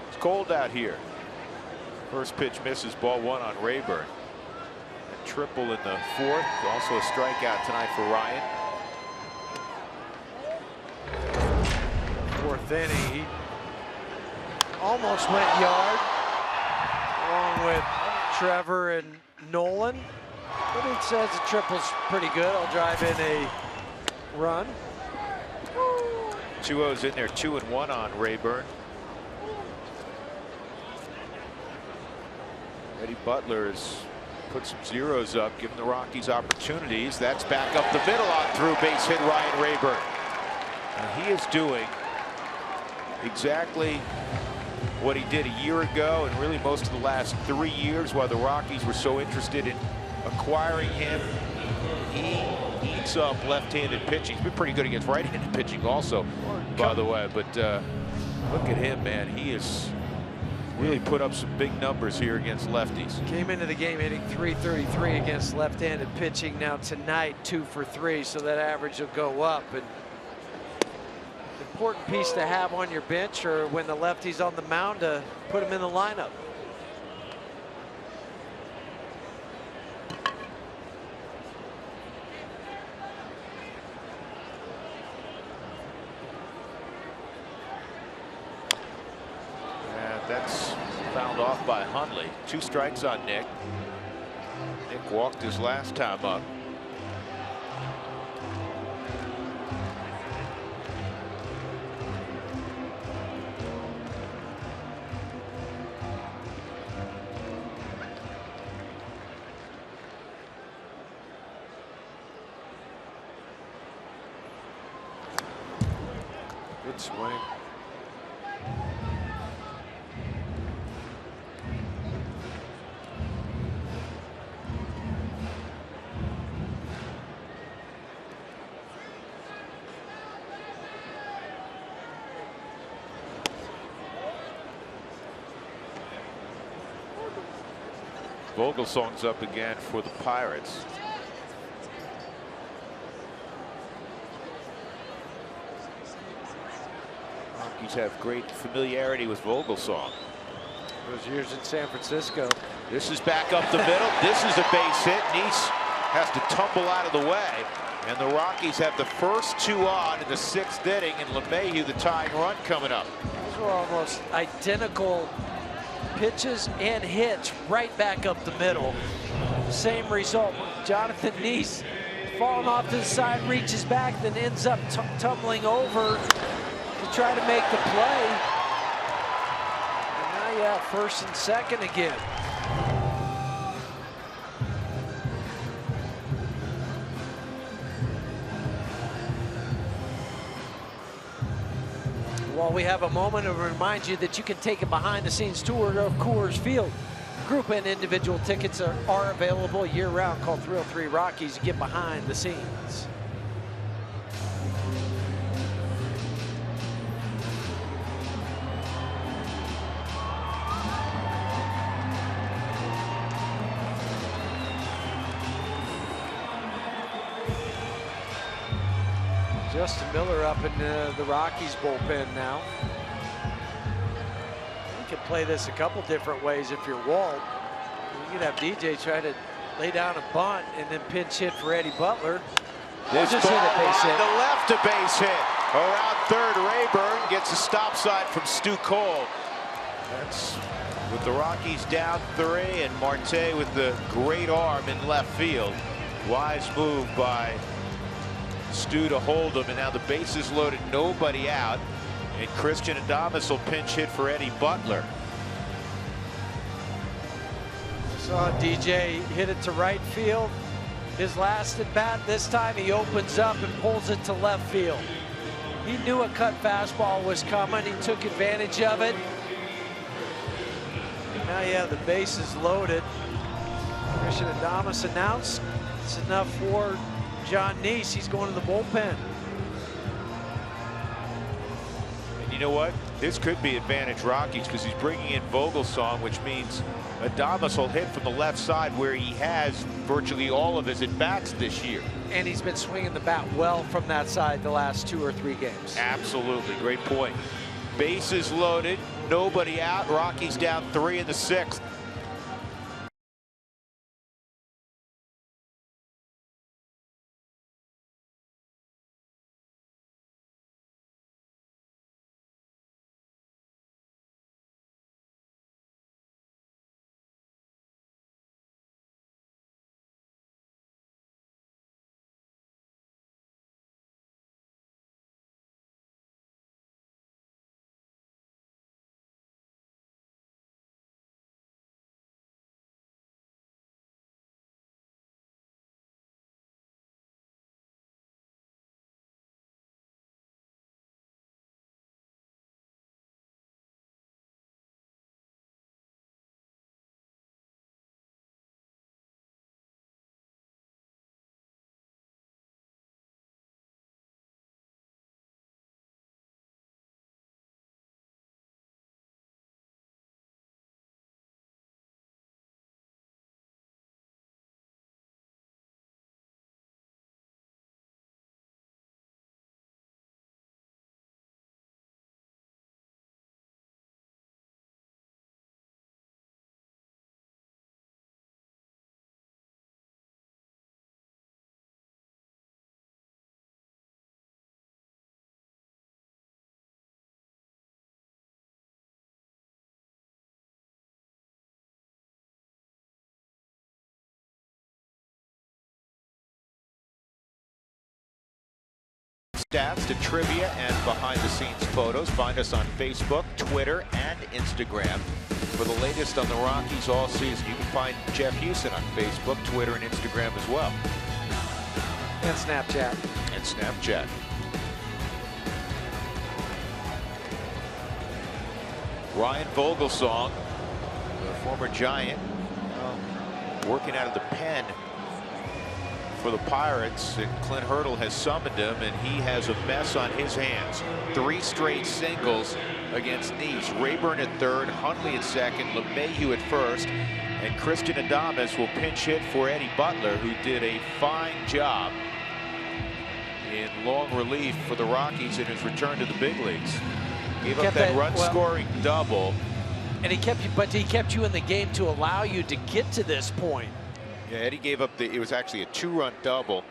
It's cold out here. First pitch misses, ball 1 on Rayburn. A triple in the 4th. Also a strikeout tonight for Ryan. 4th inning, he almost went yard, along with Trevor and Nolan. But he says the triple's pretty good. I'll drive in a run. Two O's in there, 2-1 on Rayburn. Eddie Butler has put some zeros up, giving the Rockies opportunities. That's back up the middle on through base hit Ryan Rayburn. And he is doing exactly what he did a year ago and really most of the last 3 years while the Rockies were so interested in acquiring him. He eats up left-handed pitching. He's been pretty good against right-handed pitching also, by the way. But look at him, man. He has really put up some big numbers here against lefties. Came into the game hitting .333 against left-handed pitching. Now tonight, 2 for 3, so that average will go up. And important piece to have on your bench or when the lefty's on the mound to put him in the lineup. And that's fouled off by Hundley. 2 strikes on Nick. Nick walked his last time up. Good swing. Vogelsong's up again for the Pirates. Rockies have great familiarity with Vogelsong. Those years in San Francisco. This is back up the middle. This is a base hit. Neese has to tumble out of the way. And the Rockies have the first 2 on in the 6th inning, and LeMahieu, the tying run, coming up. Those were almost identical pitches and hits right back up the middle. Same result. Jonathan Neese falling off to the side, reaches back, then ends up tumbling over to try to make the play. And now you have first and second again. While we have a moment to remind you that you can take a behind-the-scenes tour of Coors Field. Group and individual tickets are available year-round. Call 303 Rockies to get behind the scenes. Justin Miller up in the Rockies bullpen now. You can play this a couple different ways if you're Walt. You can have DJ try to lay down a bunt and then pinch hit for Eddie Butler. This just hit a base hit. To left, a base hit. Around third, Rayburn gets a stop sign from Stu Cole. That's with the Rockies down 3 and Marte with the great arm in left field. Wise move by Stu to hold him, and now the bases loaded, nobody out, and Christian Adames will pinch hit for Eddie Butler. Saw DJ hit it to right field. His last at bat, this time he opens up and pulls it to left field. He knew a cut fastball was coming. He took advantage of it. Now you have the bases loaded. Christian Adames announced it's enough for John Neese. He's going to the bullpen. And you know what? This could be advantage Rockies because he's bringing in Vogelsong, which means Adames will hit from the left side where he has virtually all of his at-bats this year. And he's been swinging the bat well from that side the last 2 or 3 games. Absolutely. Great point. Bases loaded. Nobody out. Rockies down 3 in the 6th. stats to trivia and behind-the-scenes photos. Find us on Facebook, Twitter, and Instagram. For the latest on the Rockies all season, you can find Jeff Houston on Facebook, Twitter, and Instagram as well. And Snapchat. And Snapchat. Ryan Vogelsong, the former Giant, working out of the pen for the Pirates, and Clint Hurdle has summoned him, and he has a mess on his hands. 3 straight singles against Nice. Rayburn at third, Hundley at second, LeMahieu at first, and Christian Adames will pinch hit for Eddie Butler, who did a fine job in long relief for the Rockies in his return to the big leagues. Gave up that run-scoring double. And he kept you in the game to allow you to get to this point. Yeah, Eddie gave up it was actually a 2-run double.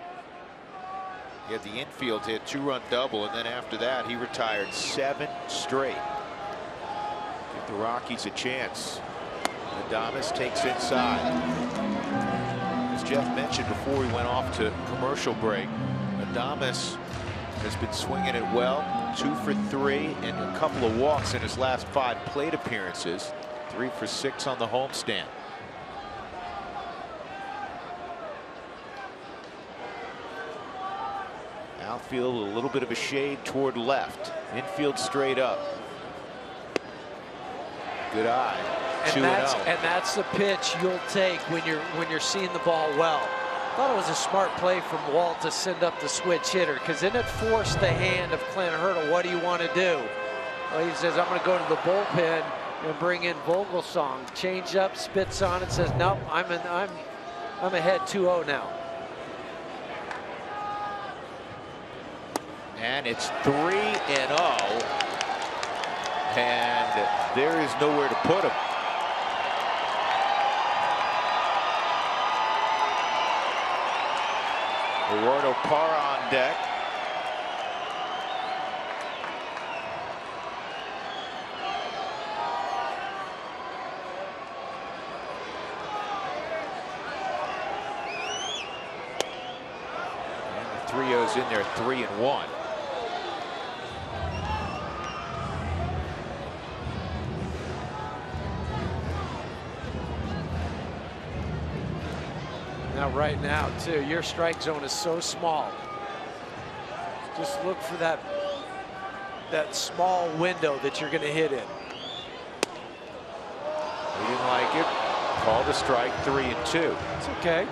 He had the infield hit, 2-run double, and then after that he retired 7 straight. Give the Rockies a chance. Adames takes inside. As Jeff mentioned before we went off to commercial break, Adames has been swinging it well. 2 for 3 and a couple of walks in his last 5 plate appearances. 3 for 6 on the homestand. Outfield a little bit of a shade toward left. Infield straight up. Good eye. 2-0. And that's the pitch you'll take when you're seeing the ball well. Thought it was a smart play from Walt to send up the switch hitter, because then it forced the hand of Clint Hurdle. What do you want to do? Well, he says, I'm going to go to the bullpen and bring in Vogelsong. Change up, spits on it, says, nope, I'm ahead 2-0 now. And it's 3-0, and there is nowhere to put him. Eduardo Parra on deck. And the 3-0's in there, 3-1. Now, right now, too, your strike zone is so small. Just look for that small window that you're going to hit in. He didn't like it. Called a strike, 3-2. It's okay.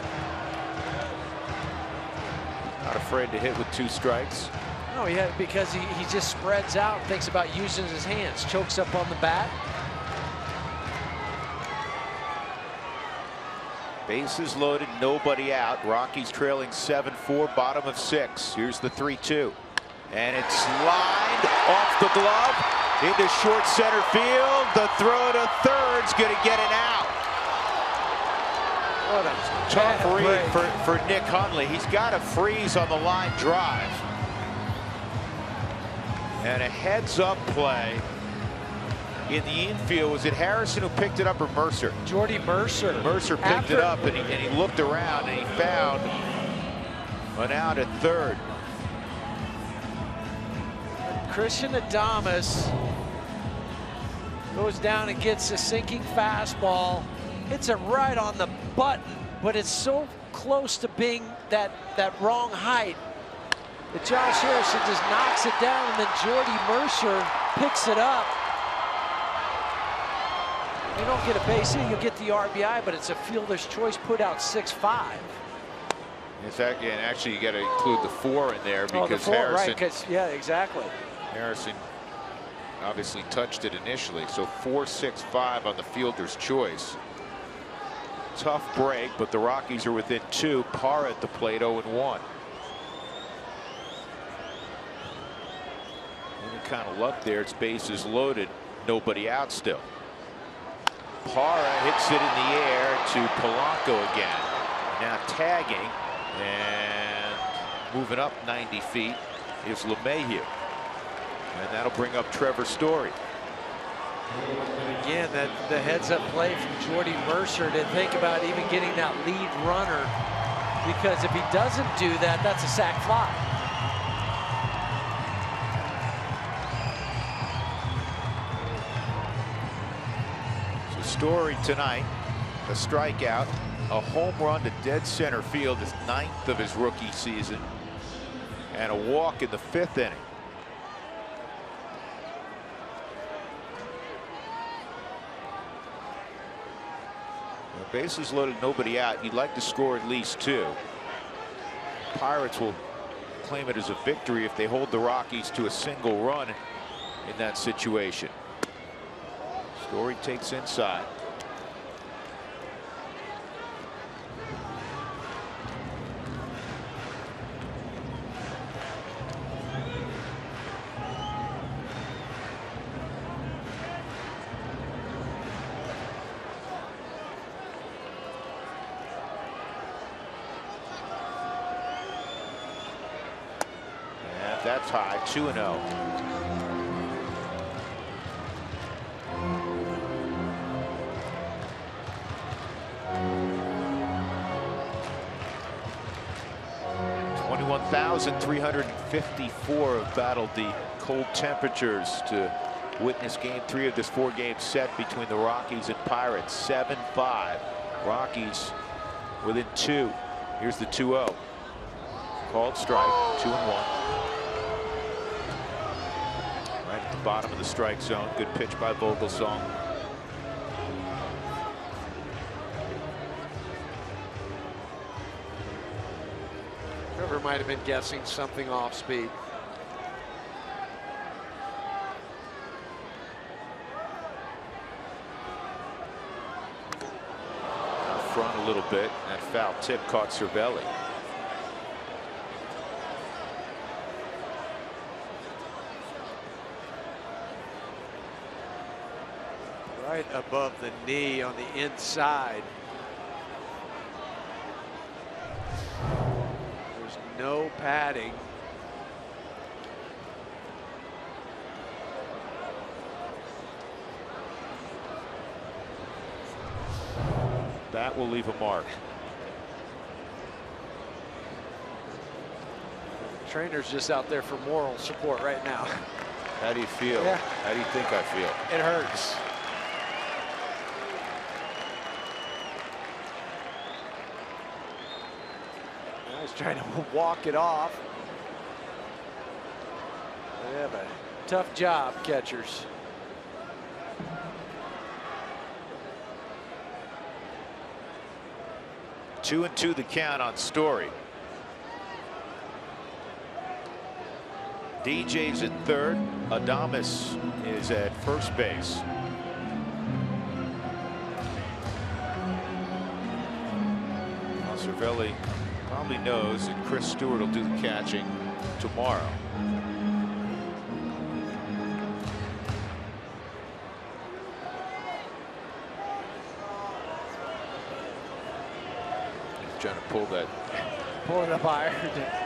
Not afraid to hit with 2 strikes. No, because he just spreads out and thinks about using his hands. Chokes up on the bat. Bases loaded, nobody out. Rockies trailing 7-4, bottom of 6. Here's the 3-2. And it's lined off the glove into short center field. The throw to third's going to get an out. What a Tough read for Nick Hundley. He's got a freeze on the line drive. And a heads-up play in the infield. Was it Harrison who picked it up, or Mercer? Jordy Mercer. Mercer picked it up, and he looked around and he found an out at third. Christian Adames goes down and gets a sinking fastball. Hits it right on the button, but it's so close to being that wrong height that Josh Harrison just knocks it down, and then Jordy Mercer picks it up. You don't get a base hit, you'll get the RBI, but it's a fielder's choice, put out 6-5. In fact, and actually you got to include the 4 in there, because Harrison. Right, yeah, exactly. Harrison obviously touched it initially, so 4-6-5 on the fielder's choice. Tough break, but the Rockies are within 2. Parra at the plate, 0-1. Any kind of luck there. It's bases loaded, nobody out still. Parra hits it in the air to Polanco again. Now tagging and moving up 90 feet is LeMahieu. And that'll bring up Trevor Story. And again, the heads-up play from Jordy Mercer to think about even getting that lead runner, because if he doesn't do that, that's a sac fly. Story tonight, a strikeout, a home run to dead center field, his 9th of his rookie season, and a walk in the 5th inning. Bases loaded, nobody out. You'd like to score at least 2. Pirates will claim it as a victory if they hold the Rockies to a single run in that situation. Story takes inside. That's high, 2-0. $21,354 have battled the cold temperatures to witness Game 3 of this 4-game set between the Rockies and Pirates. 7-5. Rockies within 2. Here's the 2-0. Called strike, 2-1. At the bottom of the strike zone. Good pitch by Vogelsong. Trevor might have been guessing something off speed. Out front a little bit. That foul tip caught Cervelli. Right above the knee on the inside. There's no padding. That will leave a mark. The trainer's just out there for moral support right now. How do you feel? Yeah. How do you think I feel? It hurts. He's trying to walk it off. They have a tough job, catchers. 2-2 the count on Story. DJ's at third. Adames is at first base. Well, Cervelli probably knows that Chris Stewart will do the catching tomorrow. He's trying to pull that. Pull it up higher.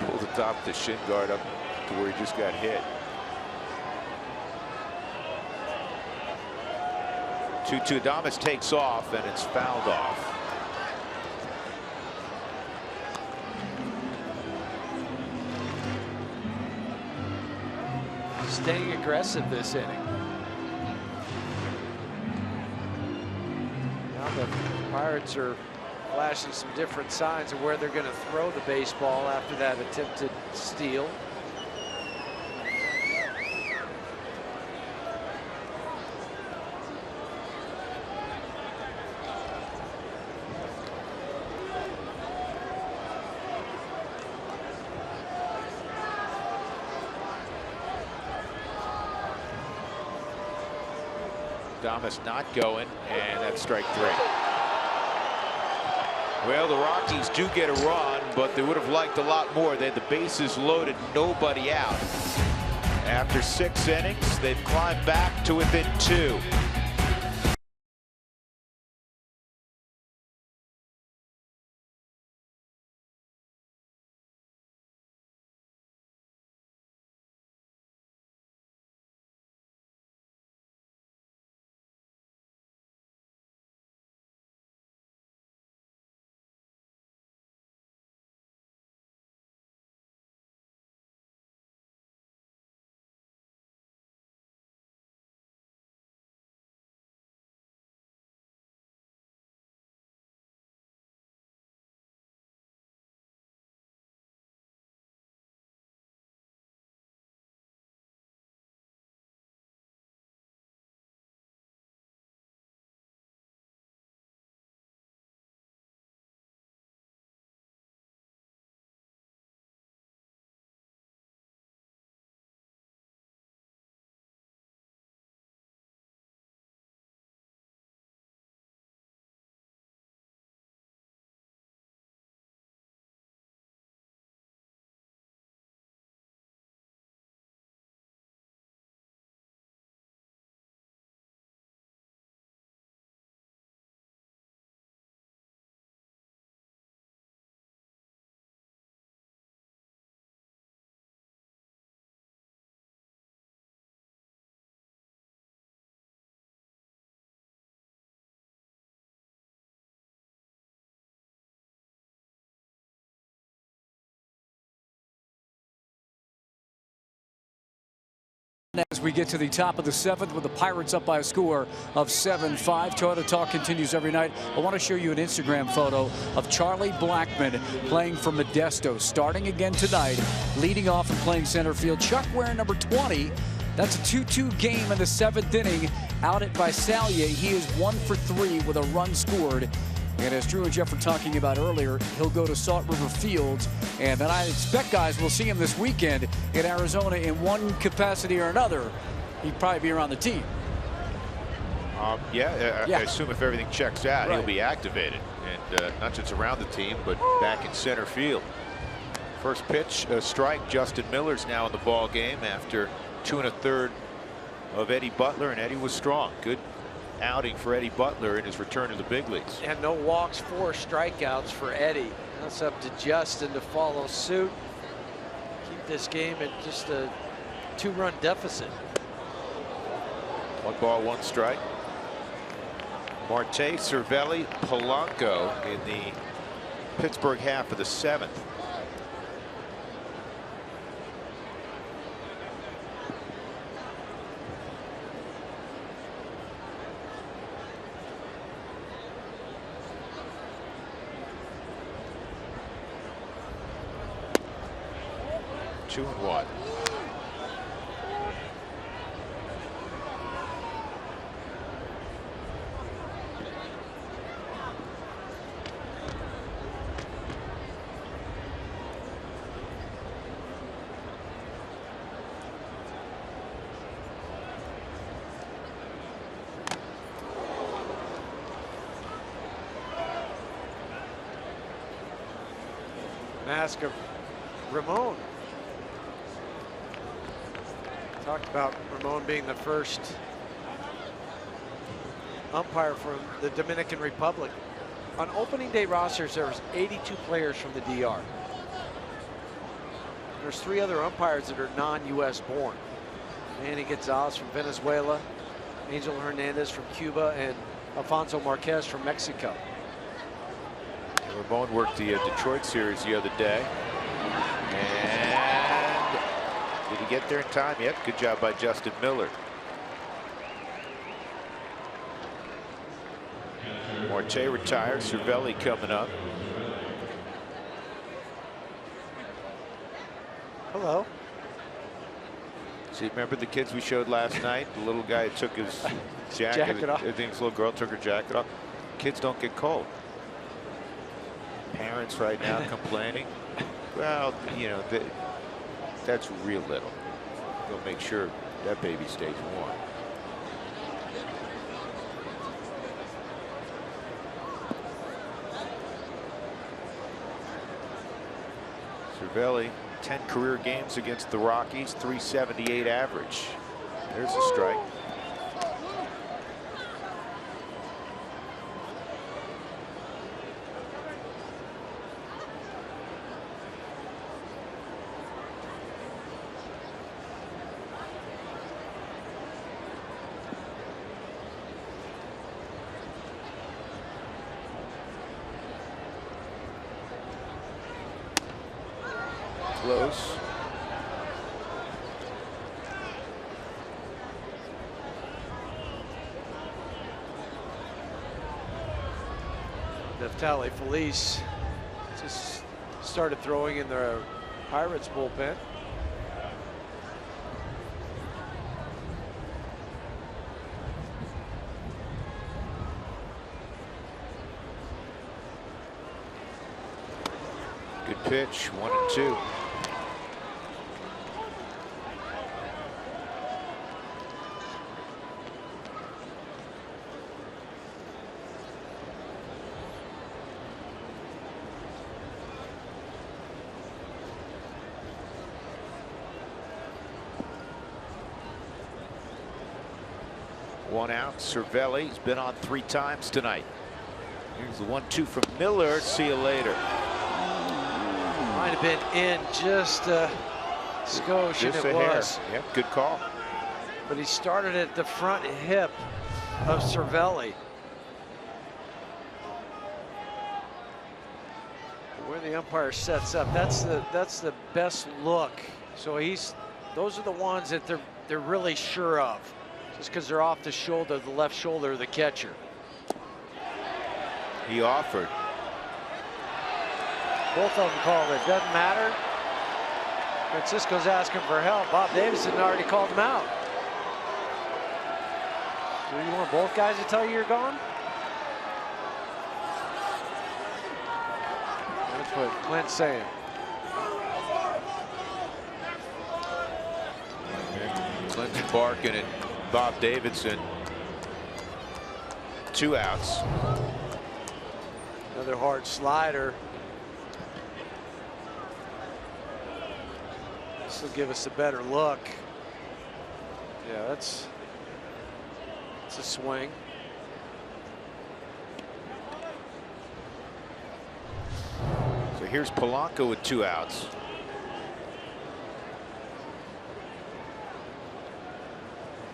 Pull the top of the shin guard up to where he just got hit. 2-2. Adames takes off and it's fouled off. Staying aggressive this inning. Now the Pirates are flashing some different signs of where they're going to throw the baseball after that attempted steal. Adames not going, and that's strike 3. Well, the Rockies do get a run, but they would have liked a lot more. They had the bases loaded, nobody out. After 6 innings, they've climbed back to within 2. As we get to the top of the 7th with the Pirates up by a score of 7-5. Toyota Talk continues every night. I want to show you an Instagram photo of Charlie Blackmon playing for Modesto, starting again tonight, leading off and playing center field. Chuck wearing number 20. That's a 2-2 game in the 7th inning out at Visalia. He is 1 for 3 with a run scored. And as Drew and Jeff were talking about earlier, he'll go to Salt River Fields. And then I expect, guys, we'll see him this weekend in Arizona in one capacity or another. He'd probably be around the team. Yeah, I assume if everything checks out, he'll be activated. And not just around the team, but back in center field. First pitch, a strike. Justin Miller's now in the ball game after 2 1/3 of Eddie Butler, and Eddie was strong. Good outing for Eddie Butler in his return to the big leagues. And no walks, 4 strikeouts for Eddie. That's up to Justin to follow suit. Keep this game at just a 2-run deficit. 1 ball, 1 strike. Marte, Cervelli, Polanco in the Pittsburgh half of the 7th. Two and 1. Mask of Ramon. Talked about Ramon being the first umpire from the Dominican Republic. On opening day rosters, there's 82 players from the DR. There's 3 other umpires that are non-U.S. born. Manny Gonzalez from Venezuela, Angel Hernandez from Cuba, and Alfonso Marquez from Mexico. Ramon worked the Detroit series the other day. And did he get there in time yet? Good job by Justin Miller. Marte retired. Cervelli coming up. Hello. See, remember the kids we showed last night? The little guy took his jacket off. I think this little girl took her jacket off. Kids don't get cold. Parents right now complaining. Well, you know, that's real little. They'll make sure that baby stays warm. Cervelli, 10 career games against the Rockies, 378 average. There's a strike. Close. Neftali Feliz just started throwing in the Pirates bullpen. Good pitch, 1-2. One out. Cervelli has been on 3 times tonight. Here's the 1-2 from Miller. See you later. Might have been in just a skosh, and it was. Yep, good call. But he started at the front hip of Cervelli. Where the umpire sets up, that's the best look. So he's Those are the ones that they're really sure of, just because they're off the shoulder, the left shoulder of the catcher. He offered. Both of them called it. Doesn't matter. Francisco's asking for help. Bob Davidson already called him out. Do you want both guys to tell you you're gone? That's what Clint's saying. Clinton Barkin and Bob Davidson. 2 outs. Another hard slider. This will give us a better look. Yeah, that's a swing. So here's Polanco with 2 outs.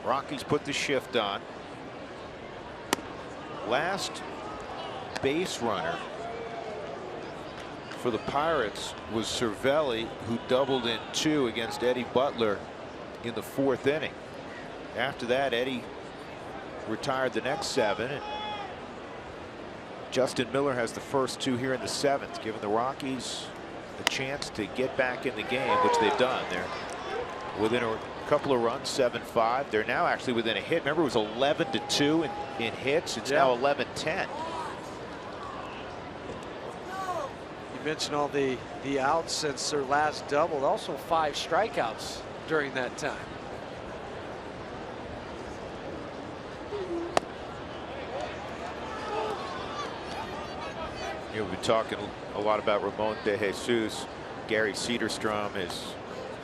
Rockies put the shift on. Last base runner for the Pirates was Cervelli, who doubled in 2 against Eddie Butler in the 4th inning. After that, Eddie retired the next 7. And Justin Miller has the first 2 here in the 7th, giving the Rockies a chance to get back in the game, which they've done. They're within a couple of runs, 7-5. They're now actually within a hit. Remember, it was 11-2 in hits. It's now 11-10. You mentioned all the outs since their last double. Also 5 strikeouts during that time. We've been talking a lot about Ramon De Jesus. Gary Cederstrom, his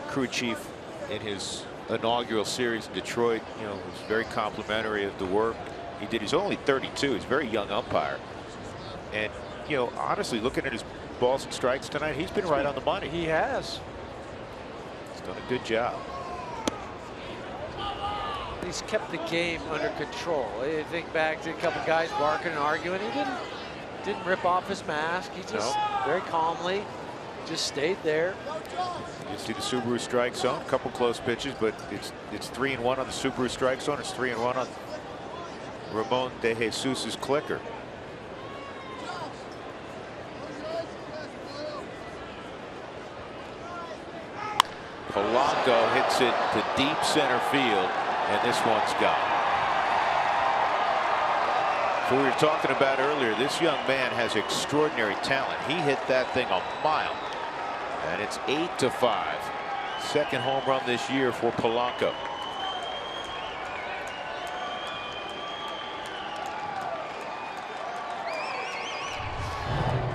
crew chief in his inaugural series in Detroit, was very complimentary of the work he did. He's only 32. He's a very young umpire. And, honestly, looking at his balls and strikes tonight, he's been right on the money. He has. He's done a good job. He's kept the game under control. You think back to a couple guys barking and arguing. He didn't rip off his mask. He just very calmly just stayed there. You see the Subaru strike zone, a couple close pitches, but it's 3-1 on the Subaru strike zone. It's 3-1 on Ramon De Jesus's clicker. Polanco hits it to deep center field, and this one's gone. So we were talking about earlier, this young man has extraordinary talent. He hit that thing a mile, and it's 8-5. Second home run this year for Polanco.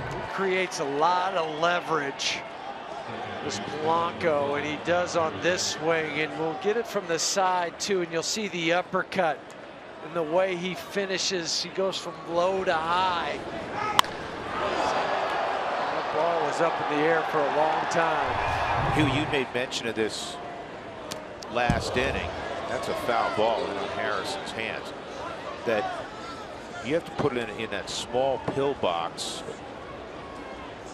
He creates a lot of leverage, this Polanco, and he does on this swing, and we'll get it from the side too, and you'll see the uppercut and the way he finishes. He goes from low to high. That ball was up in the air for a long time. Hugh, you made mention of this last inning. That's a foul ball in on Harrison's hands. That you have to put it in that small pill box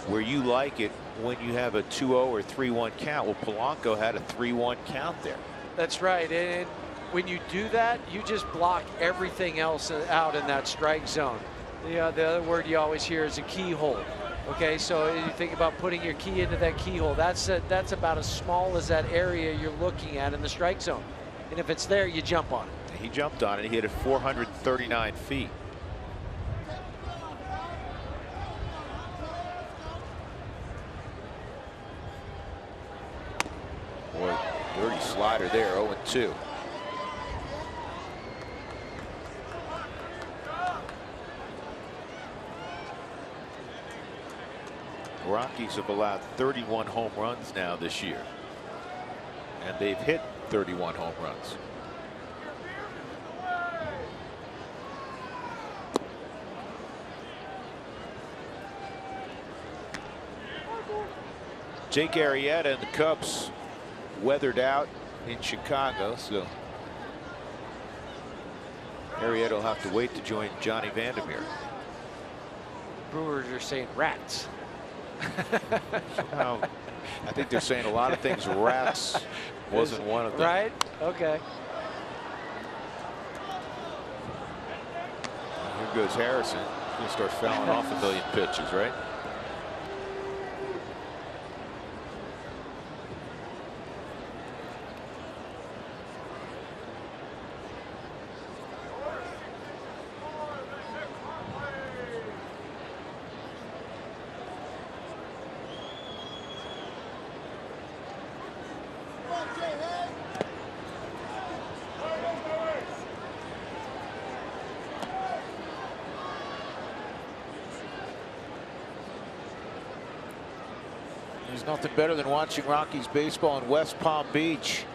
where you like it when you have a 2-0 or 3-1 count. Well, Polanco had a 3-1 count there. That's right, and when you do that, you just block everything else out in that strike zone. The other word you always hear is a keyhole. Okay, so you think about putting your key into that keyhole. That's about as small as that area you're looking at in the strike zone. And if it's there, you jump on it. He jumped on it. He hit it 439 feet. Boy, dirty slider there, 0-2. Rockies have allowed 31 home runs now this year, and they've hit 31 home runs. Jake Arrieta and the Cubs weathered out in Chicago, so Arrieta will have to wait to join Johnny Vandermeer. Brewers are saying rats. I think they're saying a lot of things rats wasn't one of them. Right? Okay. Here goes Harrison. He's going to start fouling off a million pitches, right? There's nothing better than watching Rockies baseball in West Palm Beach.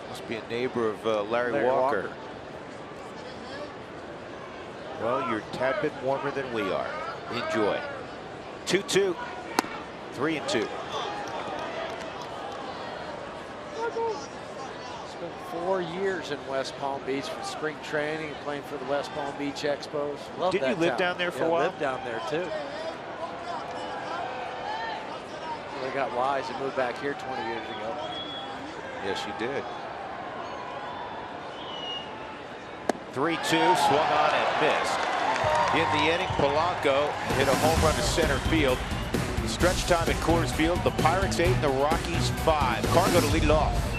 Must be a neighbor of Larry Walker. Well, you're a tad bit warmer than we are. Enjoy. 2-2. 3-2. Spent 4 years in West Palm Beach for spring training and playing for the West Palm Beach Expos. Love Didn't that you live town. down there for a while? Lived down there too. They got wise and moved back here 20 years ago. Yes, you did. 3-2, swung on and missed. In the inning, Polanco hit a home run to center field. The stretch time at Coors Field, the Pirates 8 and the Rockies 5. Cargo to lead it off.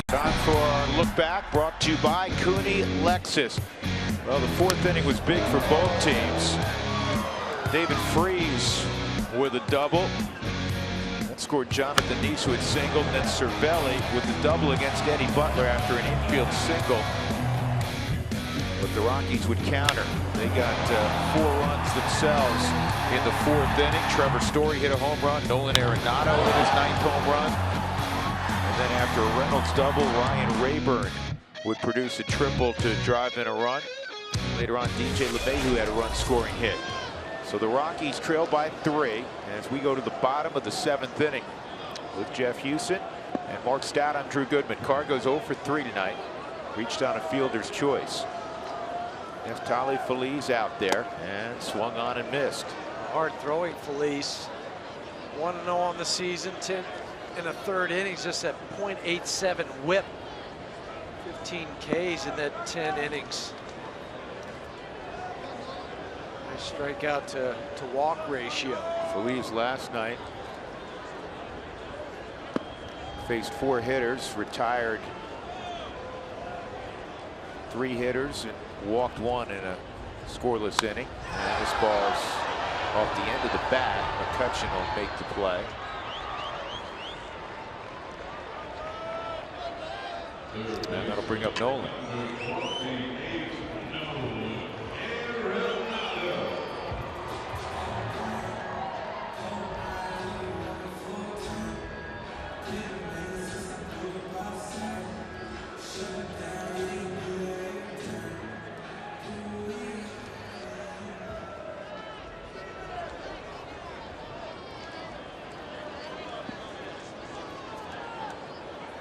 Time for our look back, brought to you by Cooney Lexus. Well, the fourth inning was big for both teams. David Freese with a double. That scored Jonathan Nice, who had singled, and then Cervelli with the double against Eddie Butler after an infield single. But the Rockies would counter. They got 4 runs themselves in the fourth inning. Trevor Story hit a home run. Nolan Arenado hit his 9th home run. And then after a Reynolds double, Ryan Rayburn would produce a triple to drive in a run. Later on, DJ LeMahieu had a run-scoring hit. So the Rockies trail by 3 as we go to the bottom of the 7th inning with Jeff Hewson and Mark Stout. I'm Drew Goodman. Carr goes 0 for 3 tonight. Reached on a fielder's choice. Neftali Feliz out there and swung on and missed. Hard throwing Feliz. 1-0 on the season, 10 in a third innings, just at .87 whip. 15 Ks in that 10 innings. Nice strikeout to walk ratio. Feliz last night faced 4 hitters, retired 3 hitters, and walked 1 in a scoreless inning. And this ball's off the end of the bat. McCutchen will make the play. And that'll bring up Nolan.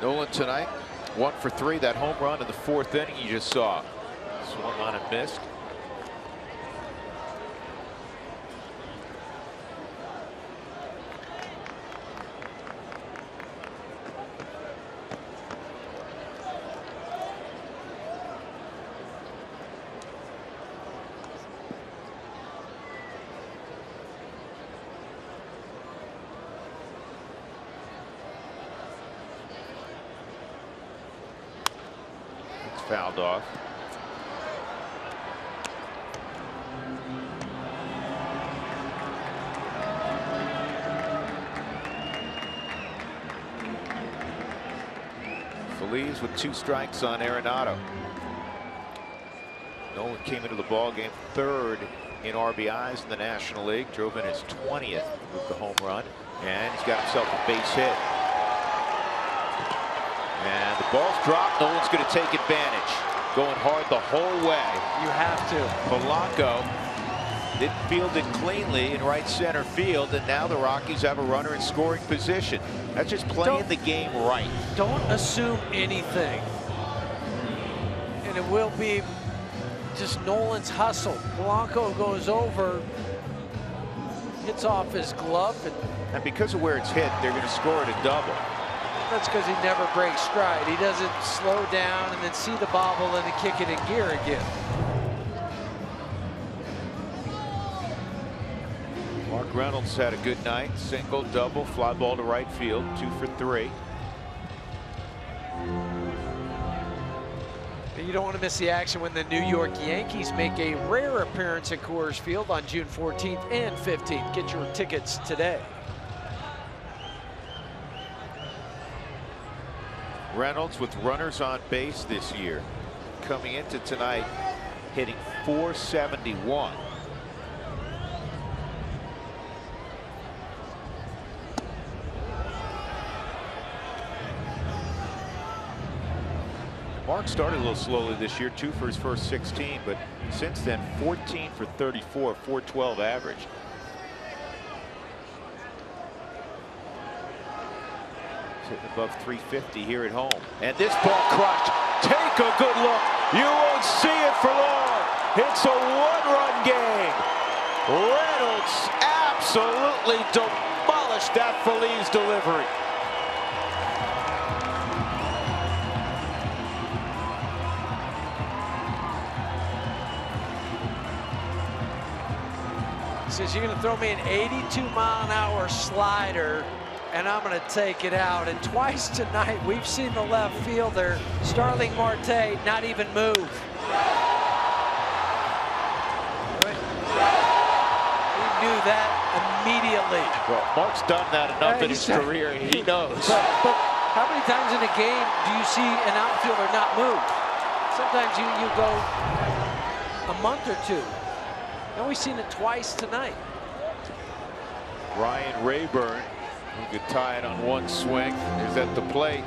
Nolan tonight, 1 for 3. That home run in the 4th inning you just saw. Swung on and missed. Fouled off. Feliz with 2 strikes on Arenado. Nolan came into the ball game 3rd in RBIs in the National League. Drove in his 20th with the home run, and he's got himself a base hit. And the ball's dropped. Nolan's going to take advantage. Going hard the whole way. You have to. Polanco didn't field it cleanly in right center field, and now the Rockies have a runner in scoring position. That's just playing the game right. Don't assume anything. And it will be just Nolan's hustle. Polanco goes over, hits off his glove. And because of where it's hit, they're going to score it a double. That's because he never breaks stride. He doesn't slow down and then see the bobble and then kick it in gear again. Mark Reynolds had a good night. Single, double, fly ball to right field. 2 for 3. But you don't want to miss the action when the New York Yankees make a rare appearance at Coors Field on June 14th and 15th. Get your tickets today. Reynolds with runners on base this year. Coming into tonight, hitting .471. Mark started a little slowly this year, 2 for his first 16, but since then 14 for 34, .412 average. Hitting above 350 here at home. And this ball crushed. Take a good look. You won't see it for long. It's a 1-run game. Reynolds absolutely demolished that Feliz delivery. He says, you're going to throw me an 82-mile-an-hour slider, and I'm going to take it out. And twice tonight, we've seen the left fielder, Starling Marte, not even move. He knew that immediately. Well, Mark's done that enough in his career. He knows. But how many times in a game do you see an outfielder not move? Sometimes you go a month or two. And we've seen it twice tonight. Ryan Rayburn, who could tie it on one swing, is at the plate.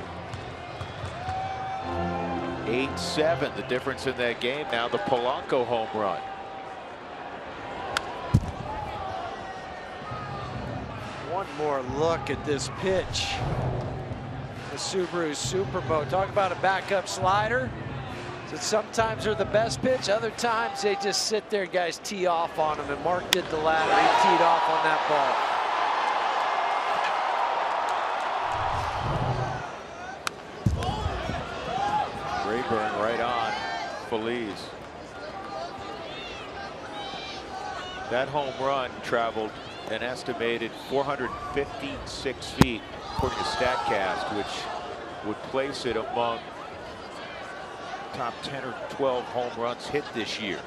8-7, the difference in that game. Now the Polanco home run. One more look at this pitch. The Subaru Superbo. Talk about a backup slider. So sometimes they're the best pitch, other times they just sit there, guys tee off on them, and Mark did the latter. He teed off on that ball. Rayburn right on Feliz. That home run traveled an estimated 456 feet, according to StatCast, which would place it among top 10 or 12 home runs hit this year.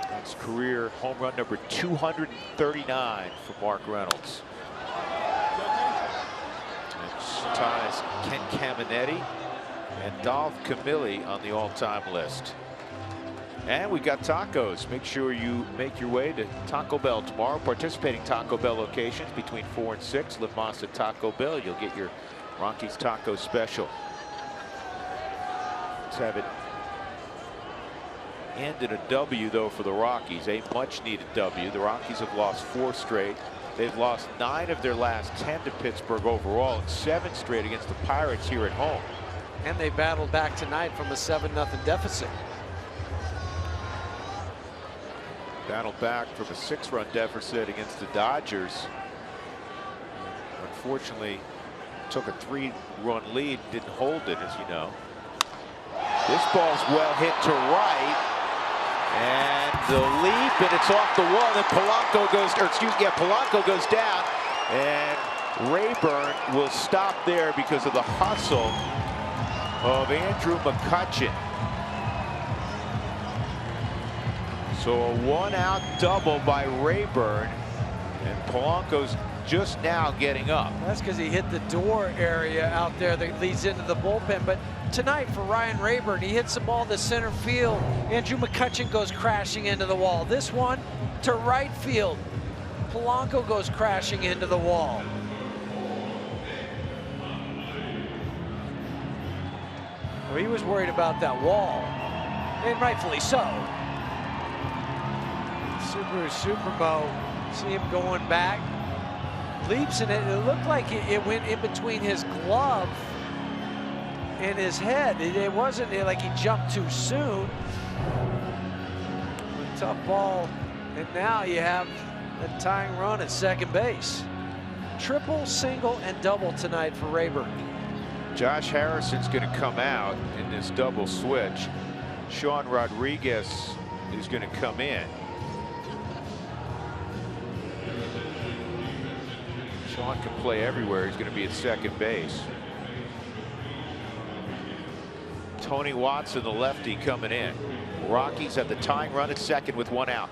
That's career home run number 239 for Mark Reynolds. Which ties Ken Caminiti and Dolph Camilli on the all-time list. And we've got tacos. Make sure you make your way to Taco Bell tomorrow. Participating Taco Bell locations between 4 and 6. Live Mazda Taco Bell. You'll get your Rockies Taco Special. Let's have it end in a W, though, for the Rockies. A much-needed W. The Rockies have lost 4 straight. They've lost 9 of their last 10 to Pittsburgh overall, and 7 straight against the Pirates here at home. And they battled back tonight from a 7-0 deficit. Battled back from a 6-run deficit against the Dodgers. Unfortunately, took a 3-run lead, didn't hold it, as you know. This ball's well hit to right, and the leap, and it's off the wall. Then Polanco goes, or excuse me, yeah, Polanco goes down, and Rayburn will stop there because of the hustle of Andrew McCutchen. So a 1-out double by Rayburn, and Polanco's just now getting up. That's because he hit the door area out there that leads into the bullpen. But tonight for Ryan Rayburn, he hits the ball to center field. Andrew McCutchen goes crashing into the wall. This one to right field. Polanco goes crashing into the wall. Well, he was worried about that wall, and rightfully so. Supermo, see him going back, leaps, and it looked like it went in between his glove and his head. It wasn't like he jumped too soon. A tough ball, and now you have a tying run at second base. Triple, single, and double tonight for Rayburn. Josh Harrison's going to come out in this double switch. Sean Rodriguez is going to come in. Sean can play everywhere. He's going to be at second base. Tony Watson, the lefty, coming in. Rockies have the tying run at second with 1 out.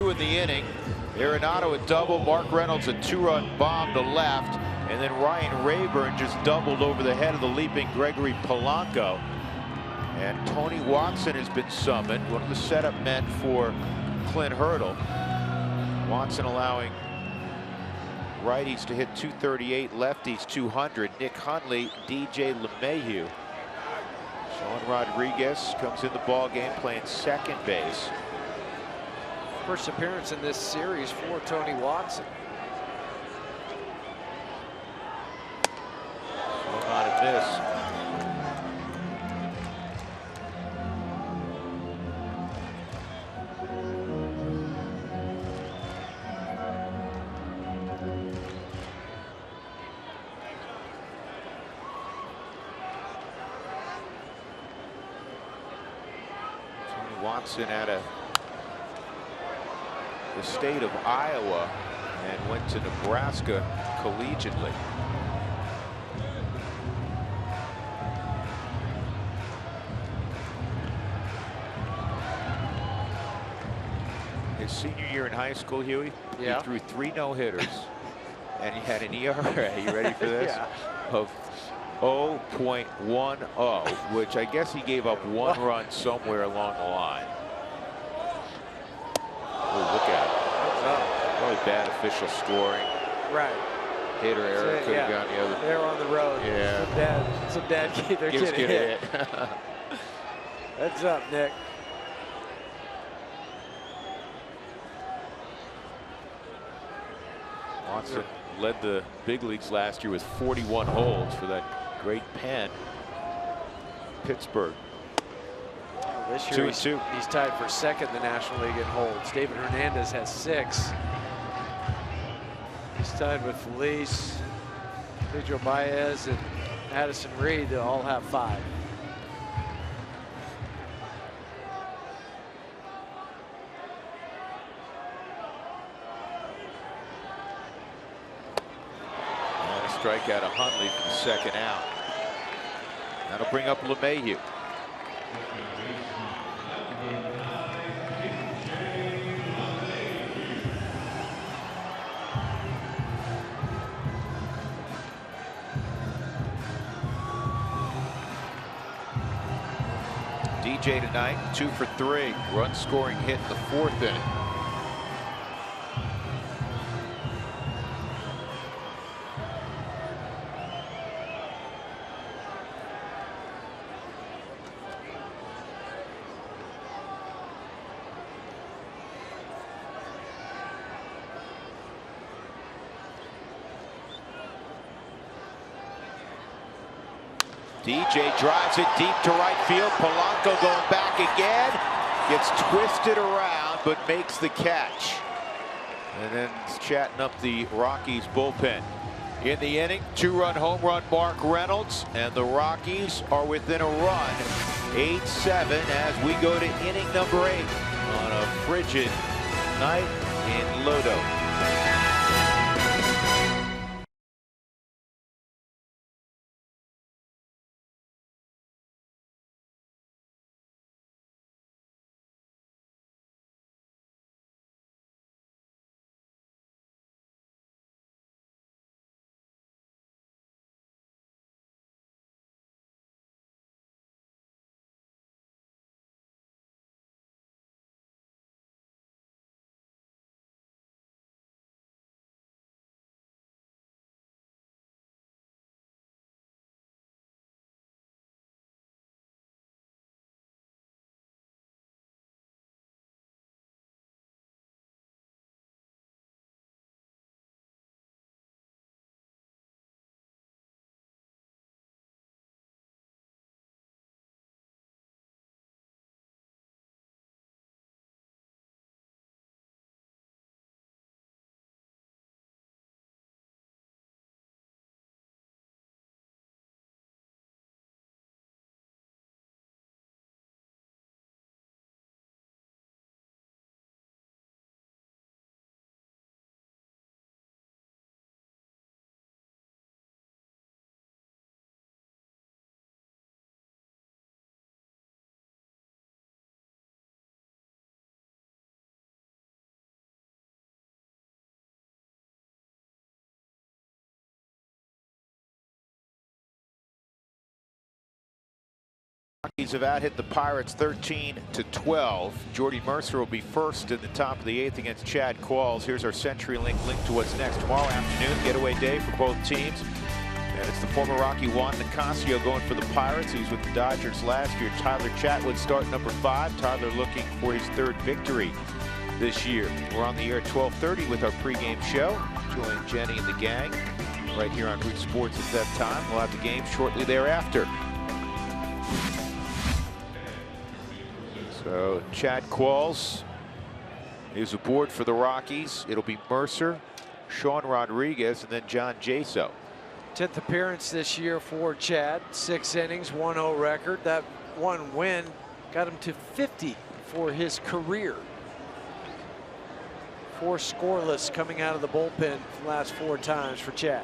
In the inning, Arenado a double, Mark Reynolds a 2-run bomb to left, and then Ryan Rayburn just doubled over the head of the leaping Gregory Polanco. And Tony Watson has been summoned, one of the setup men for Clint Hurdle. Watson allowing righties to hit 238, lefties 200. Nick Hundley, DJ LeMahieu. Sean Rodriguez comes in the ball game playing second base. First appearance in this series for Tony Watson. Swung on and miss. Tony Watson at the state of Iowa and went to Nebraska collegiately. His senior year in high school, Huey, yeah, he threw 3 no-hitters and he had an ERA, you ready for this? Yeah. Of 0.10, which I guess he gave up one run somewhere along the line. Oh, look at it. Probably bad official scoring. Right. Hit or error, could have gone the other. They're on the road. Yeah. Some dad they're getting hit. Heads up, Nick. Watson led the big leagues last year with 41 holds for that great pen. Pittsburgh. This year he's tied for second in the National League in holds. David Hernandez has 6. He's tied with Felice, Pedro Baez, and Addison Reed. They all have 5. And a strikeout of Hundley for the second out. That'll bring up LeMahieu. DJ tonight, 2 for 3. Run scoring hit in the 4th inning. DJ drives it deep to right field. Polanco going back again. Gets twisted around, but makes the catch. And then chatting up the Rockies bullpen. In the inning, 2-run home run, Mark Reynolds. And the Rockies are within a run. 8-7 as we go to inning number 8 on a frigid night in Lodo. Rockies have out-hit the Pirates 13-12. Jordy Mercer will be first in the top of the 8th against Chad Qualls. Here's our CenturyLink link to what's next. Tomorrow afternoon, getaway day for both teams. And it's the former Rocky Juan Nicasio going for the Pirates. He was with the Dodgers last year. Tyler Chatwood start number 5. Tyler looking for his 3rd victory this year. We're on the air at 12:30 with our pregame show. Join Jenny and the gang right here on Root Sports at that time. We'll have the game shortly thereafter. So Chad Qualls is aboard for the Rockies. It'll be Mercer, Sean Rodriguez, and then John Jaso. 10th appearance this year for Chad. 6 innings, 1-0 record. That one win got him to 50 for his career. 4 scoreless coming out of the bullpen the last 4 times for Chad.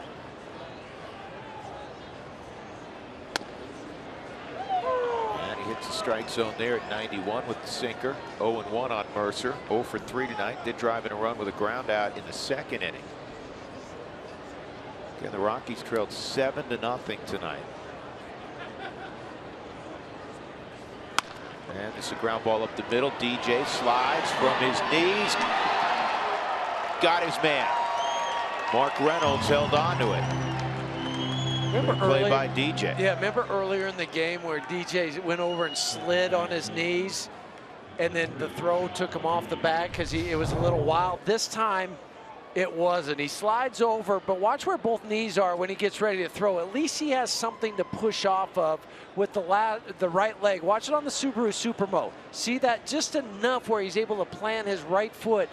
Hits the strike zone there at 91 with the sinker. 0-1 on Mercer. 0 for 3 tonight. Did drive in a run with a ground out in the 2nd inning. Again, the Rockies trailed 7-0 tonight. And it's a ground ball up the middle. DJ slides from his knees. Got his man. Mark Reynolds held on to it. Remember Play earlier, by DJ. Yeah, remember earlier in the game where DJ went over and slid on his knees, and then the throw took him off the back because it was a little wild. This time, it wasn't. He slides over, but watch where both knees are when he gets ready to throw. At least he has something to push off of with the right leg. Watch it on the Subaru Supermo. See that? Just enough where he's able to plant his right foot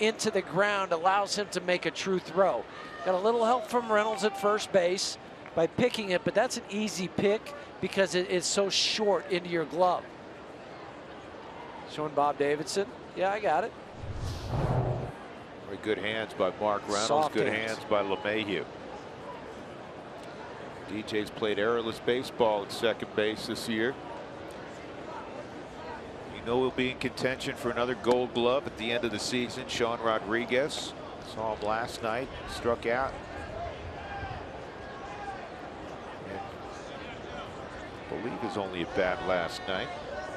into the ground, allows him to make a true throw. Got a little help from Reynolds at first base by picking it, but that's an easy pick because it is so short into your glove. Showing Bob Davidson. Yeah, I got it. Very good hands by Mark Reynolds. Soft good hands. hands by LeMahieu. DJ's played errorless baseball at second base this year. You know he'll be in contention for another Gold Glove at the end of the season. Sean Rodriguez, saw him last night, struck out. And I believe his only at bat last night.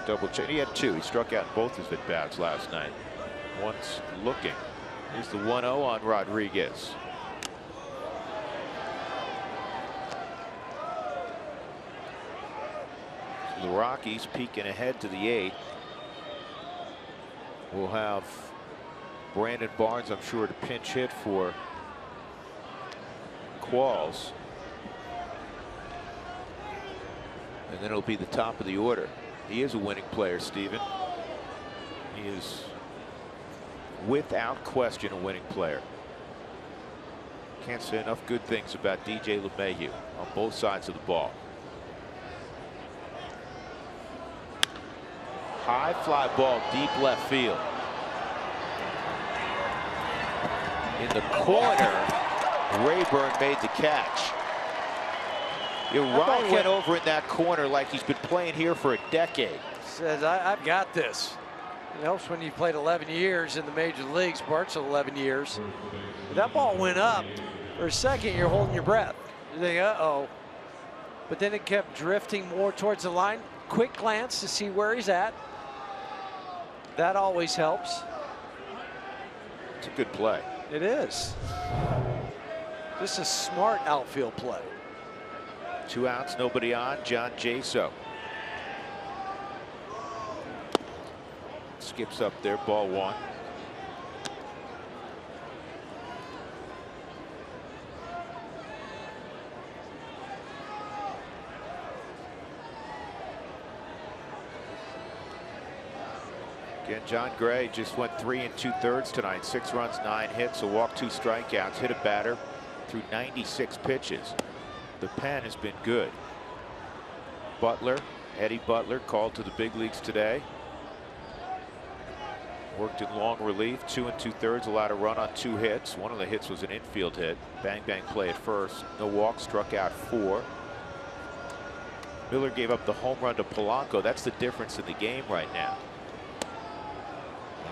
Double check. He had two. He struck out in both his at bats last night. Once looking. Here's the 1-0 on Rodriguez. So the Rockies peeking ahead to the 8th. We'll have Brandon Barnes, I'm sure, to pinch hit for Qualls. And then it'll be the top of the order. He is a winning player, Steven. He is, without question, a winning player. Can't say enough good things about DJ LeMahieu on both sides of the ball. High fly ball, deep left field. In the corner, Rayburn made the catch. Ryan went over in that corner like he's been playing here for a decade. Says, I've got this. It helps when you played 11 years in the major leagues. Bart's 11 years. That ball went up. For a second, you're holding your breath. You think, uh-oh. But then it kept drifting more towards the line. Quick glance to see where he's at. That always helps. It's a good play. It is. Just a smart outfield play. 2 outs, nobody on. John Jaso skips up there, ball 1. Again, John Gray just went 3 2/3 tonight. 6 runs, 9 hits, a walk, 2 strikeouts, hit a batter through 96 pitches. The pen has been good. Butler, Eddie Butler, called to the big leagues today. Worked in long relief, 2 2/3, allowed a run on 2 hits. One of the hits was an infield hit. Bang bang play at first. No walk, struck out 4. Miller gave up the home run to Polanco. That's the difference in the game right now.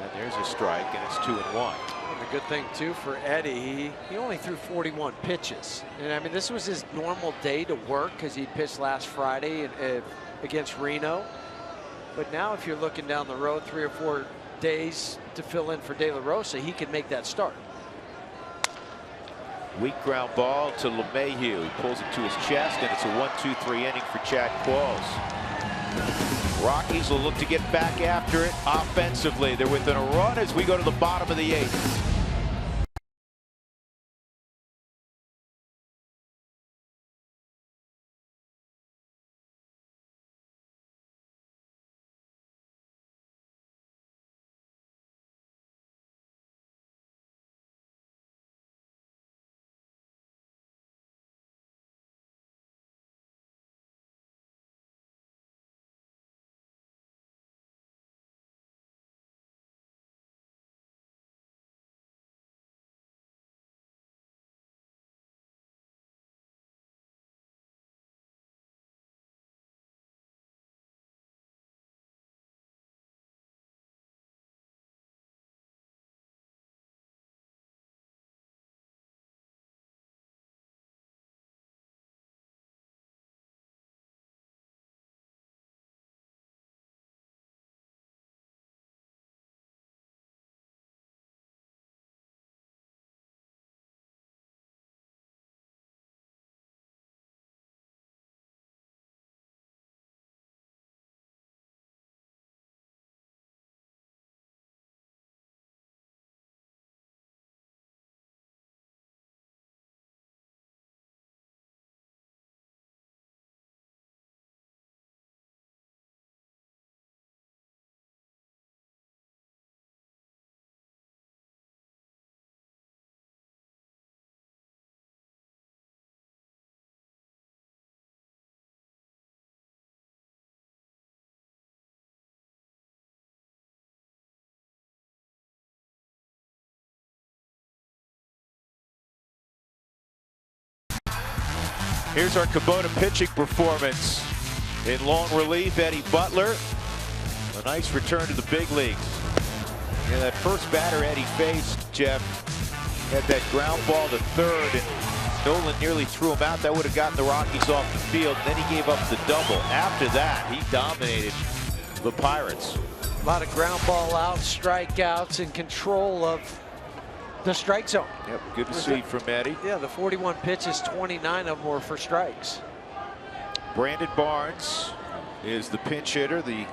And there's a strike, and it's 2-1. And the good thing too for Eddie, he only threw 41 pitches, and I mean this was his normal day to work because he pitched last Friday against Reno. But now if you're looking down the road 3 or 4 days to fill in for De La Rosa, he can make that start. Weak ground ball to LeMahieu. He pulls it to his chest, and it's a 1-2-3 inning for Chad Qualls. Rockies will look to get back after it offensively. They're within a run as we go to the bottom of the 8th. Here's our Kubota pitching performance. In long relief, Eddie Butler. A nice return to the big leagues. Yeah, that first batter Eddie faced, Jeff, had that ground ball to third, and Nolan nearly threw him out. That would have gotten the Rockies off the field. Then he gave up the double. After that, he dominated the Pirates. A lot of ground ball outs, strikeouts, and control of the strike zone. Yep, good to see from Eddie. Yeah, the 41 pitches, 29 of them were for strikes. Brandon Barnes is the pinch hitter, the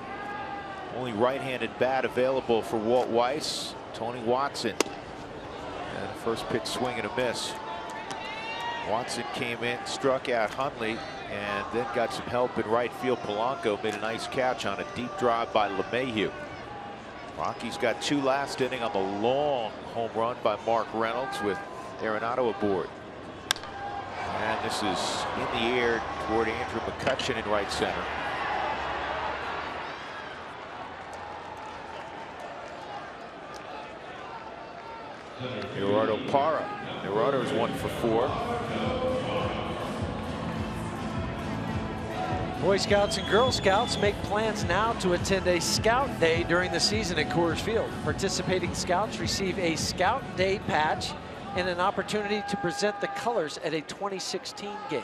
only right-handed bat available for Walt Weiss. Tony Watson. And first pitch swing and a miss. Watson came in, struck out Hundley, and then got some help in right field. Polanco made a nice catch on a deep drive by LeMahieu. Rockies got 2 last inning on the long home run by Mark Reynolds with Arenado aboard. And this is in the air toward Andrew McCutchen in right center. Gerardo Parra. Gerardo's 1 for 4. Boy Scouts and Girl Scouts make plans now to attend a Scout Day during the season at Coors Field. Participating Scouts receive a Scout Day patch and an opportunity to present the colors at a 2016 game.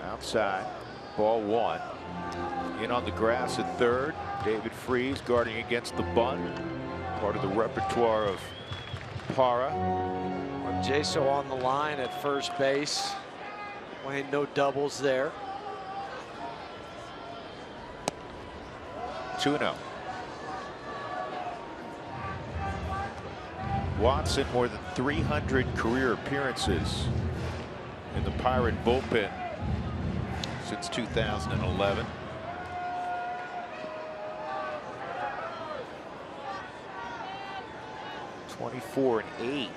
Outside, ball 1. In on the grass at third. David Freese guarding against the bunt. Part of the repertoire of Parra. Jaso on the line at first base. Wayne, no doubles there. 2-0. Watson, more than 300 career appearances in the Pirate bullpen since 2011. .24 and 8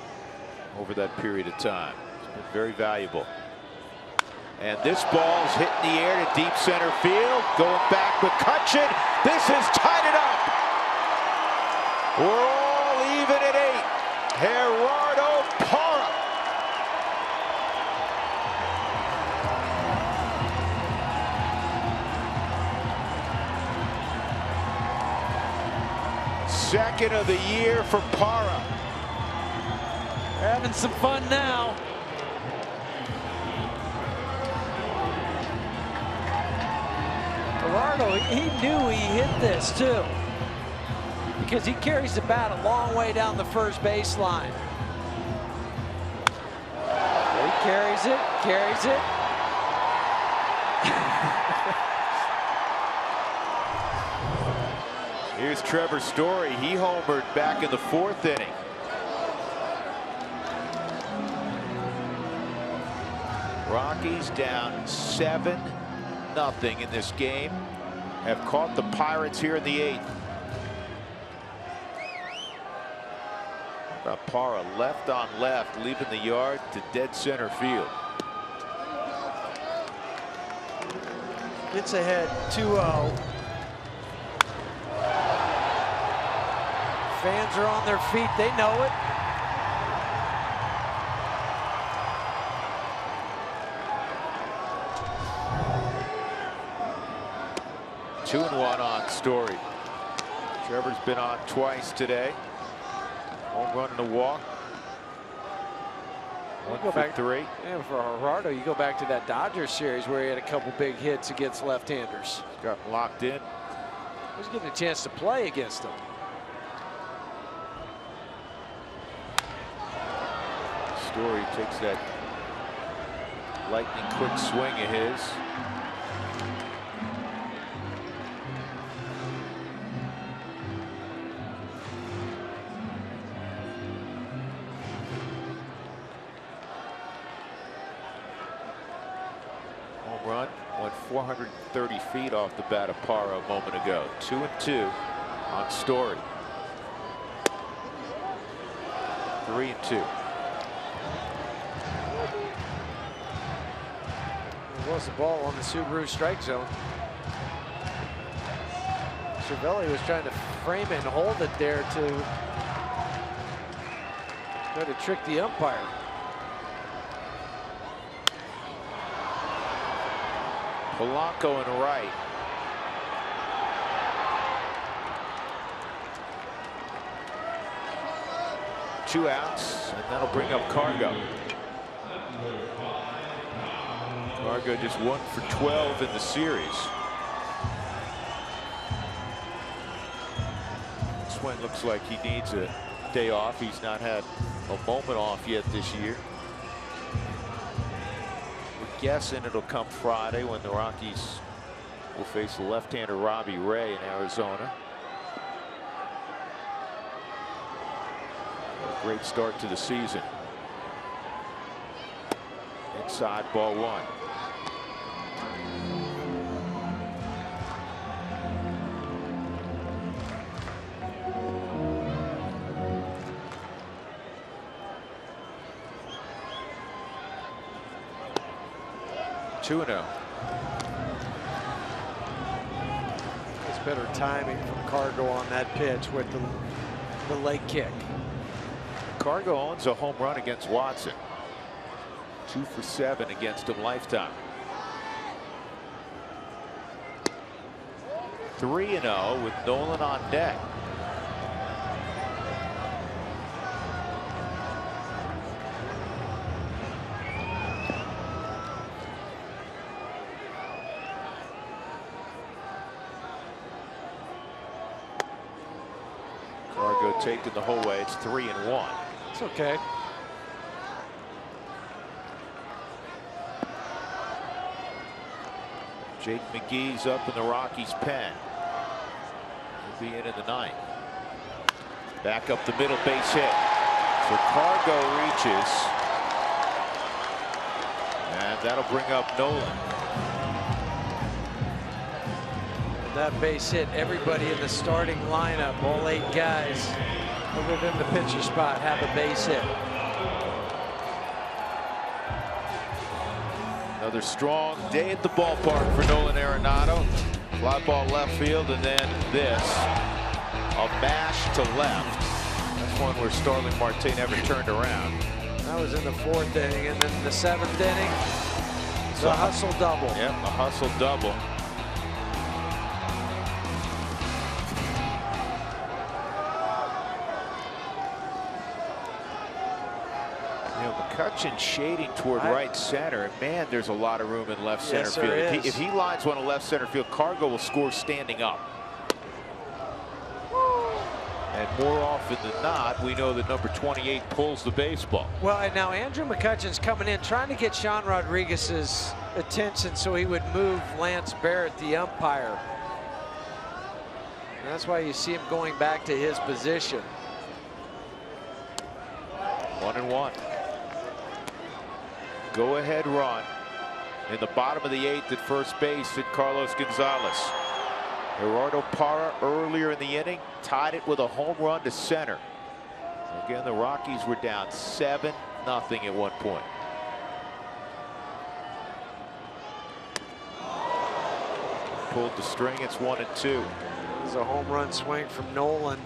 over that period of time. It's been very valuable. And this ball's hitting the air to deep center field. Going back, McCutchen. This has tied it up. We're all even at 8. Gerardo Parra. Second of the year for Parra. They're having some fun now. Gerardo, he knew he hit this too, because he carries the bat a long way down the first baseline. He carries it, carries it. Here's Trevor Story. He homered back in the 4th inning. Rockies down 7-0 in this game. Have caught the Pirates here in the 8th. Parra left on left, leaving the yard to dead center field. Gets ahead 2-0. Fans are on their feet. They know it. Two and 1 on Story. Trevor's been on twice today. Home run and a walk. 1 for 3. Yeah, for Gerardo, you go back to that Dodgers series where he had a couple big hits against left-handers. Got locked in. He was getting a chance to play against them. Story takes that lightning quick swing of his. Home run went 430 feet off the bat of Parra a moment ago. 2-2 on Story. 3-2. Was the ball on the Subaru strike zone. Cervelli was trying to frame it and hold it there to try to trick the umpire. Polanco and right. Two outs, and that'll bring up Cargo. Cargo just 1 for 12 in the series. Swing looks like he needs a day off. He's not had a moment off yet this year. We're guessing it'll come Friday when the Rockies will face the left-hander Robbie Ray in Arizona. A great start to the season. Inside, ball 1. It's better timing from Cargo on that pitch with the leg kick. Cargo owns a home run against Watson. 2 for 7 against him lifetime. 3-0 with Nolan on deck. Cargo taking the whole way. It's 3-1. It's okay. Jake McGee's up in the Rockies' pen. He'll be in the 9th. Back up the middle, base hit. So Cargo reaches. And that'll bring up Nolan. That base hit, everybody in the starting lineup, all 8 guys other than the pitcher spot have a base hit. Another strong day at the ballpark for Nolan Arenado. Fly ball left field, and then this. A mash to left. That's one where Starling Marte never turned around. That was in the 4th inning, and then the 7th inning, the hustle double. Yep, a hustle double. McCutchen shading toward right center, and man, there's a lot of room in left center field. If he lines one to left center field, Cargo will score standing up. And more often than not, we know that number 28 pulls the baseball. Well, and now Andrew McCutchen's coming in, trying to get Sean Rodriguez's attention so he would move Lance Barrett, the umpire. And that's why you see him going back to his position. 1-1. Go-ahead run in the bottom of the 8th at first base at Carlos Gonzalez. Gerardo Parra earlier in the inning tied it with a home run to center. Again, the Rockies were down 7-0 at one point. Pulled the string. It's 1-2. There's a home run swing from Nolan.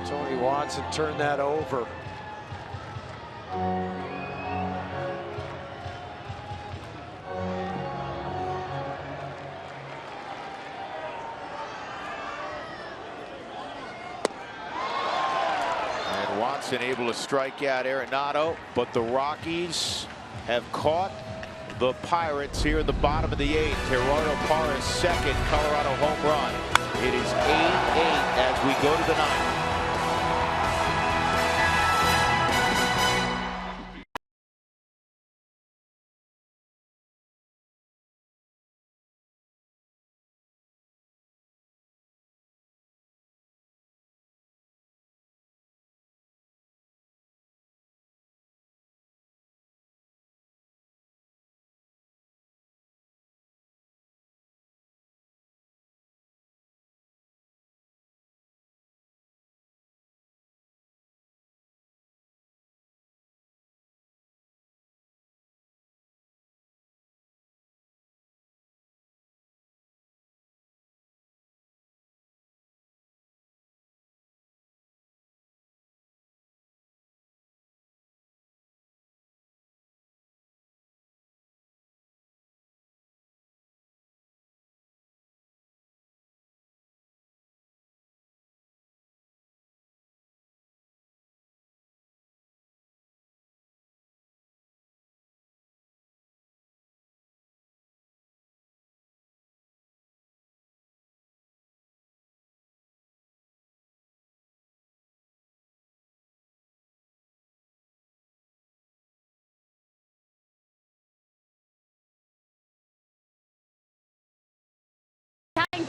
Tony Watson turned that over. Watson able to strike out Arenado, but the Rockies have caught the Pirates here in the bottom of the 8th. Gerardo Parra's second Colorado home run. It is 8-8 as we go to the 9th.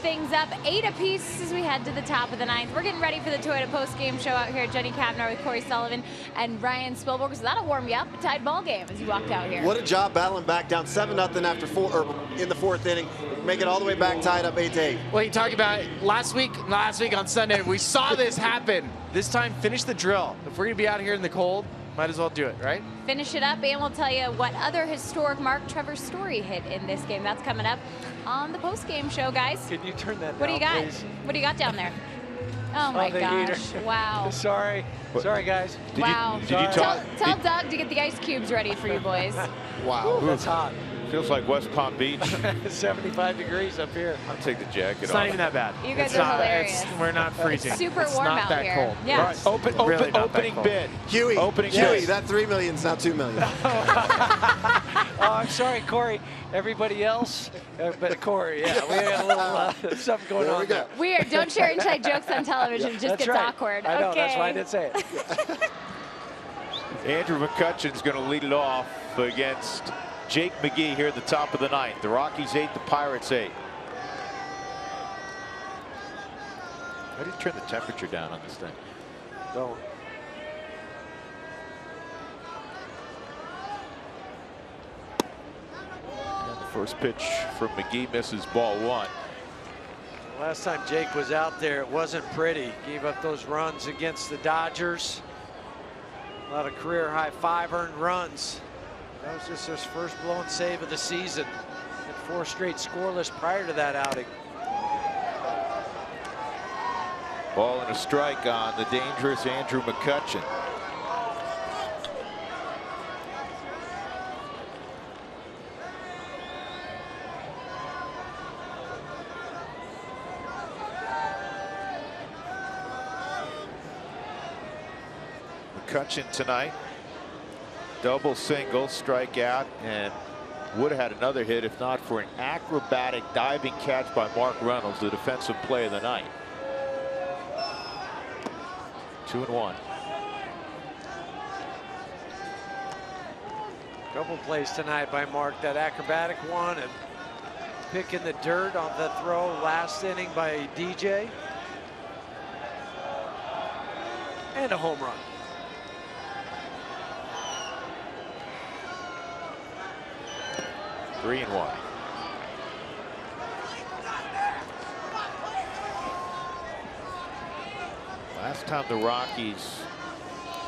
things up 8 apiece as we head to the top of the 9th. We're getting ready for the Toyota post-game show out here at Jenny Cavnar with Corey Sullivan and Ryan Spielberg. So that'll warm you up. A tied ball game as you walked out here. What a job battling back down 7-0 after in the 4th inning. Make it all the way back, tied up 8-8. Well, you talked about last week on Sunday, we saw this happen. This time, finish the drill. If we're going to be out here in the cold, might as well do it, right? Finish it up, and we'll tell you what other historic Mark Trevor Story hit in this game. That's coming up on the post-game show, guys. Can you turn that What do you got? please? What do you got down there? Oh my the gosh! heater. Wow! Sorry, guys. Wow! Did you talk? Tell Doug to get the ice cubes ready for you boys. Wow. That's hot. Feels like West Palm Beach. 75 degrees up here. I'll take the jacket It's off. not even that bad. You guys It's are not, hilarious. We're not freezing. It's super It's warm not out that here. cold. Yeah. Right. Really not that Opening cold. bid. Huey, Opening Huey, bid. that $3 million's now $2 million. Oh, I'm sorry, Corey. Everybody else, but Corey, yeah, we got a little something going There on we go. there. Weird. Don't share inside jokes on television. It just That's gets right. awkward. I know, okay. that's why I didn't say it. Andrew McCutchen's going to lead it off against Jake McGee here at the top of the 9th. The Rockies 8, the Pirates 8. How do you turn the temperature down on this thing? Don't. And the first pitch from McGee misses, ball 1. Last time Jake was out there, it wasn't pretty. Gave up those runs against the Dodgers. A lot of career high 5 earned runs. That was just his first blown save of the season. Had 4 straight scoreless prior to that outing. Ball and a strike on the dangerous Andrew McCutchen. McCutchen tonight, double, single, strikeout, and would have had another hit if not for an acrobatic diving catch by Mark Reynolds, the defensive play of the night. 2-1. Couple plays tonight by Mark. That acrobatic one and picking the dirt on the throw last inning by DJ. And a home run. Three and 1. Last time the Rockies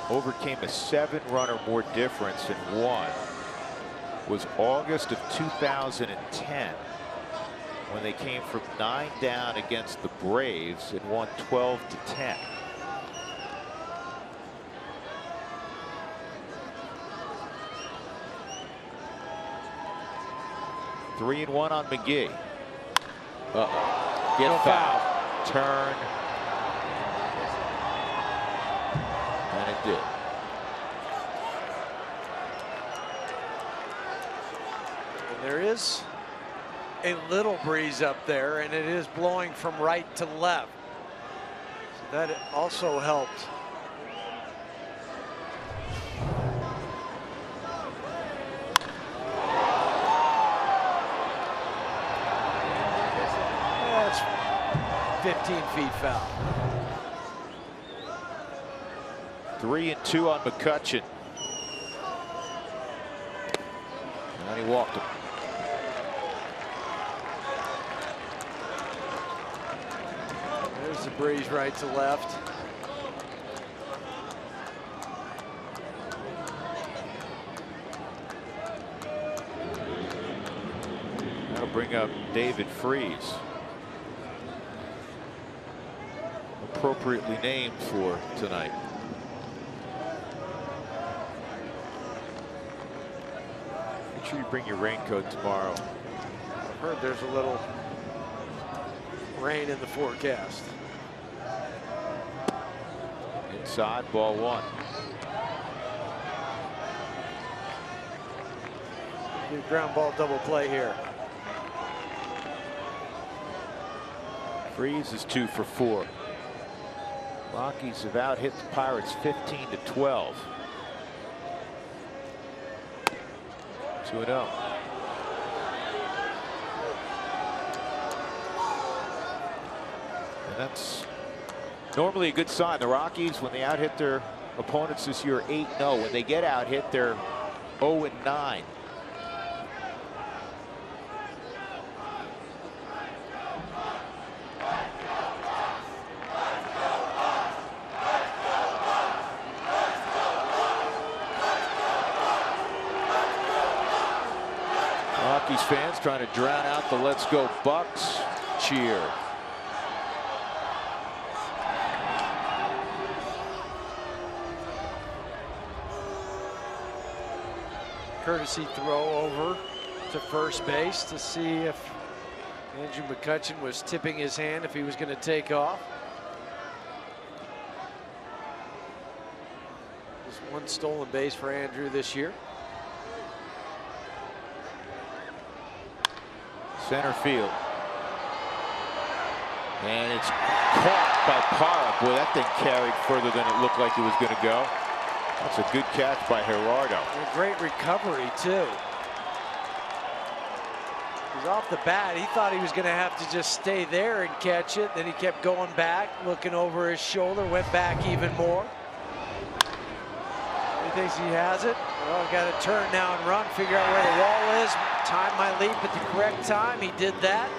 overcame a 7-run or more difference and won was August of 2010, when they came from 9 down against the Braves and won 12-10. Three and 1 on McGee. Uh-oh. Get foul. Turn. And it did. And there is a little breeze up there, and it is blowing from right to left. So that also helped. That's 15 feet foul. 3 and 2 on McCutchen. And he walked him. There's the breeze right to left. That'll bring up David Freese. Appropriately named for tonight. Make sure you bring your raincoat tomorrow. I've heard there's a little rain in the forecast. Inside, ball 1. Good ground ball double play here. Freese is 2 for 4. Rockies have out hit the Pirates 15-12. 2-0. And that's normally a good sign. The Rockies, when they out-hit their opponents this year, 8-0. When they get out-hit, they're 0-9. Rockies fans trying to drown out the "Let's go Bucks" cheer. Courtesy throw over to first base to see if Andrew McCutchen was tipping his hand if he was going to take off. Just one stolen base for Andrew this year. Center field. And it's caught by Parra. Boy, that thing carried further than it looked like it was going to go. That's a good catch by Gerardo. And a great recovery, too. He's off the bat. He thought he was going to have to just stay there and catch it. Then he kept going back, looking over his shoulder, went back even more. He thinks he has it. Well, I've got to turn now and run, figure out where the wall is, time my leap at the correct time. He did that.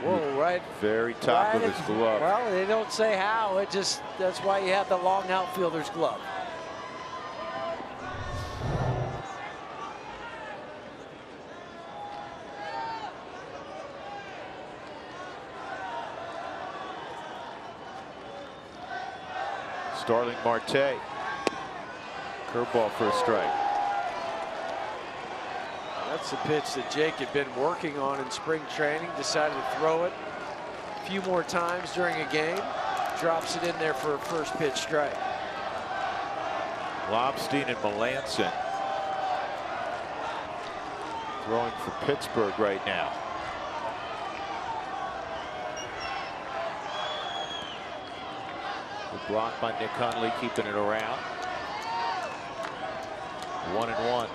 Whoa, right. Very top of his glove. Well, they don't say how. It just, that's why you have the long outfielder's glove. Starling Marte. Curveball for a strike. That's the pitch that Jake had been working on in spring training. Decided to throw it a few more times during a game. Drops it in there for a first pitch strike. Lobstein and Melanson throwing for Pittsburgh right now. The block by Nick Hundley, keeping it around. 1-1.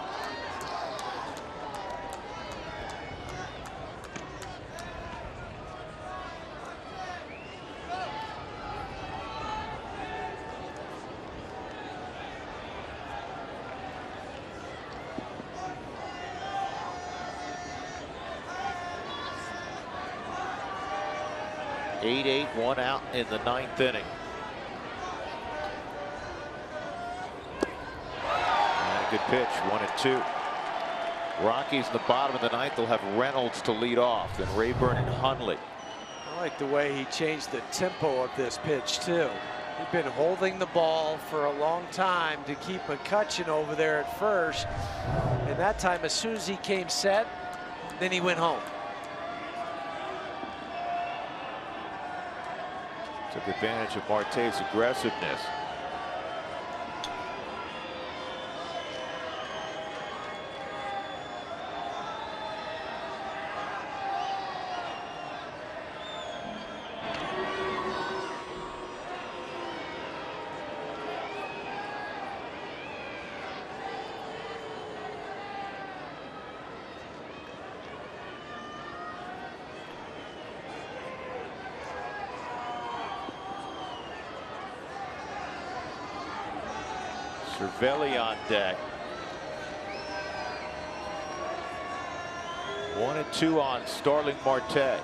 Eight, 1 out in the 9th inning. And a good pitch, 1-2. Rockies in the bottom of the 9th. They'll have Reynolds to lead off, then Rayburn and Hundley. I like the way he changed the tempo of this pitch too. He'd been holding the ball for a long time to keep McCutchen over there at first. And that time, as soon as he came set, then he went home. Took advantage of Marte's aggressiveness. Cervelli on deck. 1-2 on Starling Marte.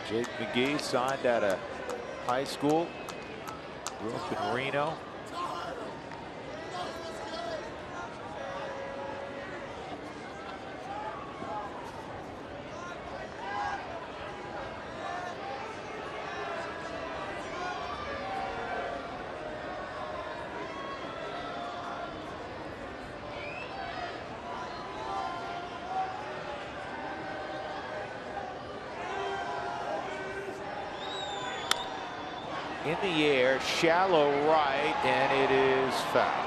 Jake McGee signed out of high school, grew up in Reno. In the air, shallow right, and it is foul.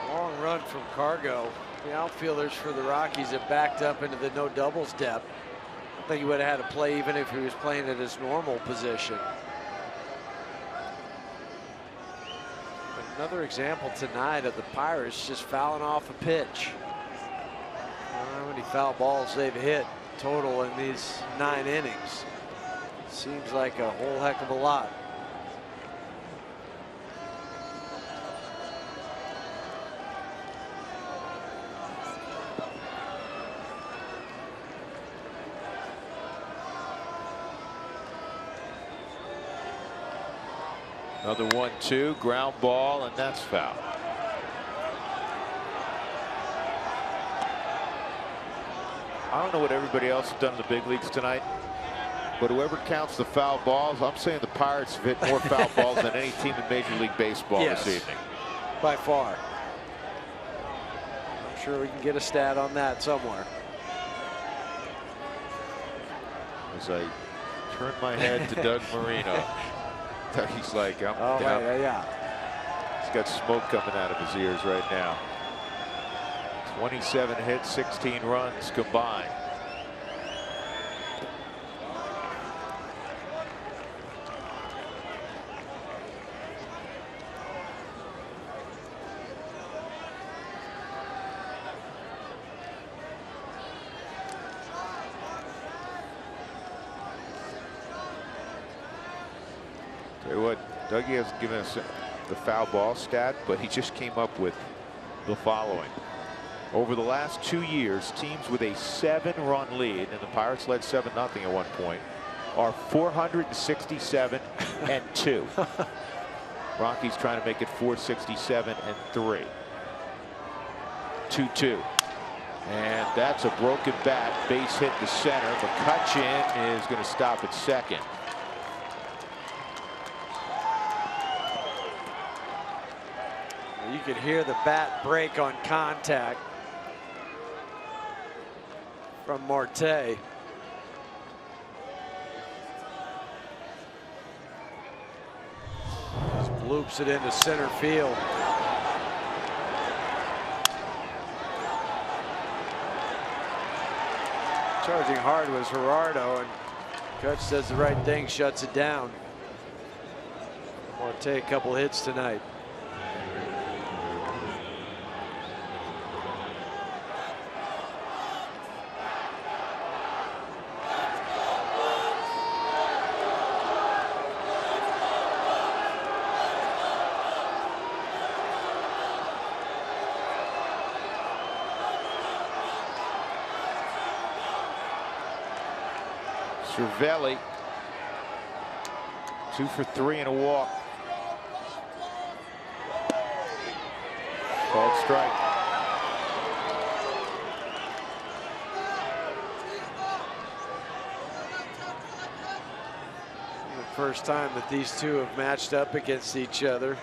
Long run from Cargo. The outfielders for the Rockies have backed up into the no doubles depth. I think he would have had to play even if he was playing at his normal position. Another example tonight of the Pirates just fouling off a pitch. I don't know how many foul balls they've hit total in these 9 innings. Seems like a whole heck of a lot. Another 1-2, ground ball, and that's foul. I don't know what everybody else has done in the big leagues tonight, but whoever counts the foul balls, I'm saying the Pirates have hit more foul balls than any team in Major League Baseball this evening. By far. I'm sure we can get a stat on that somewhere. As I turn my head to Doug Marino, he's like, I'm down. Yeah. He's got smoke coming out of his ears right now. 27 hits, 16 runs combined. Tell you what, Dougie hasn't given us the foul ball stat, but he just came up with the following. Over the last 2 years, teams with a 7-run lead, and the Pirates led 7-0 at one point, are 467-2. Rockies trying to make it 467-3. 2-2. And that's a broken bat. Base hit to center. McCutchen is going to stop at second. You could hear the bat break on contact from Marte. Just loops it into center field. Charging hard was Gerardo, and Kutch does the right thing, shuts it down. Marte a couple hits tonight. Cervelli, 2 for 3 and a walk. Called strike. The first time that these two have matched up against each other.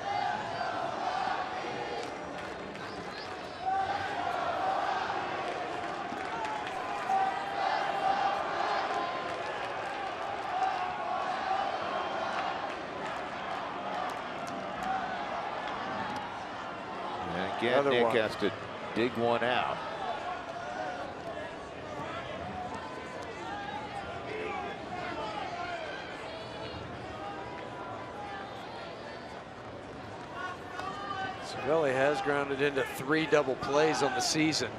Again, Nick has to dig one out. Cervelli has grounded into 3 double plays on the season.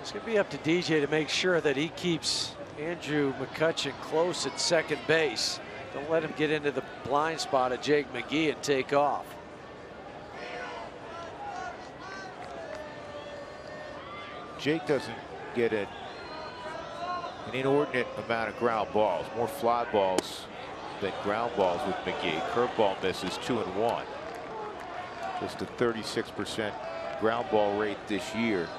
It's going to be up to DJ to make sure that he keeps Andrew McCutchen close at second base. Don't let him get into the blind spot of Jake McGee and take off. Jake doesn't get an inordinate amount of ground balls, more fly balls than ground balls with McGee. Curveball misses 2 and 1. Just a 36% ground ball rate this year.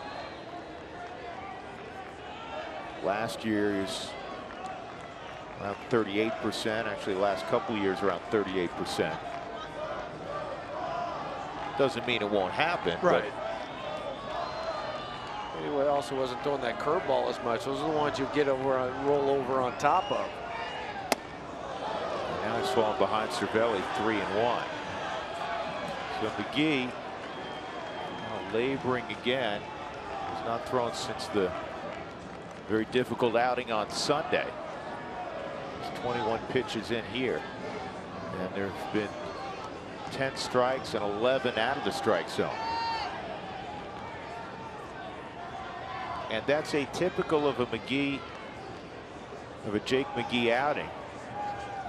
Last year is around 38%. Actually, last couple of years around 38%. Doesn't mean it won't happen. Right. But anyway, also wasn't throwing that curveball as much. Those are the ones you get over and roll over on top of. Now he's falling behind Cervelli, 3 and 1. So McGee laboring again. He's not thrown since the very difficult outing on Sunday. There's 21 pitches in here, and there have been 10 strikes and 11 out of the strike zone. And that's atypical of a Jake McGee outing.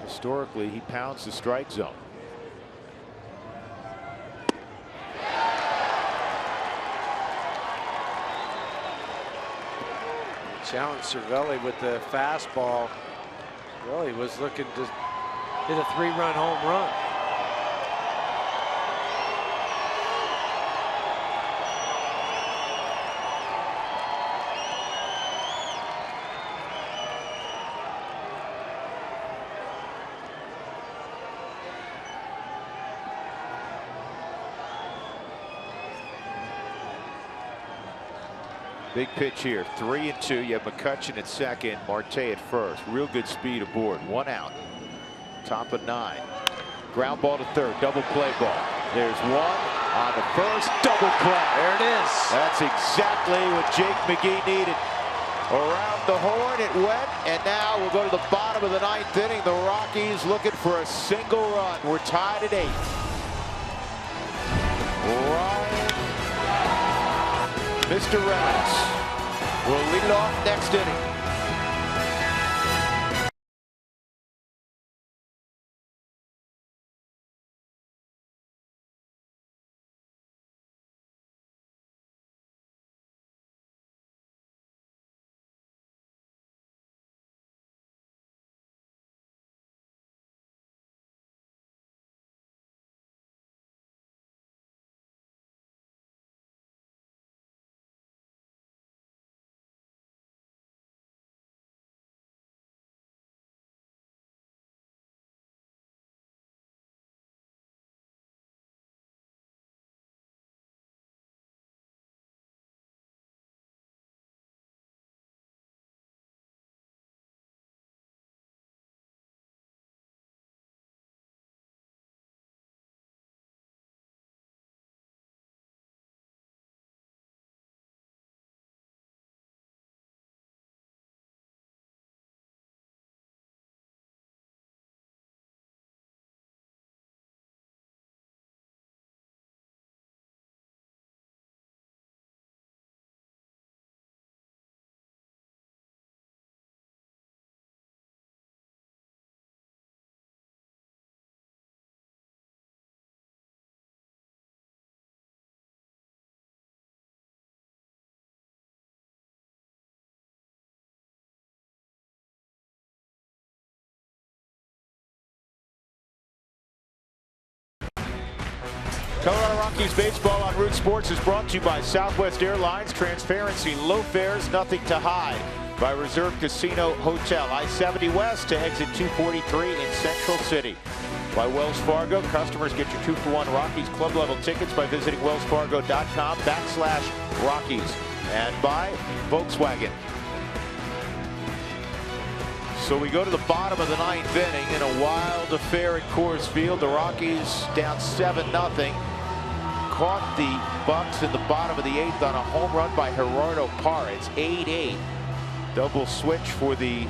Historically, he pounds the strike zone. Challenge Cervelli with the fastball. Well, he was looking to hit a 3-run home run. Big pitch here, 3-2. You have McCutchen at second, Marte at first. Real good speed aboard. 1 out. Top of 9. Ground ball to third. Double play ball. There's 1 on the first. Double play. There it is. That's exactly what Jake McGee needed. Around the horn it went, and now we'll go to the bottom of the 9th inning. The Rockies looking for a single run. We're tied at 8. Mr. Reynolds will lead it off next inning. Colorado Rockies baseball on Root Sports is brought to you by Southwest Airlines. Transparency, low fares, nothing to hide. By Reserve Casino Hotel, I-70 West to exit 243 in Central City. By Wells Fargo, customers get your 2-for-1 Rockies club level tickets by visiting wellsfargo.com/Rockies. And by Volkswagen. So we go to the bottom of the 9th inning in a wild affair at Coors Field. The Rockies down 7-0. Caught the Bucks in the bottom of the 8th on a home run by Gerardo Parra. It's 8-8. Double switch for the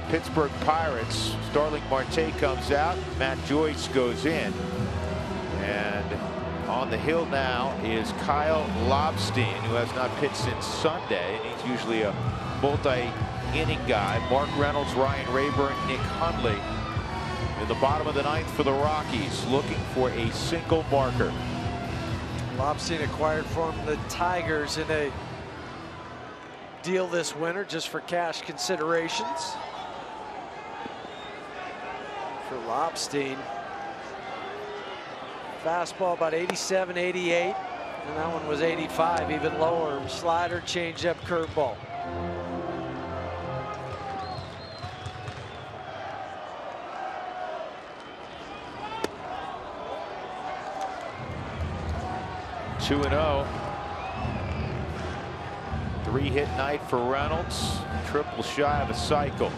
Pittsburgh Pirates. Starling Marte comes out. Matt Joyce goes in. And on the hill now is Kyle Lobstein, who has not pitched since Sunday. And he's usually a multi-inning guy. Mark Reynolds, Ryan Rayburn, Nick Hundley in the bottom of the 9th for the Rockies, looking for a single marker. Lobstein acquired from the Tigers in a deal this winter just for cash considerations. For Lobstein, fastball about 87, 88, and that one was 85, even lower. Slider, changeup, curveball. Two 2-0. 3-hit night for Reynolds. Triple shy of a cycle.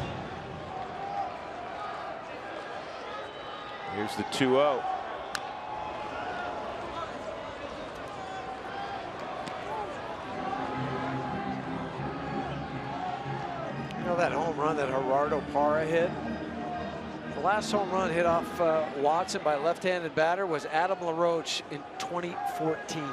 Here's the 2-0. home run that Gerardo Parra hit. The last home run hit off Watson by a left-handed batter was Adam LaRoche in 2014.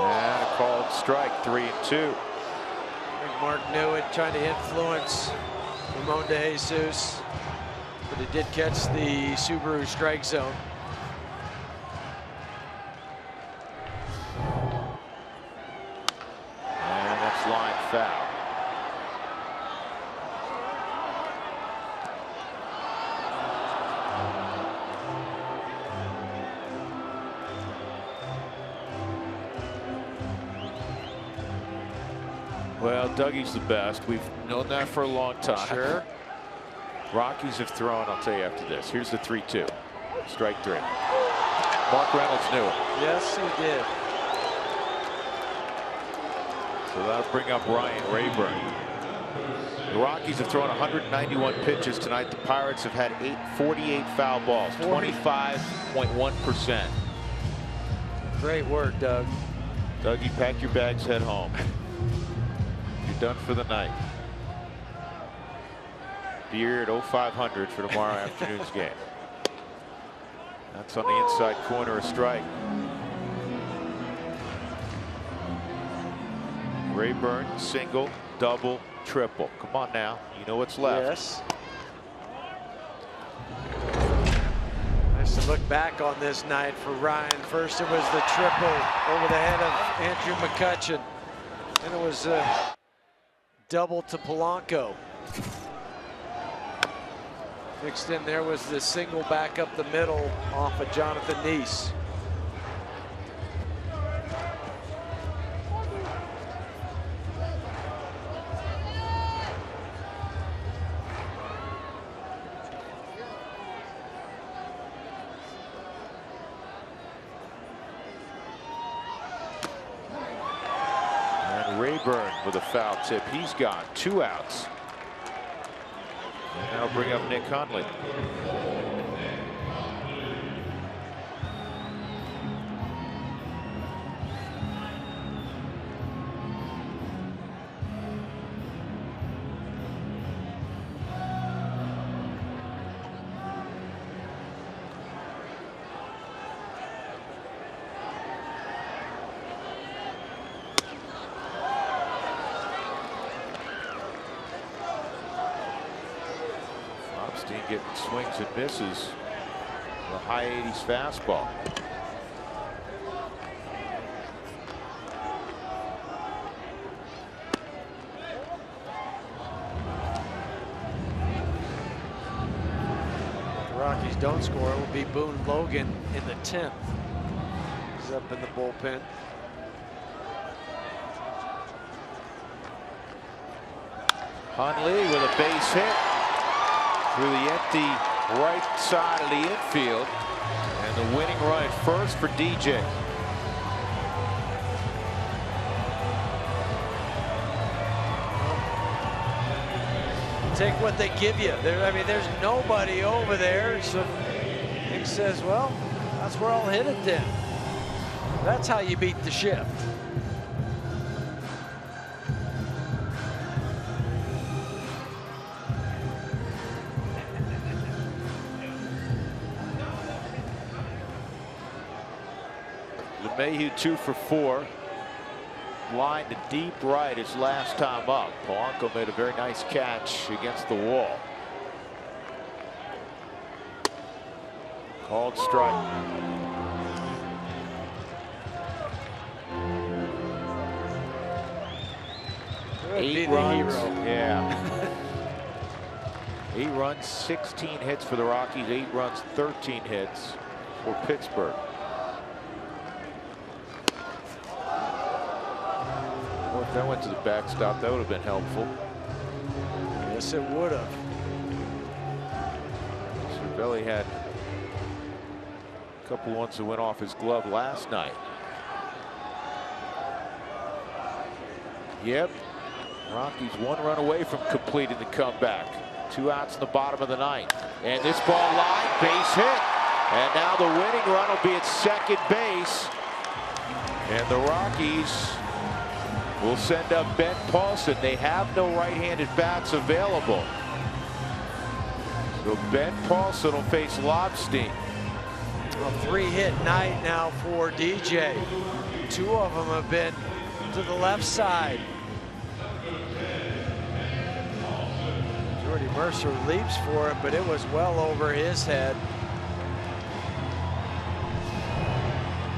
And a called strike, 3-2. I think Mark knew it, trying to influence Ramon De Jesus, but it did catch the Subaru strike zone. And that's line foul. Well, Dougie's the best. We've known that for a long time. Sure. Rockies have thrown, I'll tell you after this. Here's the 3-2. Strike 3. Mark Reynolds knew it. Yes, he did. So that'll bring up Ryan Rayburn. The Rockies have thrown 191 pitches tonight. The Pirates have had 48 foul balls, 25.1%. Great work, Doug. Dougie, pack your bags, head home. You're done for the night. Beer at 0500 for tomorrow afternoon's game. That's on the inside corner, a strike. Rayburn, single, double, triple. Come on now, you know what's left. Yes. Nice to look back on this night for Ryan. First it was the triple over the head of Andrew McCutchen. And it was a double to Polanco. Mixed in there was the single back up the middle off of Jonathan Neese. And Rayburn with a foul tip. He's got 2 outs. And that'll bring up Nick Hundley. Opstein getting swings and misses. The high 80s fastball. If the Rockies don't score, it will be Boone Logan in the 10th. He's up in the bullpen. Hundley with a base hit through the empty right side of the infield, and the winning run at first for DJ. Take what they give you. I mean, there's nobody over there. So Nick says, well, that's where I'll hit it then. That's how you beat the shift. LeMahieu 2 for 4. Line to deep right his last time up. Polanco made a very nice catch against the wall. Called strike. Eight runs. Yeah. 8 runs, 16 hits for the Rockies. 8 runs, 13 hits for Pittsburgh. Well, if that went to the backstop, that would have been helpful. Yes, it would have. Cervelli had a couple ones that went off his glove last night. Yep. Rockies 1 run away from completing the comeback. 2 outs in the bottom of the ninth. And this ball line, base hit. And now the winning run will be at second base. And the Rockies will send up Ben Paulson. They have no right-handed bats available. So Ben Paulson will face Lobstein. A 3-hit night now for DJ. 2 of them have been to the left side. Jordy Mercer leaps for it, but it was well over his head.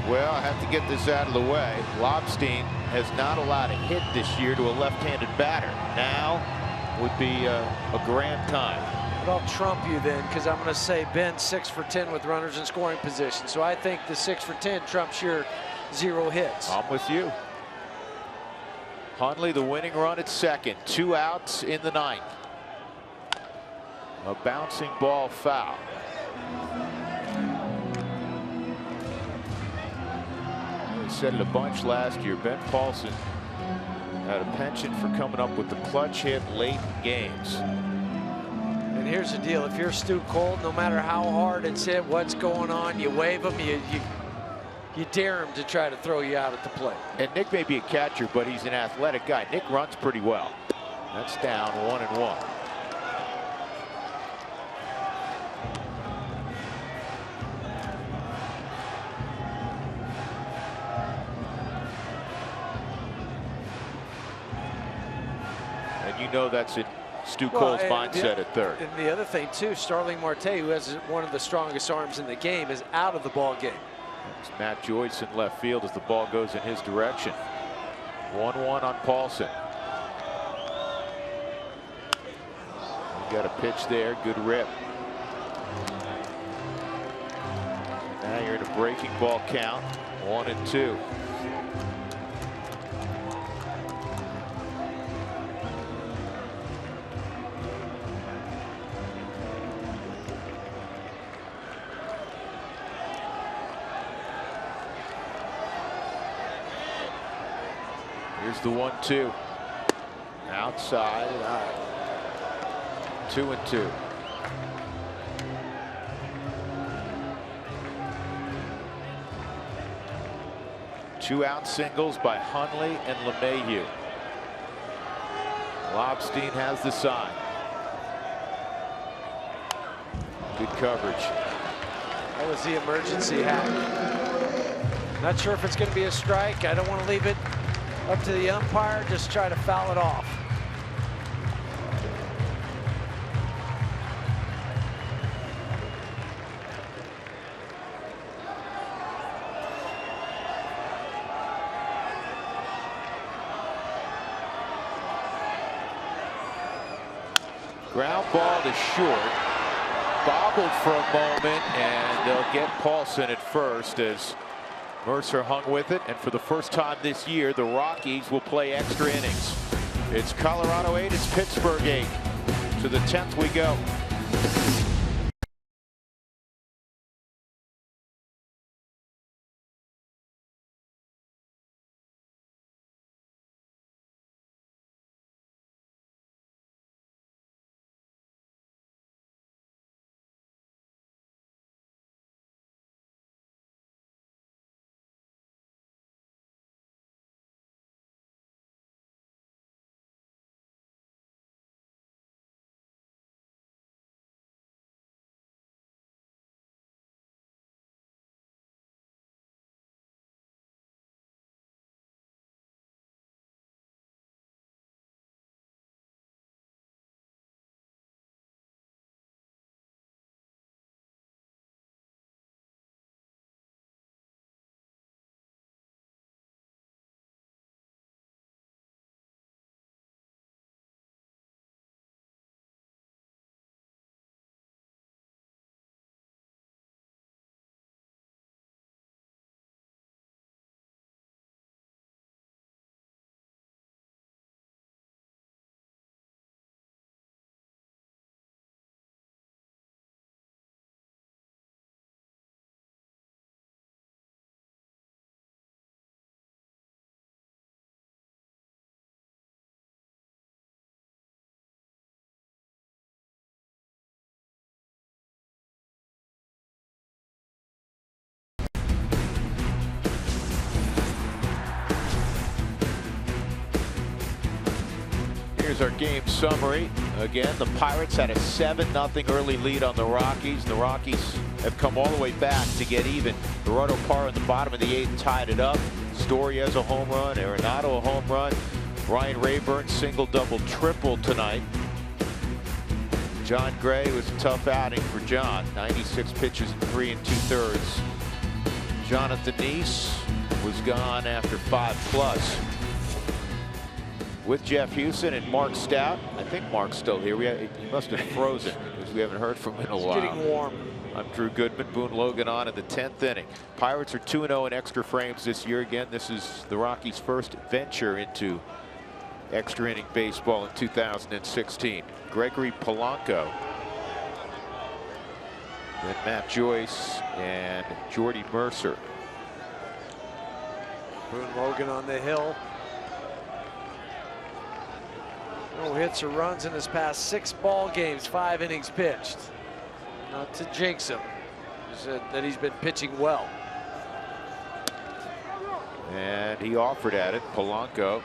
Well, I have to get this out of the way. Lobstein has not allowed a hit this year to a left-handed batter. Now would be a grand time. But I'll trump you then, because I'm going to say Ben 6 for 10 with runners in scoring position. So I think the 6 for 10 trumps your 0 hits. I'm with you. Hundley, the winning run at second. 2 outs in the ninth. A bouncing ball foul. I said it a bunch last year. Ben Paulson had a penchant for coming up with the clutch hit late in games. And here's the deal. If you're Stu Cole, no matter how hard it's hit, what's going on, you wave him, you dare him to try to throw you out at the plate. And Nick may be a catcher, but he's an athletic guy. Nick runs pretty well. That's down 1-1. And you know that's in Stu Cole's mindset at third. And the other thing, too, Starling Marte, who has one of the strongest arms in the game, is out of the ball game. It's Matt Joyce in left field as the ball goes in his direction. 1-1 on Paulson. You got a pitch there, good rip. Now you're in a breaking ball count, 1-2. Here's the 1-2. Outside. 2-2. Two-out singles by Hundley and LeMahieu. Lobstein has the sign. Good coverage. That was the emergency hack. Not sure if it's going to be a strike. I don't want to leave it up to the umpire. Just try to foul it off. Ground ball to short. Bobbled for a moment, and they'll get Paulson at first as Mercer hung with it. And for the first time this year, the Rockies will play extra innings. It's Colorado 8, it's Pittsburgh 8. To the 10th we go. Here's our game summary. Again, the Pirates had a 7-0 early lead on the Rockies. The Rockies have come all the way back to get even. Gerardo Parra in the bottom of the 8th tied it up. Story has a home run. Arenado a home run. Ryan Rayburn single, double, triple tonight. Jon Gray was a tough outing for John. 96 pitches in 3 2/3. Jonathan Niese was gone after 5+. With Jeff Houston and Mark Stout. I think Mark's still here. He must have frozen because we haven't heard from him in a while. It's getting warm. I'm Drew Goodman. Boone Logan on in the 10th inning. Pirates are 2-0 in extra frames this year. Again, this is the Rockies' first venture into extra inning baseball in 2016. Gregory Polanco. Then Matt Joyce and Jordy Mercer. Boone Logan on the hill. No hits or runs in his past 6 ball games, 5 innings pitched. Not to jinx him, that he's been pitching well. And he offered at it, Polanco,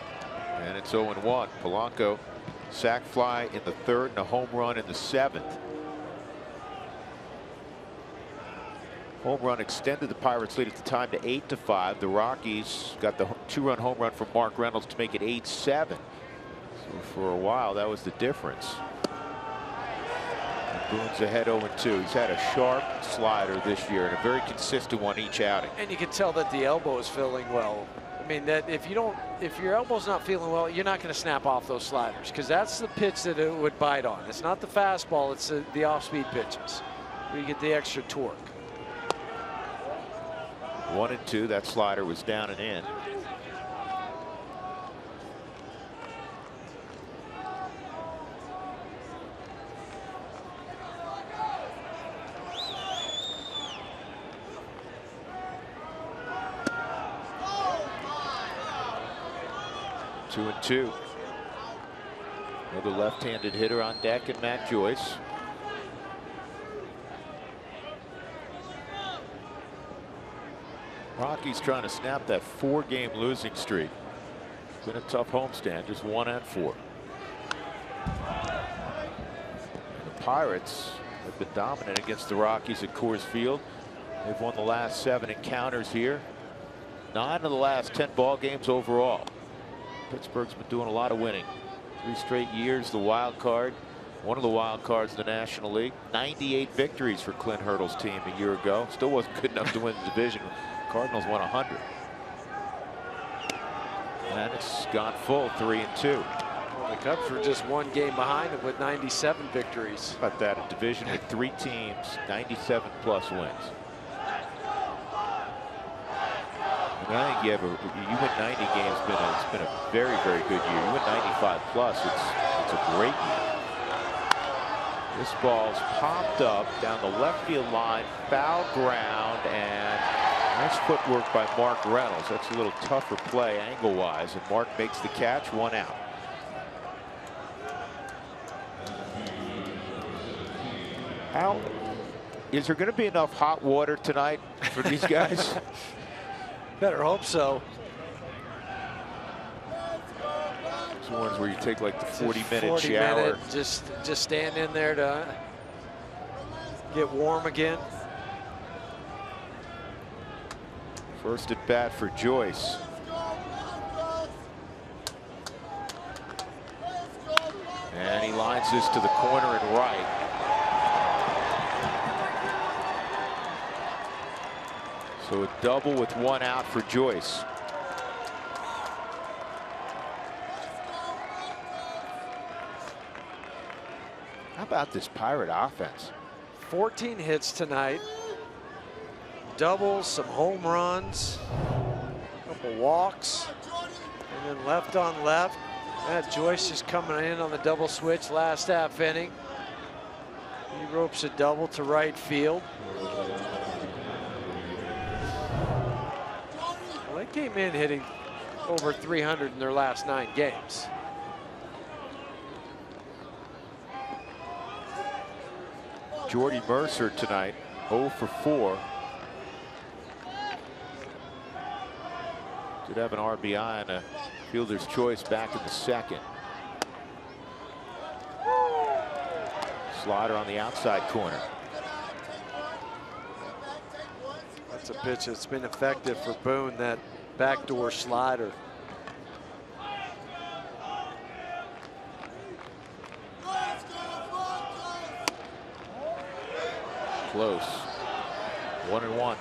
and it's 0-1. Polanco, sac fly in the 3rd and a home run in the 7th. Home run extended the Pirates' lead at the time to 8-5. The Rockies got the 2-run home run from Mark Reynolds to make it 8-7. So for a while, that was the difference. And Boone's ahead 0-2. He's had a sharp slider this year and a very consistent one each outing. And you can tell that the elbow is feeling well. I mean, that if your elbow's not feeling well, you're not going to snap off those sliders, because that's the pitch that it would bite on. It's not the fastball, it's the off-speed pitches where you get the extra torque. 1-2. That slider was down and in. Two and two. Another left-handed hitter on deck, and Matt Joyce. Rockies trying to snap that 4-game losing streak. It's been a tough homestand, just 1-4. The Pirates have been dominant against the Rockies at Coors Field. They've won the last 7 encounters here. 9 of the last 10 ball games overall. Pittsburgh's been doing a lot of winning. 3 straight years, the wild card. One of the wild cards in the National League. 98 victories for Clint Hurdle's team a year ago. Still wasn't good enough to win the division. Cardinals won 100. And it's gone full, 3-2. Well, the Cubs were just 1 game behind him with 97 victories. How about that? A division with 3 teams, 97+ wins. I mean, I think you win 90 games. It's been a very, very good year. You win 95+. It's a great year. This ball's popped up down the left field line, foul ground, and nice footwork by Mark Reynolds. That's a little tougher play angle-wise, and Mark makes the catch, 1 out. How is there going to be enough hot water tonight for these guys? Better hope so. Those ones where you take like the 40-minute shower. Just stand in there to get warm again. First at bat for Joyce. And he lines this to the corner and right. So a double with 1 out for Joyce. How about this Pirate offense? 14 hits tonight. Doubles, some home runs, a couple walks, and then left on left. Matt Joyce is coming in on the double switch last half inning. He ropes a double to right field. Well, they came in hitting over 300 in their last 9 games. Jordy Mercer tonight, 0 for 4. Did have an RBI and a fielder's choice back in the 2nd. Slider on the outside corner. That's a pitch that's been effective for Boone, that backdoor slider. Close. 1-1.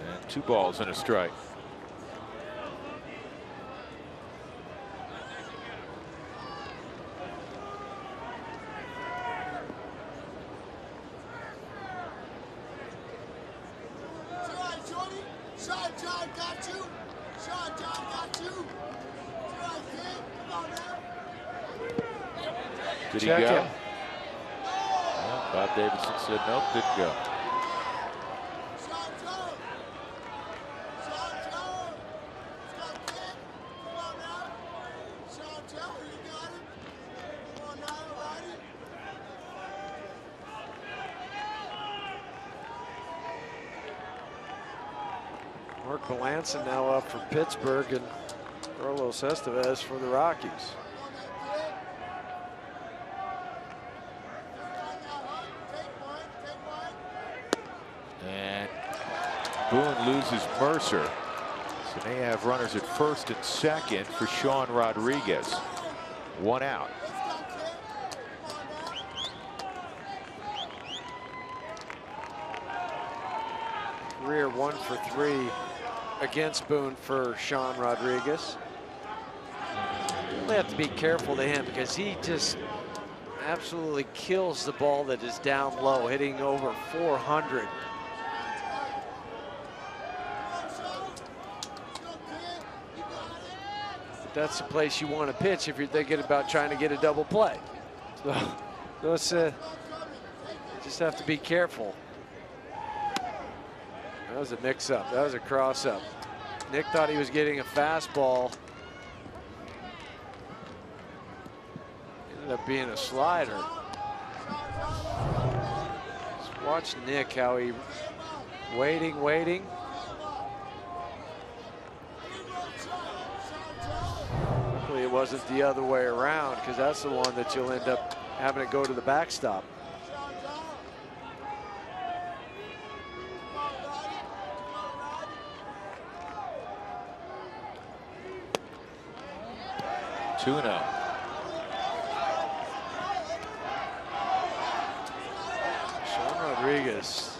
And 2 balls and a strike. Did he Check go? him. Well, Bob Davidson said nope, didn't go. Mark Melanson now up for Pittsburgh, and Carlos Estevez for the Rockies. And Boone loses Mercer. So they have runners at first and second for Sean Rodriguez. 1 out. Career 1 for 3 against Boone for Sean Rodriguez. You really have to be careful to him because he just absolutely kills the ball that is down low, hitting over 400. But that's the place you want to pitch if you're thinking about trying to get a double play. So it's just have to be careful. That was a mix-up. That was a cross-up. Nick thought he was getting a fastball. Ended up being a slider. Just watch Nick, how he waiting. Hopefully it wasn't the other way around, because that's the one that you'll end up having to go to the backstop. Sean Rodriguez,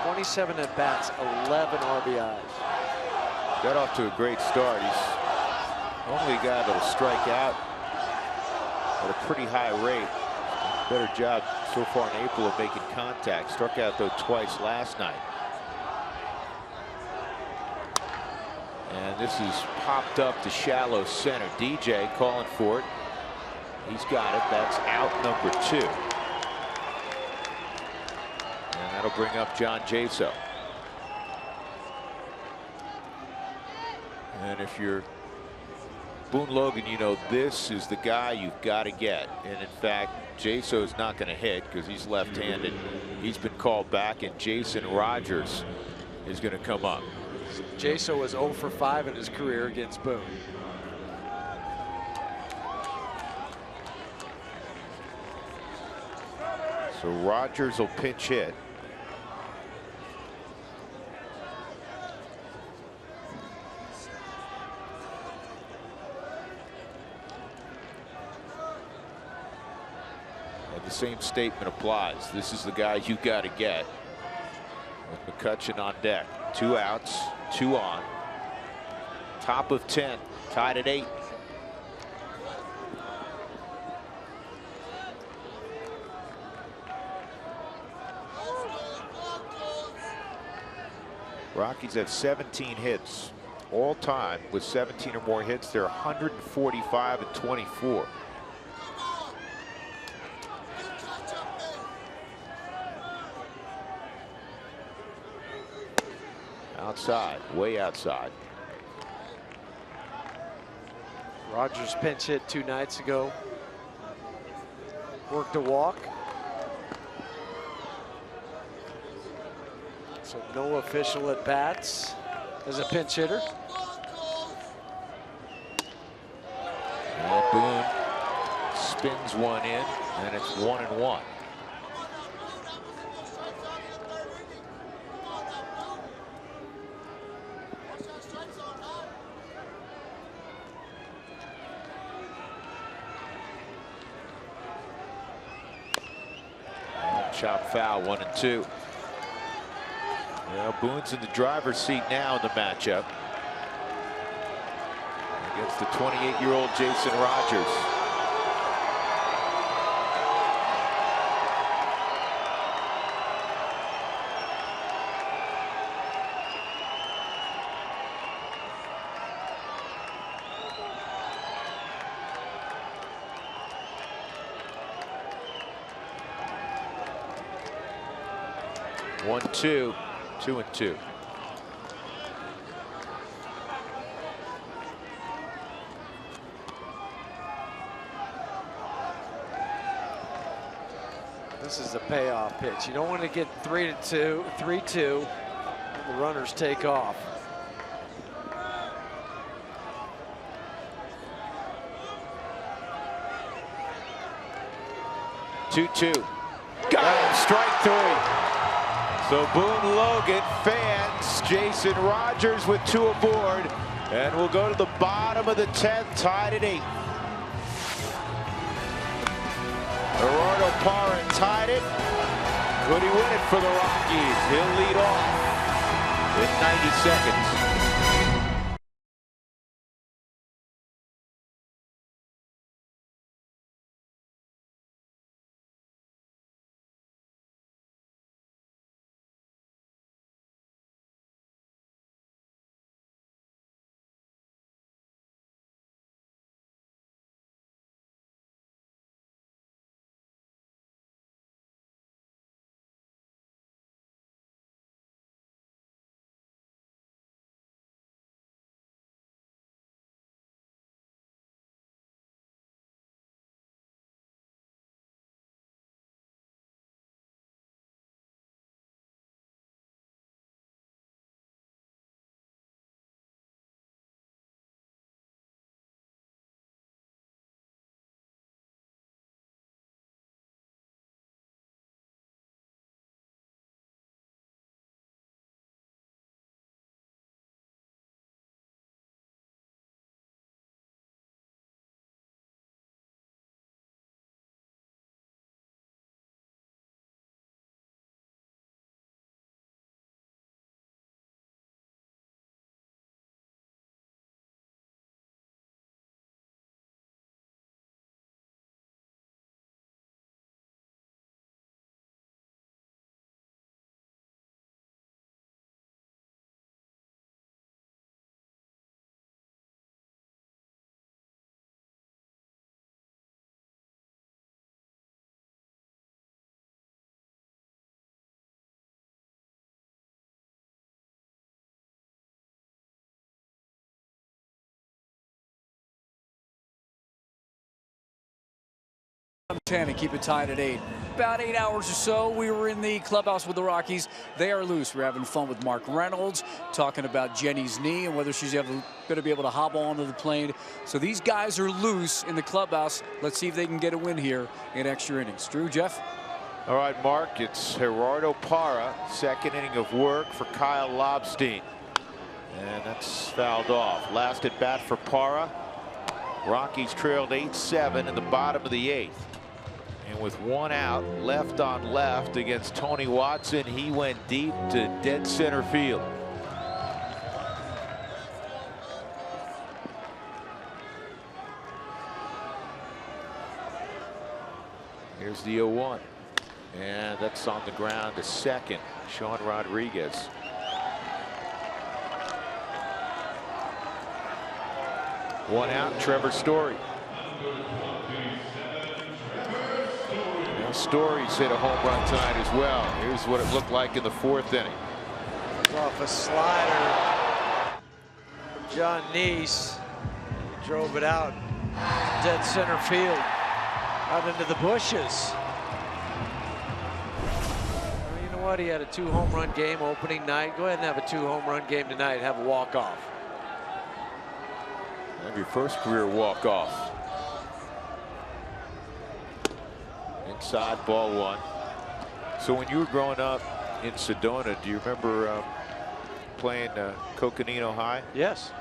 27 at bats, 11 RBIs. Got off to a great start. He's only a guy that'll strike out at a pretty high rate. Better job so far in April of making contact. Struck out though twice last night. And this is popped up to shallow center. DJ calling for it. He's got it. That's out number 2. And that'll bring up John Jaso. And if you're Boone Logan, you know this is the guy you've got to get. And in fact, Jaso's not going to hit because he's left-handed. He's been called back, and Jason Rogers is going to come up. Jaso was 0 for 5 in his career against Boone. So Rogers will pinch hit. And the same statement applies. This is the guy you got to get. With McCutchen on deck. 2 outs, 2 on. Top of 10, tied at 8. Rockies have 17 hits all time. With 17 or more hits, they're 145 and 24. Outside, way outside. Rogers pinch hit 2 nights ago. Worked a walk. So no official at bats as a pinch hitter. And Boone spins one in, and it's 1-1. Chop foul, 1-2. Well, Boone's in the driver's seat now in the matchup against the 28-year-old Jason Rogers. One, two, 2-2. This is a payoff pitch. You don't want to get 3-2, 3-2. The runners take off. Two. Got him, strike 3. So Boone Logan fans Jason Rogers with 2 aboard, and we'll go to the bottom of the 10th, tied at 8. Gerardo Parra tied it. Could he win it for the Rockies? He'll lead off in 90 seconds. And keep it tied at 8. About 8 hours or so, we were in the clubhouse with the Rockies. They are loose. We're having fun with Mark Reynolds, talking about Jenny's knee and whether she's ever going to be able to hobble onto the plane. So these guys are loose in the clubhouse. Let's see if they can get a win here in extra innings. Drew, Jeff? All right, Mark, it's Gerardo Parra, second inning of work for Kyle Lobstein. And that's fouled off. Last at bat for Parra. Rockies trailed 8-7 in the bottom of the 8th. And with 1 out, left on left against Tony Watson, he went deep to dead center field. Here's the 0-1. And that's on the ground to second, Sean Rodriguez. One out, Trevor Story. Now Story's hit a home run tonight as well. Here's what it looked like in the 4th inning. Off a slider from John Neese. Drove it out. Dead center field. Out into the bushes. Well, you know what? He had a 2-home run game opening night. Go ahead and have a 2-home run game tonight. Have a walk-off. Have your first career walk-off. Inside, ball 1. So when you were growing up in Sedona, do you remember playing Coconino High? Yes.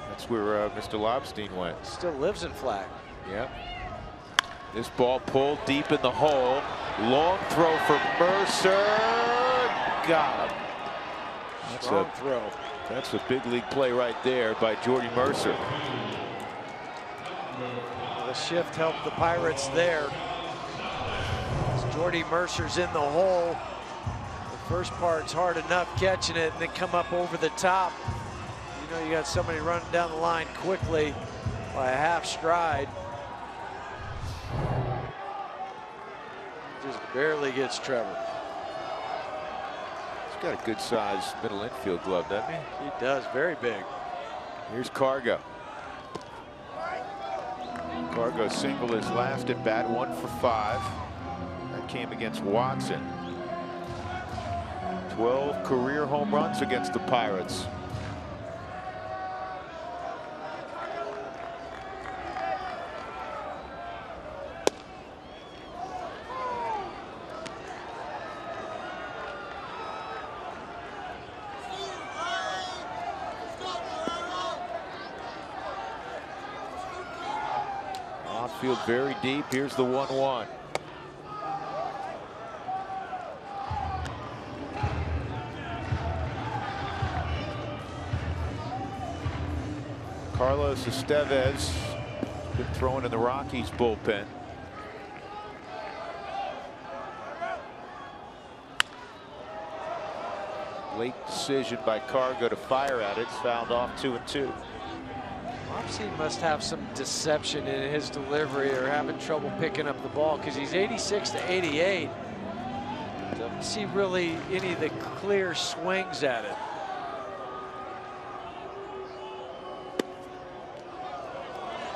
That's where Mr. Lobstein went. Still lives in Flag. Yep. This ball pulled deep in the hole. Long throw for Mercer. Got him. That's Strong throw. That's a big league play right there by Jordy Mercer. The shift helped the Pirates there. As Jordy Mercer's in the hole. The first part's hard enough catching it, and then come up over the top. You know you got somebody running down the line quickly by a half stride. Just barely gets Trevor. He's got a good size middle infield glove, doesn't he? He does, very big. Here's Cargo. Cargo singled his last at bat, 1 for 5. That came against Watson. 12 career home runs against the Pirates. Outfield very deep. Here's the 1-1. Carlos Estevez been throwing in the Rockies bullpen. Late decision by Cargo to fire at it. It's fouled off 2-2. Lobstein must have some deception in his delivery or having trouble picking up the ball because he's 86 to 88. Doesn't see really any of the clear swings at it.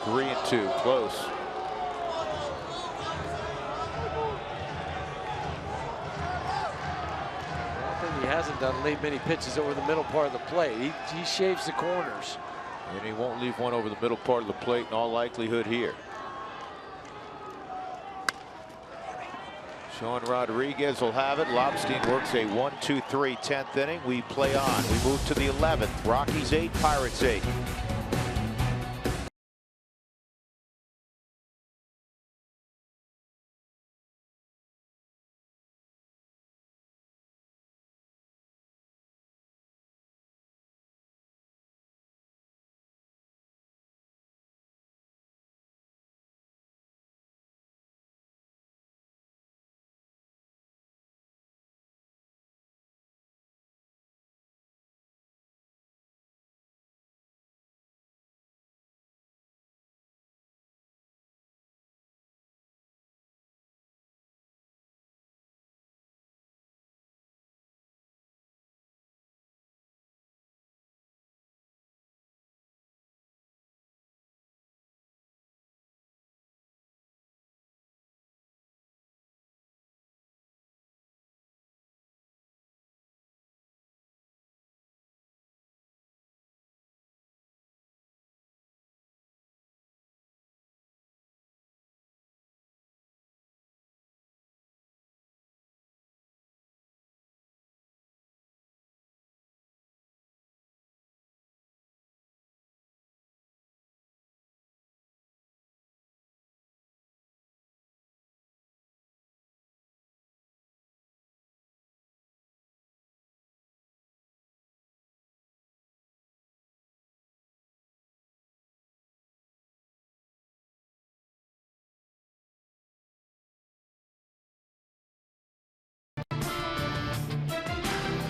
3-2, close. One thing he hasn't done, leave many pitches over the middle part of the plate. He shaves the corners. And he won't leave one over the middle part of the plate in all likelihood here. Sean Rodriguez will have it. Lobstein works a 1-2-3 10th inning. We play on. We move to the 11th. Rockies 8, Pirates 8.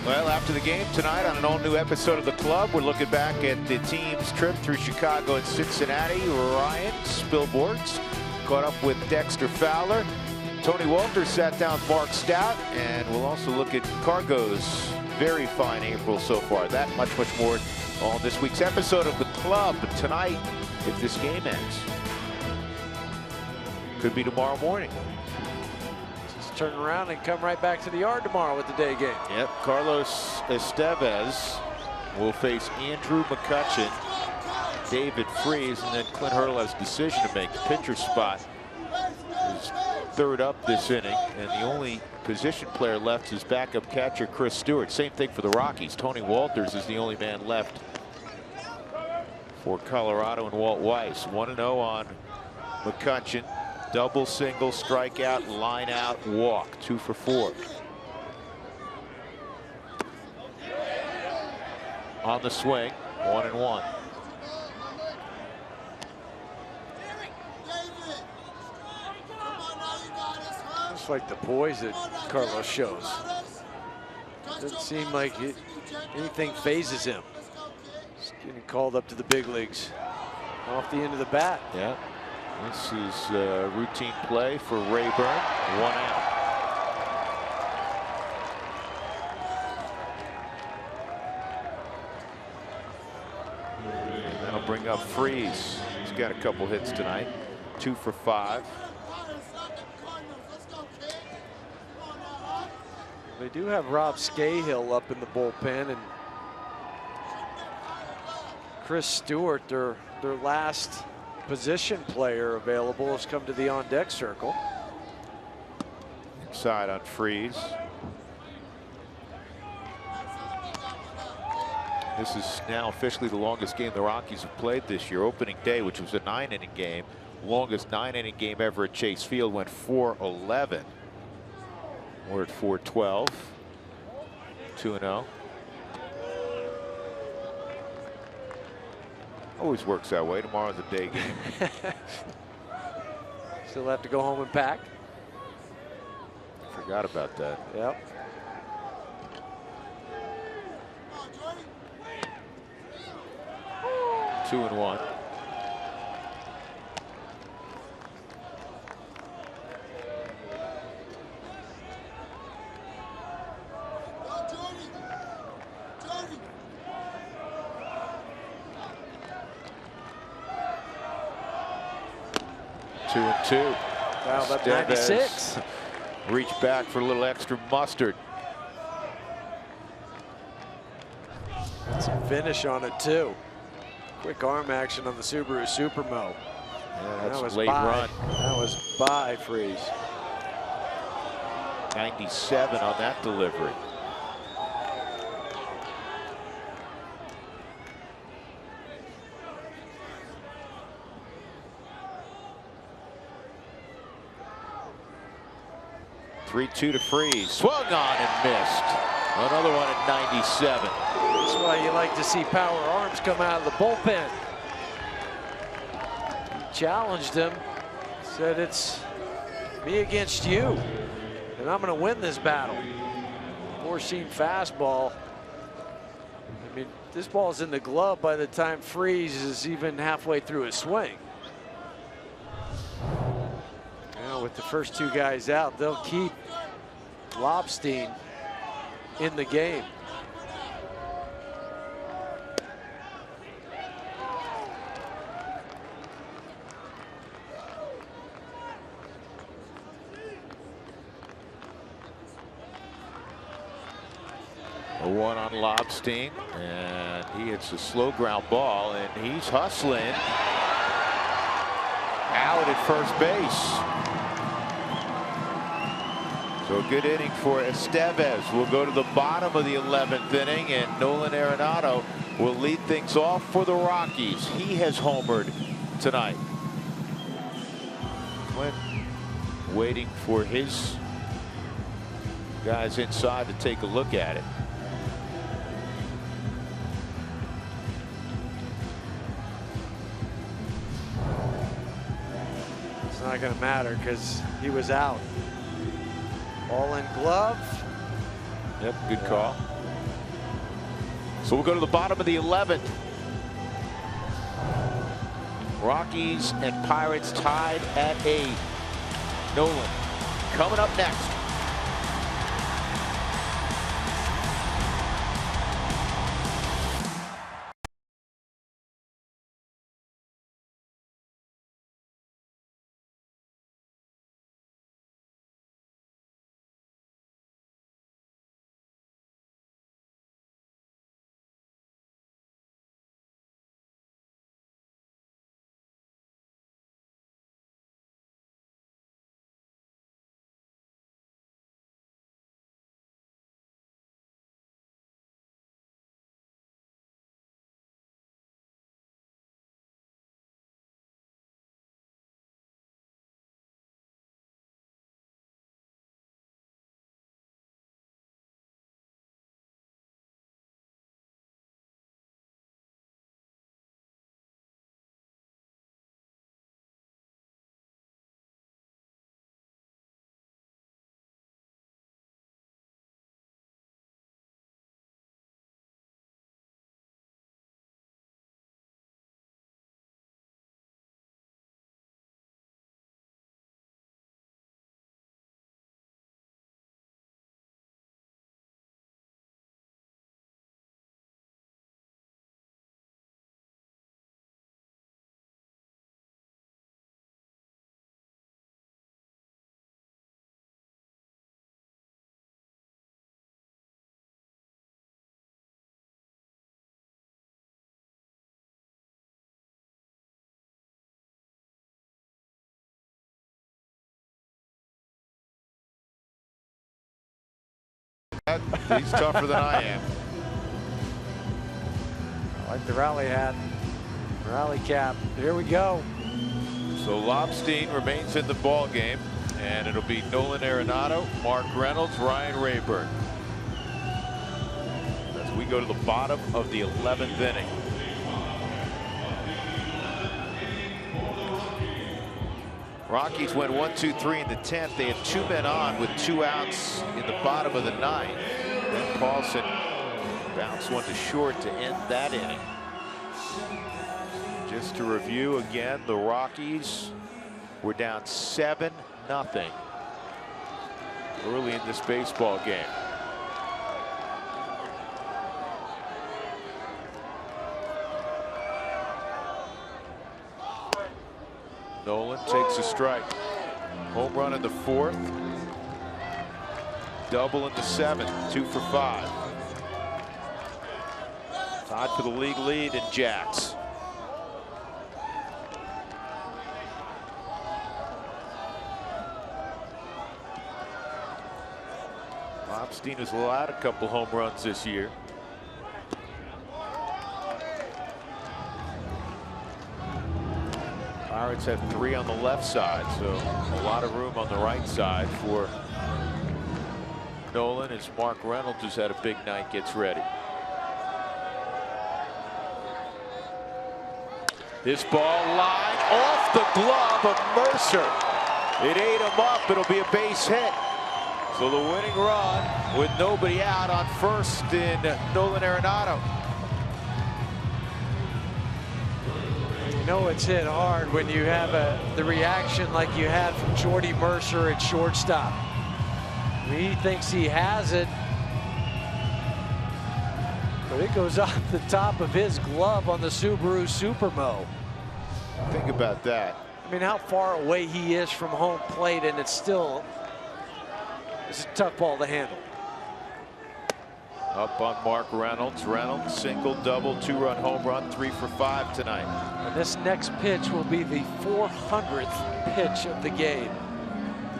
Well, after the game tonight on an all-new episode of The Club, we're looking back at the team's trip through Chicago and Cincinnati. Ryan Spilborghs caught up with Dexter Fowler. Tony Walters sat down with Mark Stout, and we'll also look at Cargo's very fine April so far. That much more on this week's episode of The Club. Tonight, if this game ends, could be tomorrow morning. Just turn around and come right back to the yard tomorrow with the day game. Yep, Carlos Estevez will face Andrew McCutchen, David Freese, and then Clint Hurdle has a decision to make. The pitcher spot is third up this inning, and the only position player left is backup catcher Chris Stewart. Same thing for the Rockies. Tony Walters is the only man left for Colorado, and Walt Weiss. 1-0 on McCutchen. Double, single, strikeout, line out, walk. 2 for 4. On the swing, 1-1. It's like the poise that Carlos shows. Doesn't seem like anything phases him. He's getting called up to the big leagues off the end of the bat. Yeah, this is routine play for Rayburn. 1 out. That'll bring up Freese. He's got a couple hits tonight. 2 for 5. They do have Rob Scahill up in the bullpen, and Chris Stewart, their last position player available, has come to the on-deck circle. Inside on Freese. This is now officially the longest game the Rockies have played this year. Opening day, which was a 9-inning game, longest 9-inning game ever at Chase Field, went 4-11. We're at 4-12. 2-0. Always works that way. Tomorrow's a day game. Still have to go home and pack. Forgot about that. Yep. Two and 1. Two and 2. Wow, that's 96. Reach back for a little extra mustard. Some finish on it too. Quick arm action on the Subaru Supermo. Yeah, that's that was late run. That was by Freese. 97 on that delivery. Three-2 to Freese. Swung on and missed. Another one at 97. That's why you like to see power arms come out of the bullpen. He challenged him, said it's me against you, and I'm going to win this battle. Four-seam fastball. I mean, this ball's in the glove by the time Freese is even halfway through his swing. Now, with the first two guys out, they'll keep Lobstein in the game. A 1 on Lobstein, and he hits a slow ground ball, and he's hustling out at first base. So a good inning for Estevez. We'll go to the bottom of the 11th inning, and Nolan Arenado will lead things off for the Rockies. He has homered tonight. Clint waiting for his guys inside to take a look at it. It's not going to matter because he was out. All in glove. Yep, good call. So we'll go to the bottom of the 11th. Rockies and Pirates tied at 8. Nolan coming up next. He's tougher than I am. I like the rally hat, rally cap. Here we go. So Lobstein remains in the ball game, and it'll be Nolan Arenado, Mark Reynolds, Ryan Rayburn. As we go to the bottom of the 11th inning. Rockies went 1-2-3 in the 10th. They have 2 men on with 2 outs in the bottom of the 9th. Then Paulson bounced one to short to end that inning. Just to review again, the Rockies were down 7-0 early in this baseball game. Nolan takes a strike. Home run in the 4th. Double in the 7th. 2 for 5. Tied for the league lead in Jacks. Lobstein has allowed a couple home runs this year. Pirates have 3 on the left side, so a lot of room on the right side for Nolan as Mark Reynolds, who's had a big night, gets ready. This ball line off the glove of Mercer. It ate him up. It'll be a base hit. So the winning run with nobody out on first in Nolan Arenado. You know it's hit hard when you have the reaction like you had from Jordy Mercer at shortstop. I mean, he thinks he has it, but it goes off the top of his glove on the Subaru Supermo. Think about that. I mean, how far away he is from home plate, and it's still it's a tough ball to handle. Up on Mark Reynolds. Reynolds single, double, 2-run home run, 3 for 5 tonight. And this next pitch will be the 400th pitch of the game.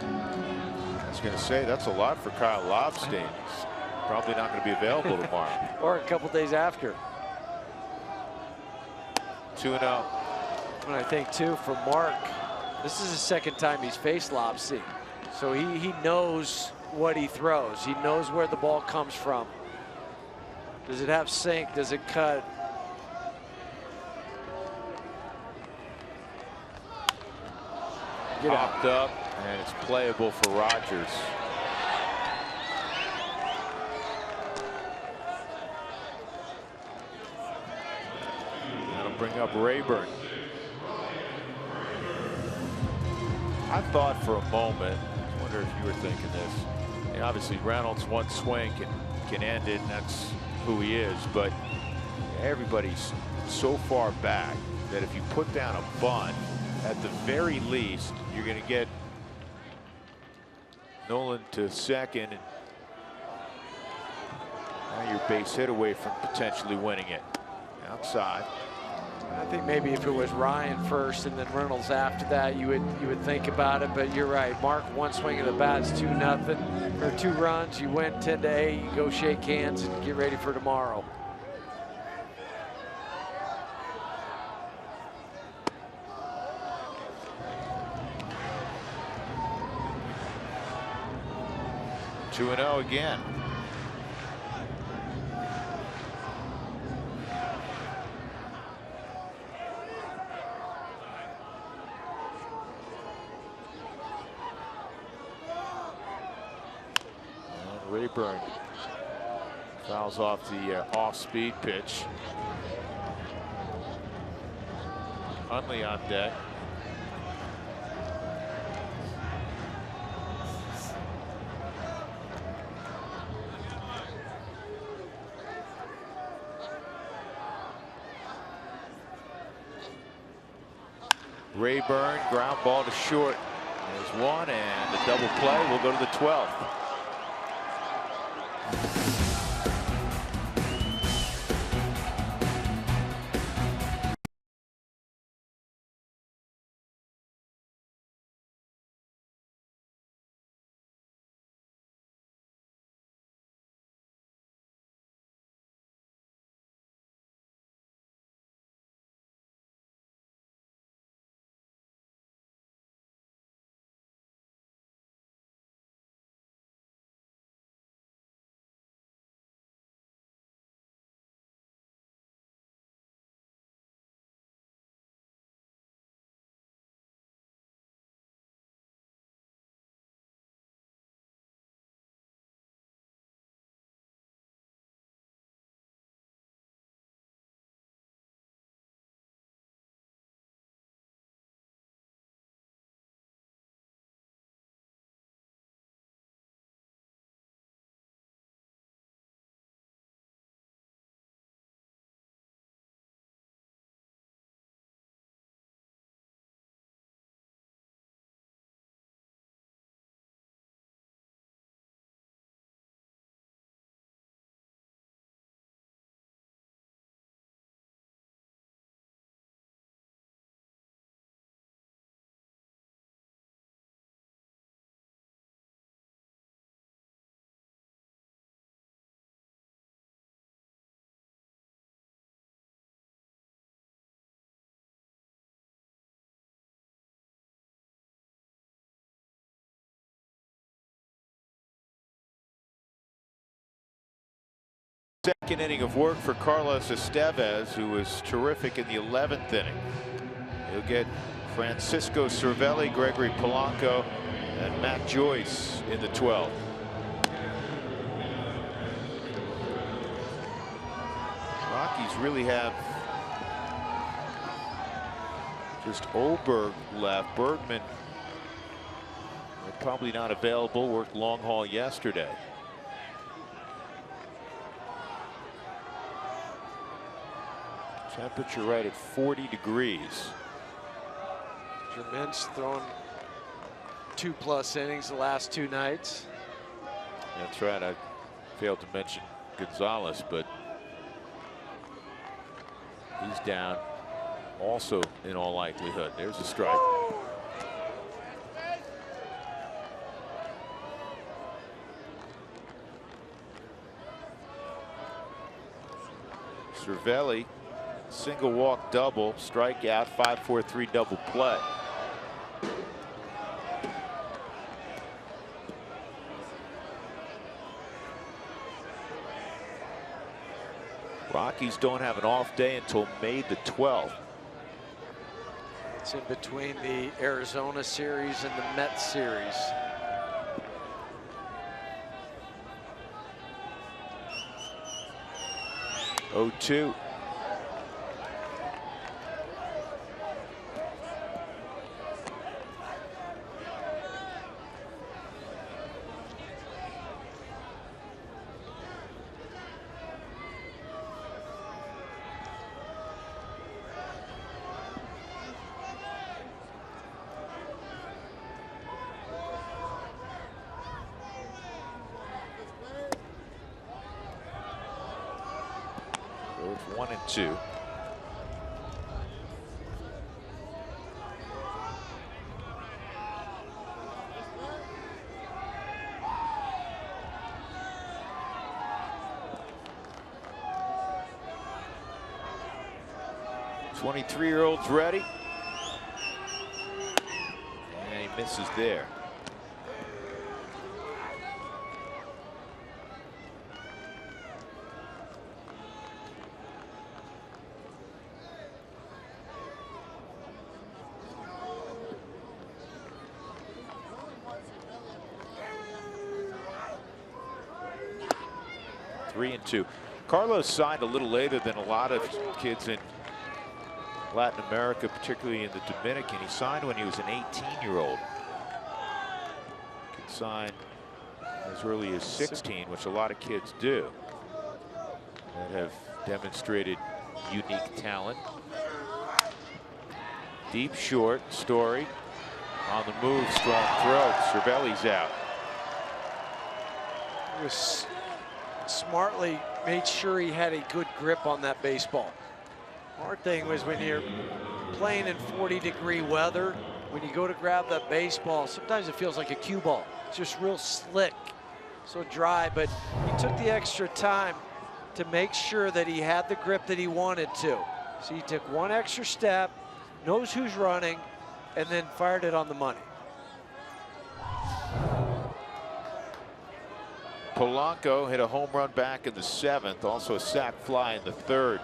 I was going to say that's a lot for Kyle Lobstein. He's probably not going to be available tomorrow. Or a couple days after. 2-0. And I think too for Mark, this is the second time he's faced Lobstein. So he knows what he throws. He knows where the ball comes from. Does it have sink? Does it cut? Popped up, and it's playable for Rogers. That'll bring up Rayburn. I thought for a moment, I wonder if you were thinking this. And obviously, Reynolds one swing can end it, and that's who he is. But everybody's so far back that if you put down a bunt, at the very least, you're going to get Nolan to second, and now you're base hit away from potentially winning it. Outside. I think maybe if it was Ryan first and then Reynolds after that, you would think about it. But you're right. Mark, one swing of the bat's 2-0 or 2 runs. You win 10-8. You go shake hands and get ready for tomorrow. Two 2-0 again. Rayburn fouls off the off-speed pitch. Hundley on deck. Rayburn, ground ball to short. There's one, and the double play will go to the 12th. Second inning of work for Carlos Estevez, who was terrific in the 11th inning. He'll get Francisco Cervelli, Gregory Polanco, and Matt Joyce in the 12th. Rockies really have just Oberg left. Bergman probably not available, worked long haul yesterday. Temperature right at 40 degrees. Germain's thrown 2+ innings the last 2 nights. That's right. I failed to mention Gonzalez, but he's down also in all likelihood. There's a strike. Cervelli, single walk double, strikeout, 5-4-3 double play. Rockies don't have an off day until May the 12th. It's in between the Arizona series and the Mets series. Oh, 2. It's 1 and 2. '23-year-old's ready. And he misses there. Three and 2. Carlos signed a little later than a lot of kids in Latin America, particularly in the Dominican. He signed when he was an 18-year-old. Could sign as early as 16, which a lot of kids do that have demonstrated unique talent. Deep short, Story on the move, strong throw. Cervelli's out. He was smartly made sure he had a good grip on that baseball. Hard thing was when you're playing in 40-degree weather, when you go to grab that baseball, sometimes it feels like a cue ball. It's just real slick, so dry, but he took the extra time to make sure that he had the grip that he wanted to. So he took one extra step, knows who's running, and then fired it on the money. Polanco hit a home run back in the 7th, also a sac fly in the 3rd.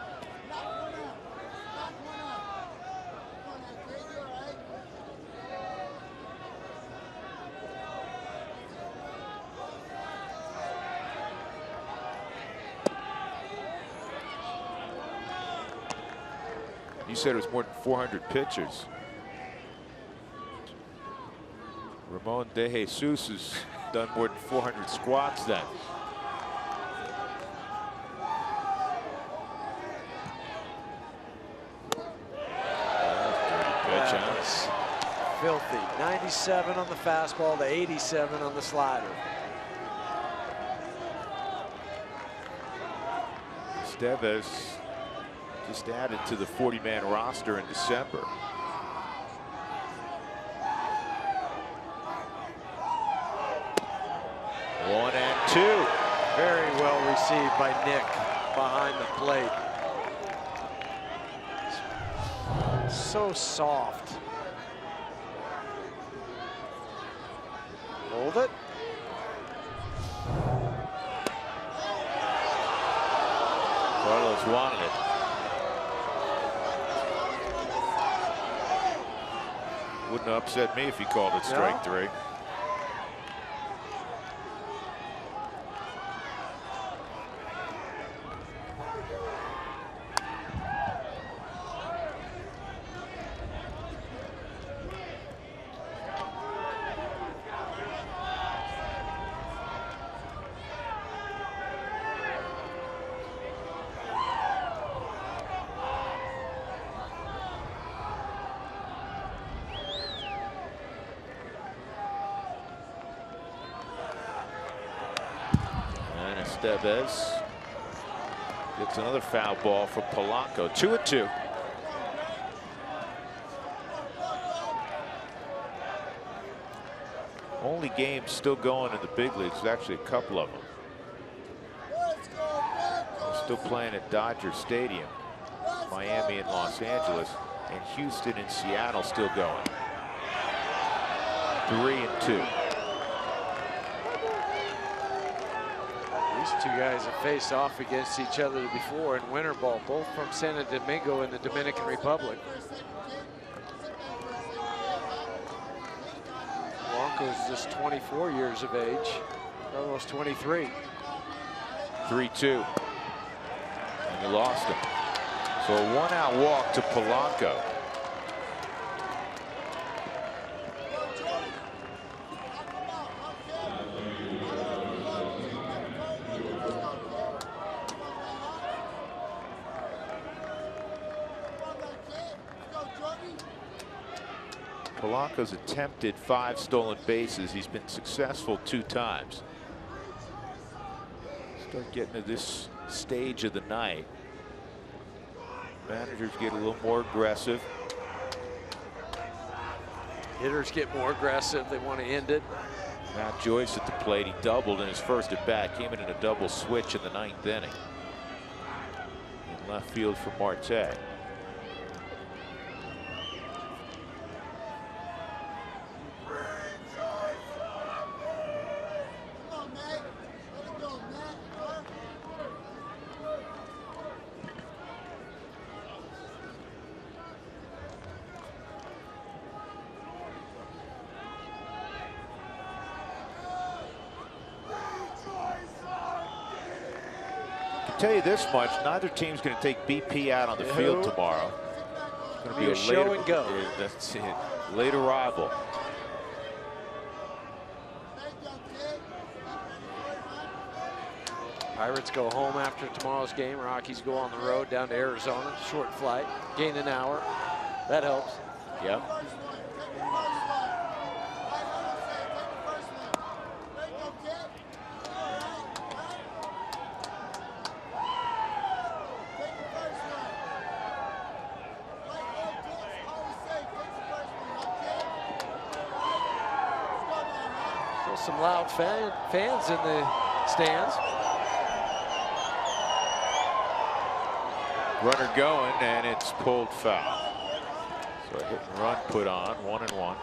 You said it was more than 400 pitchers. Ramon De Jesus has done more than 400 squats then. That was filthy. 97 on the fastball to 87 on the slider. Estevez just added to the 40-man roster in December. One and 2. Very well received by Nick behind the plate. So soft. Hold it. Wouldn't have upset me if he called it strike three. Estevez gets another foul ball from Polanco. 2-2. Only games still going in the big leagues. There's actually a couple of them. They're still playing at Dodger Stadium. Miami and Los Angeles, and Houston and Seattle still going. 3-2. These two guys have faced off against each other before in winter ball, both from Santo Domingo in the Dominican Republic. Polanco's just 24 years of age, almost 23. 3-2. And he lost him. So a one-out walk to Polanco. Polanco's attempted 5 stolen bases. He's been successful 2 times. Start getting to this stage of the night. Managers get a little more aggressive. Hitters get more aggressive. They want to end it. Matt Joyce at the plate. He doubled in his first at bat. Came in a double switch in the 9th inning. In left field for Marte. Tell you this much, neither team's going to take BP out on the field tomorrow. It's going to be a show late, and go. That's it. Late arrival. Pirates go home after tomorrow's game. Rockies go on the road down to Arizona. Short flight, gain an hour. That helps. Yep. Some loud fans in the stands. Runner going, and it's pulled foul. So a hit and run put on, 1-1.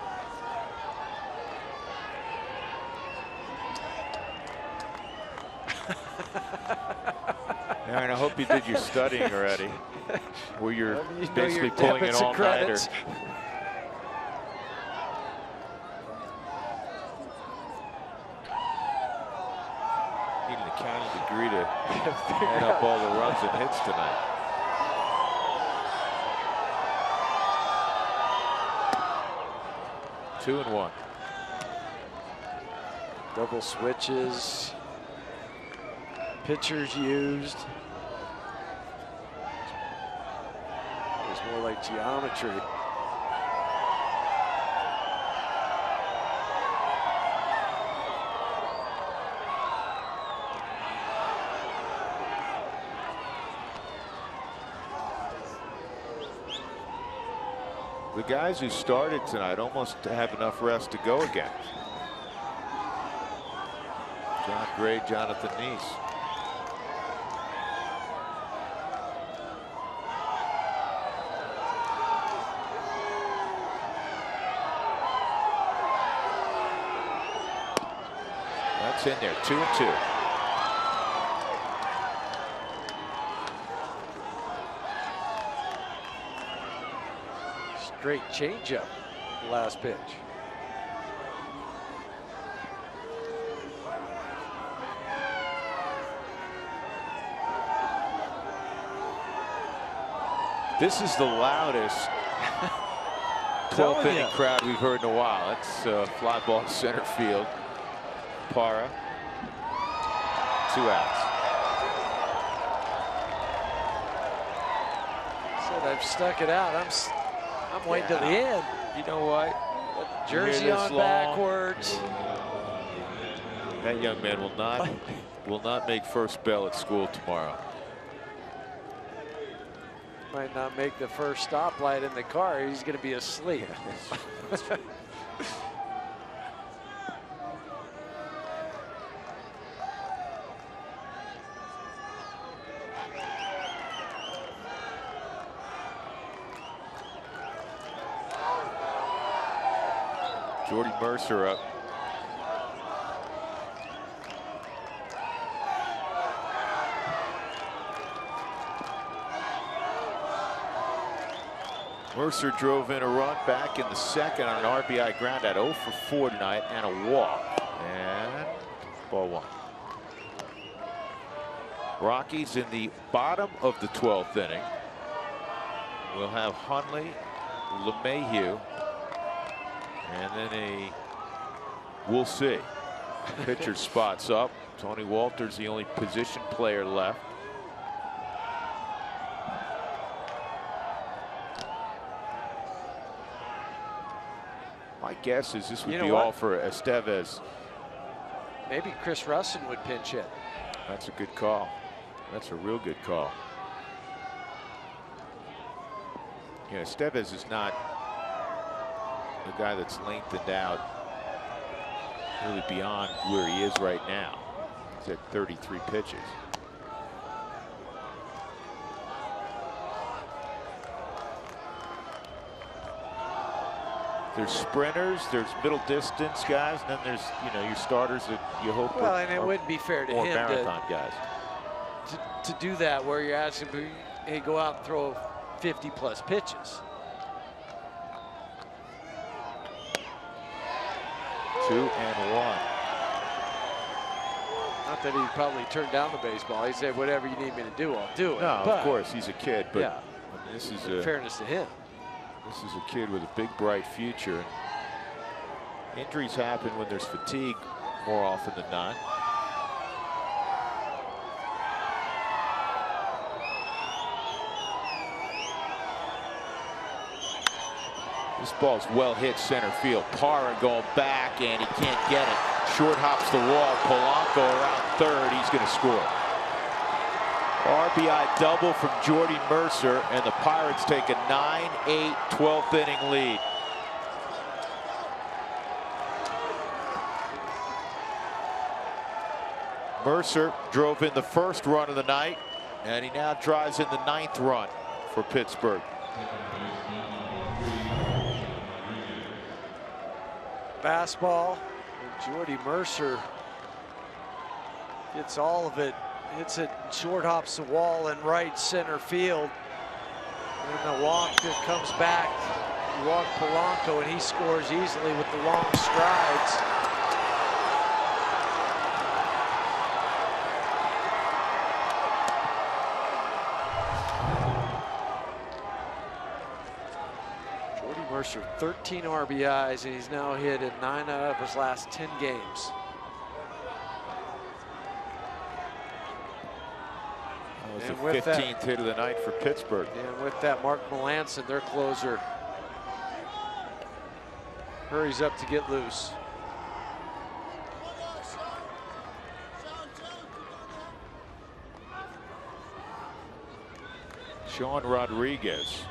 Aaron, I hope you did your studying already, where you're basically pulling an all-nighter. Degree to add up all the runs and hits tonight. Two and one. Double switches. Pitchers used. It's more like geometry. The guys who started tonight almost have enough rest to go again. John Gray, Jonathan Neese. That's in there, 2-2. Great changeup. the last pitch. This is the loudest 12th inning crowd we've heard in a while. That's fly ball center field. Parra. 2 outs. Said I've stuck it out. I'm waiting to the end. You know what? Jersey on backwards. That young man will not make first bell at school tomorrow. Might not make the first stoplight in the car. He's going to be asleep. Jordy Mercer up. Mercer drove in a run back in the second on an RBI ground at 0 for 4 tonight and a walk. And ball 1. Rockies in the bottom of the 12th inning. We'll have Hundley, LeMahieu, and then we'll see. Pitcher spots up. Tony Walters, the only position player left. My guess is this would be all for Estevez. Maybe Chris Russin would pinch hit. That's a good call. That's a real good call. Yeah, Estevez is not the guy that's lengthened out really beyond where he is right now. He's at 33 pitches. There's sprinters, there's middle distance guys, and then there's, you know, your starters that you hope well, and it wouldn't be fair to him marathon guys to do that where you're asking him, hey, go out and throw 50+ pitches. 2-1. Not that he'd probably turn down the baseball. He'd say, whatever you need me to do, I'll do it. No, but, of course, he's a kid, but yeah, I mean, this is in fairness to him. This is a kid with a big, bright future. Injuries happen when there's fatigue more often than not. This ball's well hit center field. Parra going back, and he can't get it. Short hops the wall. Polanco around third. He's going to score. RBI double from Jordy Mercer, and the Pirates take a 9-8 12th inning lead. Mercer drove in the first run of the night, and he now drives in the 9th run for Pittsburgh. Fastball. And Jordy Mercer gets all of it. Hits it, short hops the wall in right center field. And the walk that comes back. You walk Polanco, and he scores easily with the long strides. Jordy Mercer, 13 RBIs, and he's now hit in 9 out of his last 10 games. That was the 15th hit of the night for Pittsburgh. And with that, Mark Melancon, their closer, hurries up to get loose. Sean Rodriguez.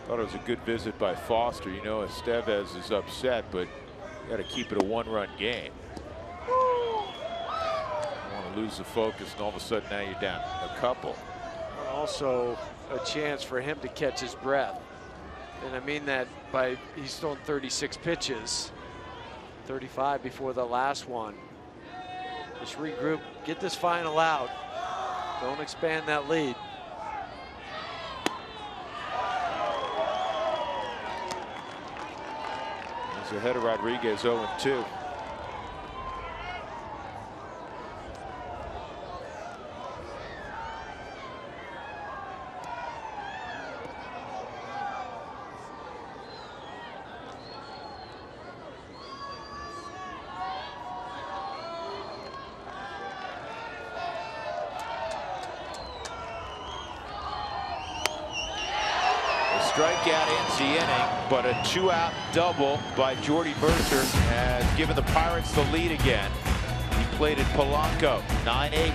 Thought it was a good visit by Foster. You know, Estevez is upset, but you got to keep it a 1-run game. Lose the focus, and all of a sudden now you're down a couple. Also a chance for him to catch his breath. And I mean that by he's thrown 36 pitches, 35 before the last one. Just regroup, get this final out. Don't expand that lead. He's ahead of Rodriguez, 0-2. Strikeout ends the inning, but a 2-out double by Jordy Mercer has given the Pirates the lead again. He played at Polanco, 9-8.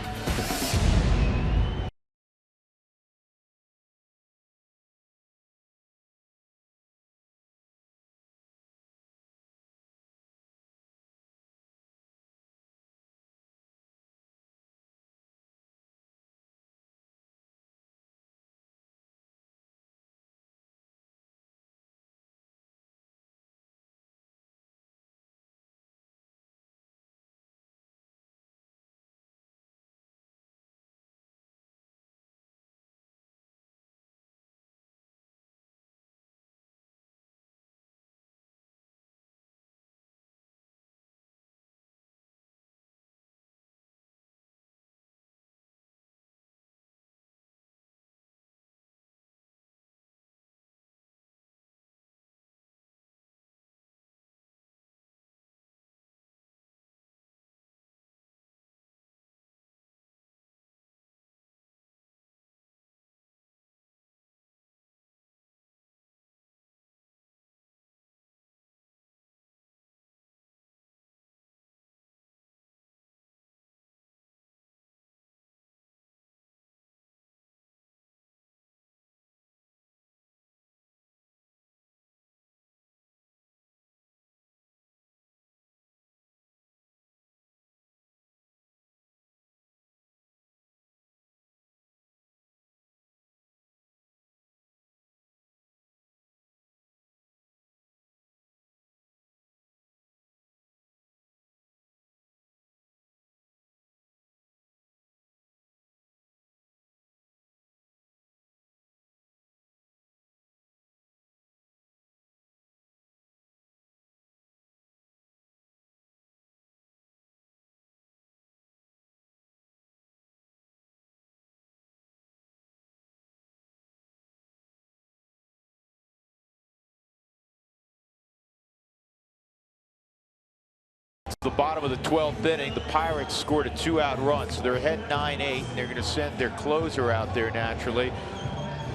The bottom of the 12th inning, the Pirates scored a 2-out run, so they're ahead 9-8, and they're going to send their closer out there naturally.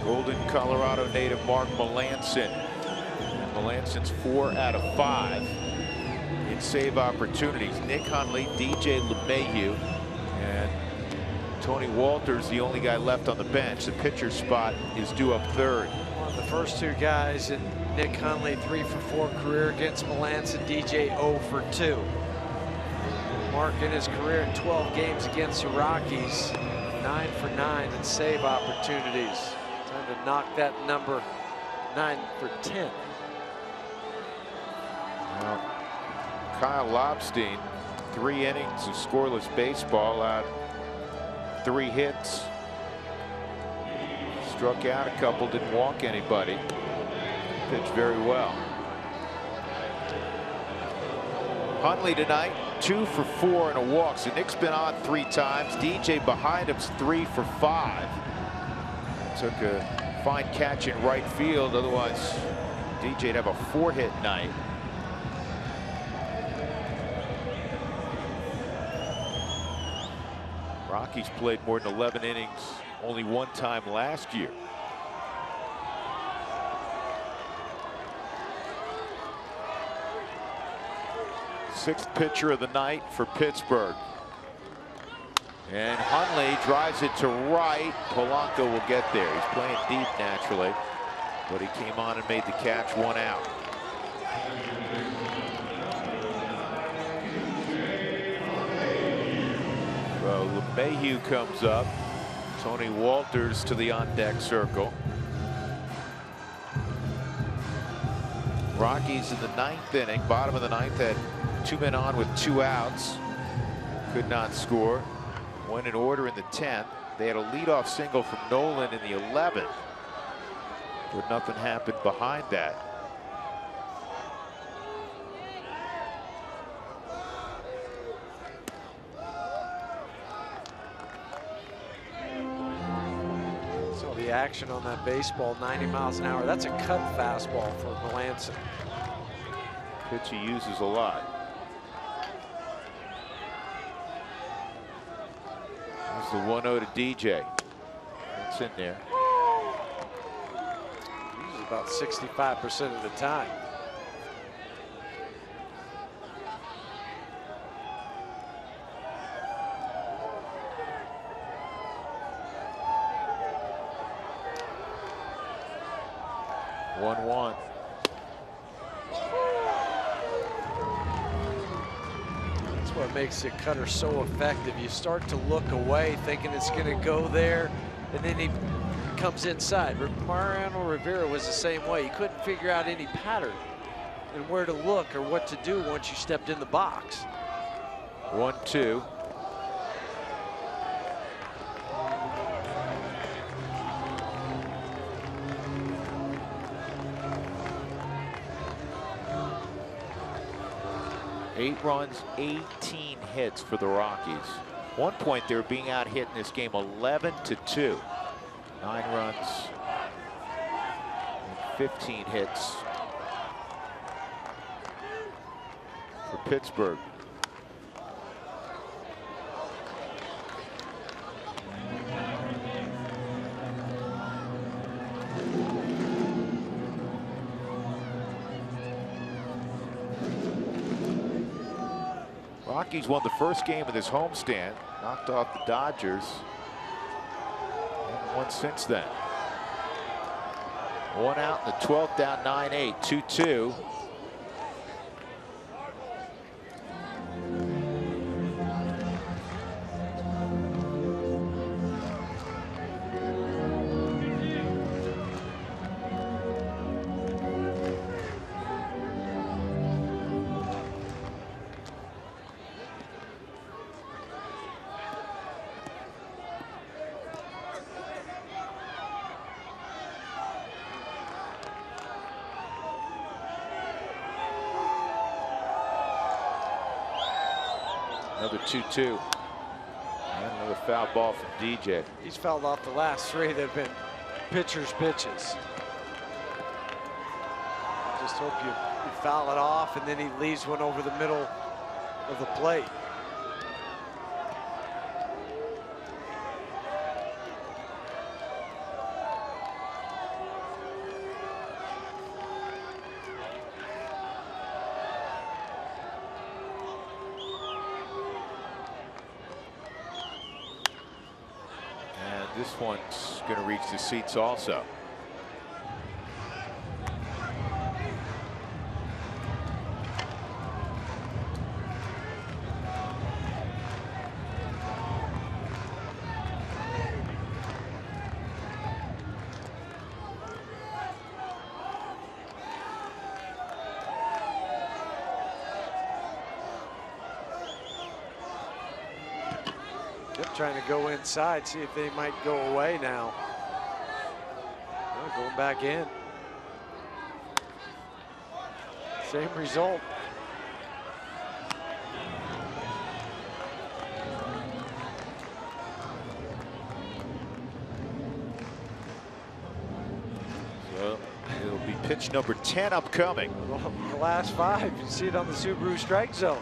Golden, Colorado native Mark Melancon. And Melanson's 4 out of 5 in save opportunities. Nick Hundley, DJ LeMahieu, and Tony Walters, the only guy left on the bench. The pitcher spot is due up third. Well, the first two guys, and Nick Hundley 3 for 4 career against Melancon, DJ 0 for 2. Mark in his career in 12 games against the Rockies, 9 for 9 in save opportunities. Time to knock that number 9 for 10. Well, Kyle Lobstein, 3 innings of scoreless baseball, out 3 hits. Struck out a couple, didn't walk anybody. Pitched very well. Hundley tonight, 2 for 4 and a walk. So Nick's been on 3 times. DJ behind him's 3 for 5. Took a fine catch in right field. Otherwise, DJ'd have a 4-hit night. Rockies played more than 11 innings only 1 time last year. Sixth pitcher of the night for Pittsburgh. And Hundley drives it to right. Polanco will get there. He's playing deep naturally, but he came on and made the catch, 1 out. Well, LeMahieu comes up. Tony Walters to the on-deck circle. Rockies in the 9th inning, bottom of the 9th, had 2 men on with 2 outs. Could not score. Went in order in the 10th. They had a leadoff single from Nolan in the 11th, but nothing happened behind that. the action on that baseball, 90 miles an hour. That's a cut fastball for Melancon. Pitch he uses a lot. There's the 1-0 to DJ. That's in there. He's about 65% of the time. That's what makes the cutter so effective. You start to look away thinking it's going to go there, and then he comes inside. Mariano Rivera was the same way. He couldn't figure out any pattern and where to look or what to do once you stepped in the box. 1-2. Eight runs, 18 hits for the Rockies. One point they were being out hit in this game 11-2. 9 runs and 15 hits for Pittsburgh. Rockies won the first game of this homestand, knocked off the Dodgers, and won since then. 1 out in the 12th, down 9-8, 2-2. Another 2-2. And another foul ball from DJ. He's fouled off the last 3 that have been pitcher's pitches. Just hope you foul it off and then he leaves one over the middle of the plate. This one's going to reach the seats also. Trying to go inside, see if they might go away now. Going back in. Same result. So it'll be pitch number 10 upcoming. Well, the last 5, you see it on the Subaru strike zone.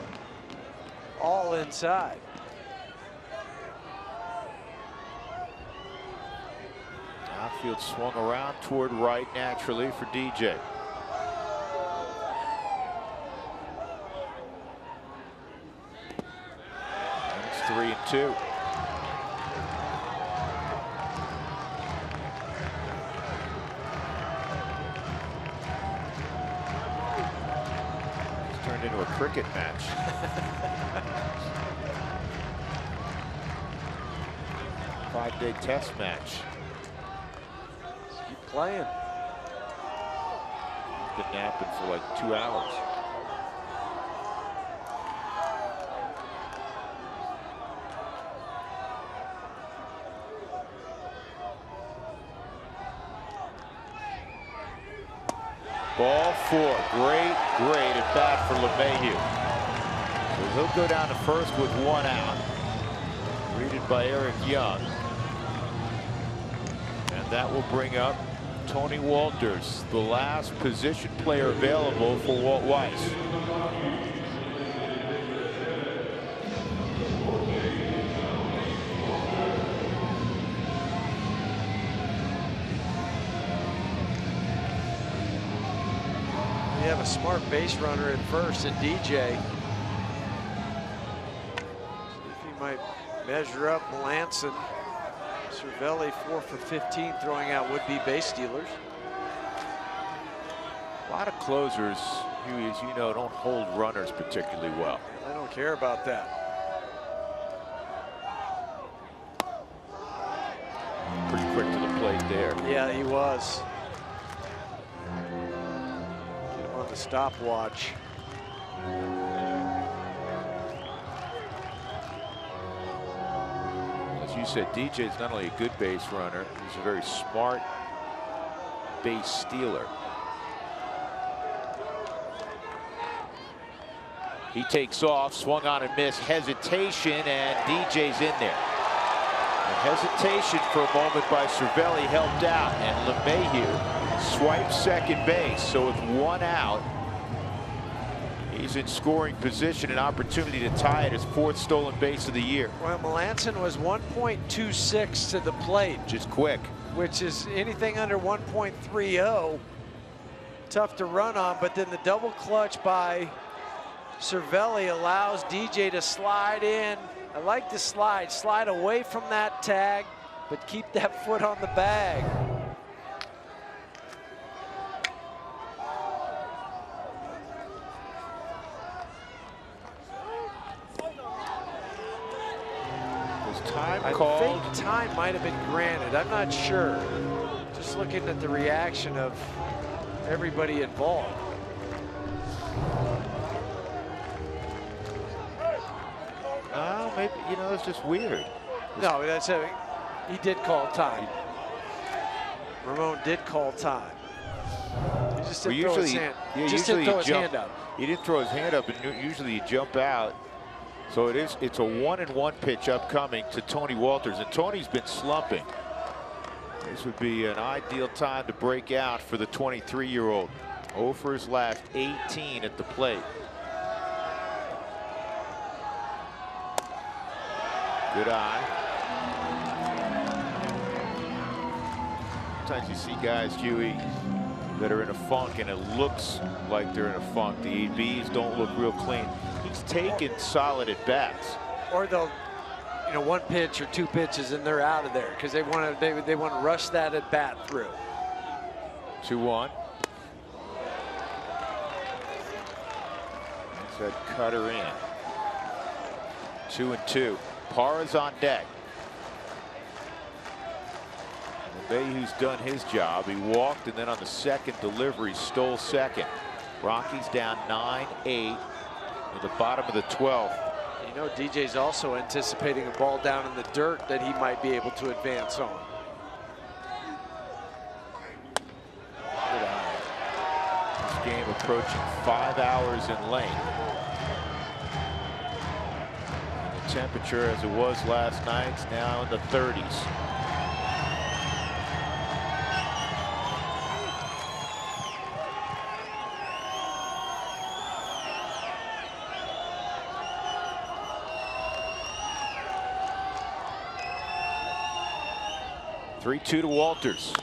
All inside. Outfield swung around toward right naturally for DJ. And it's 3-2. It's turned into a cricket match. Five-day test match. Playing. Been napping for like 2 hours. Ball 4. Great at bat for LeMahieu. So he'll go down to first with 1 out. Greeted by Eric Young. And That will bring up Tony Wolters, the last position player available for Walt Weiss. We have a smart base runner at first in DJ. See if he might measure up. Melanson. Cervelli 4 for 15, throwing out would-be base stealers. A lot of closers, Huey, as you know, don't hold runners particularly well. I don't care about that. Pretty quick to the plate there. Yeah, he was. Get him on the stopwatch. As you said, DJ is not only a good base runner, he's a very smart base stealer. He takes off, swung on and missed, hesitation, and DJ's in there. And hesitation for a moment by Cervelli helped out, and LeMahieu swipes second base. So with one out, he's in scoring position, an opportunity to tie it, his 4th stolen base of the year. Well, Melanson was 1.26 to the plate. Just quick. Which is anything under 1.30. Tough to run on, but then the double clutch by Cervelli allows DJ to slide in. I like the slide away from that tag, but keep that foot on the bag. Time called. I think time might have been granted. I'm not sure. Just looking at the reaction of everybody involved. Oh, maybe, you know, it's just weird. No, that's it. He did call time. Ramon did call time. He just didn't throw his hand. Just didn't throw his hand up. He didn't throw his hand up, and usually you jump out. So it's a 1-1 pitch upcoming to Tony Wolters, and Tony's been slumping. This would be an ideal time to break out for the 23-year-old. 0 for his last 18 at the plate. Good eye. Sometimes you see guys, Huey, that are in a funk, and it looks like they're in a funk. The ABs don't look real clean. He's taken solid at bats. Or they'll, you know, 1 pitch or 2 pitches and they're out of there because they want to rush that at bat through. 2-1. Said cutter in. 2-2. Parra's on deck. Mayhew's done his job. He walked, and then on the second delivery stole second. Rockies down 9-8 at the bottom of the 12th. You know, DJ's also anticipating a ball down in the dirt that he might be able to advance on. Good eye. This game approaching 5 hours in length. And the temperature, as it was last night, is now in the 30s. Three-2 to Wolters.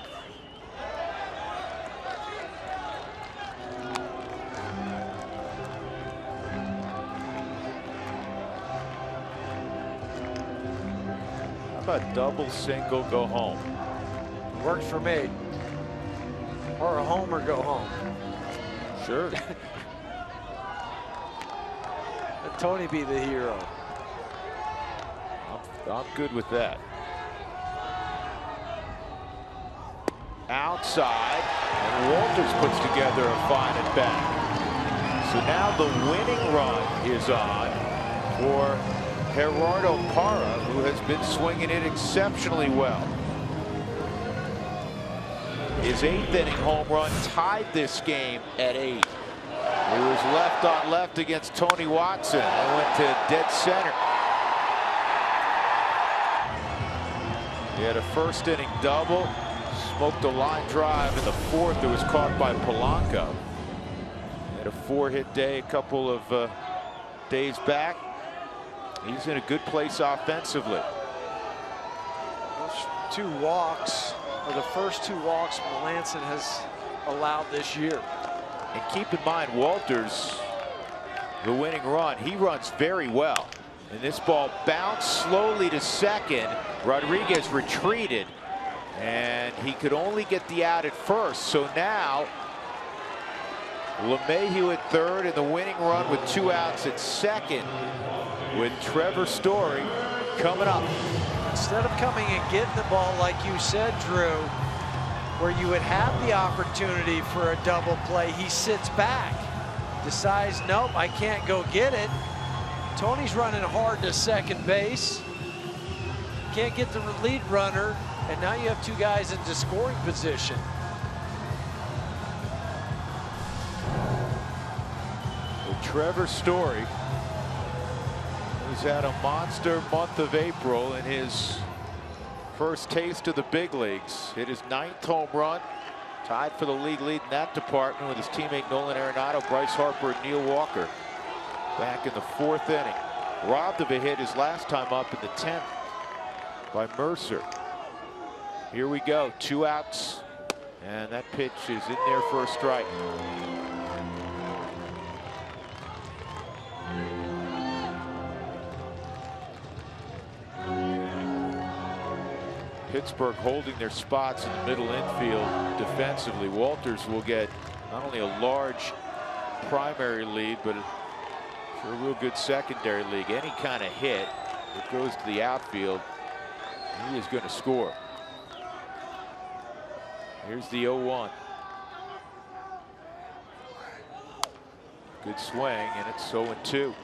How about double, single, go home? Works for me. Or a homer, go home. Sure. Let Tony be the hero. I'm good with that. Outside, and Wolters puts together a fine at bat. So now the winning run is on for Gerardo Parra, who has been swinging it exceptionally well. His 8th inning home run tied this game at 8. He was left on left against Tony Watson and went to dead center. He had a 1st inning double, Smoked a line drive in the fourth that was caught by Polanco. Had a 4-hit day a couple of days back. He's in a good place offensively. Those 2 walks are the first 2 walks Melancon has allowed this year. And keep in mind, Walters, the winning run, he runs very well. And this ball bounced slowly to second. Rodriguez retreated, and he could only get the out at first. So now LeMahieu at third, and the winning run with 2 outs at second, with Trevor Story coming up. Instead of coming and getting the ball, like you said, Drew, where you would have the opportunity for a double play, he sits back, decides, nope, I can't go get it. Tony's running hard to second base. Can't get the lead runner, and now you have 2 guys into scoring position. Well, Trevor Story, who's had a monster month of April in his first taste of the big leagues, hit his 9th home run, tied for the league lead in that department with his teammate Nolan Arenado, Bryce Harper, and Neil Walker back in the 4th inning. Robbed of a hit his last time up in the 10th by Mercer. Here we go, 2 outs, and that pitch is in there for a strike. Pittsburgh holding their spots in the middle infield defensively. Walters will get not only a large primary lead, but a real good secondary league. Any kind of hit that goes to the outfield, he is going to score. Here's the 0-1. Good swing, and it's 0-2.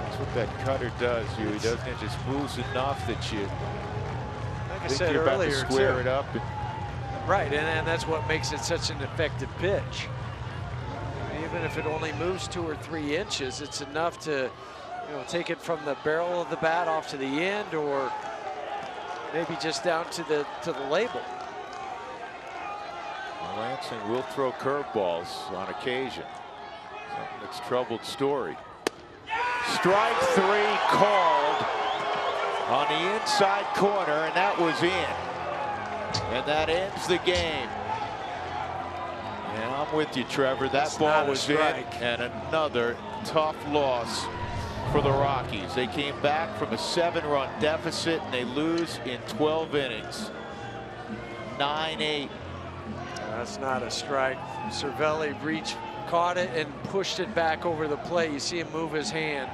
That's what that cutter does, Huey, doesn't it? Just moves enough that you Like I think said you're about earlier, to square too. it up. Right, and that's what makes it such an effective pitch. Even if it only moves 2 or 3 inches, it's enough to, take it from the barrel of the bat off to the end, or maybe just down to the label. Melancon will throw curveballs on occasion. Something that's troubled Story. Strike 3 called on the inside corner, and that was in. And that ends the game. And I'm with you, Trevor. That ball was in, and another tough loss for the Rockies. They came back from a 7-run deficit, and they lose in 12 innings. 9-8. That's not a strike. Cervelli reached, caught it, and pushed it back over the plate. You see him move his hand.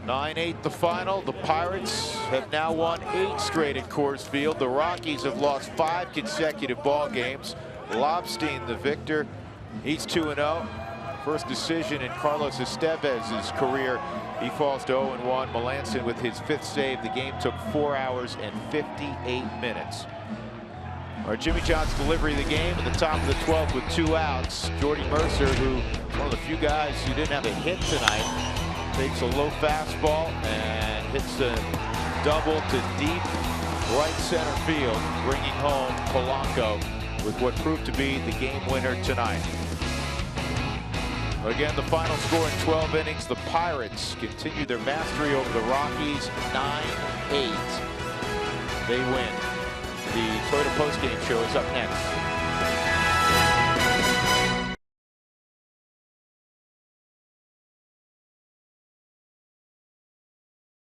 (9-8) the final. The Pirates have now won 8 straight at Coors Field. The Rockies have lost 5 consecutive ball games. Lobstein, the victor. He's 2-0. First decision in Carlos Estevez's career. He falls to 0-1. Melancon with his 5th save. The game took 4 hours and 58 minutes. Our Jimmy John's delivery of the game in the top of the 12th with 2 outs. Jordy Mercer, who one of the few guys who didn't have a hit tonight, takes a low fastball and hits a double to deep right center field, bringing home Polanco with what proved to be the game winner tonight. Again, the final score in 12 innings. The Pirates continue their mastery over the Rockies, 9-8. They win. The Toyota postgame show is up next.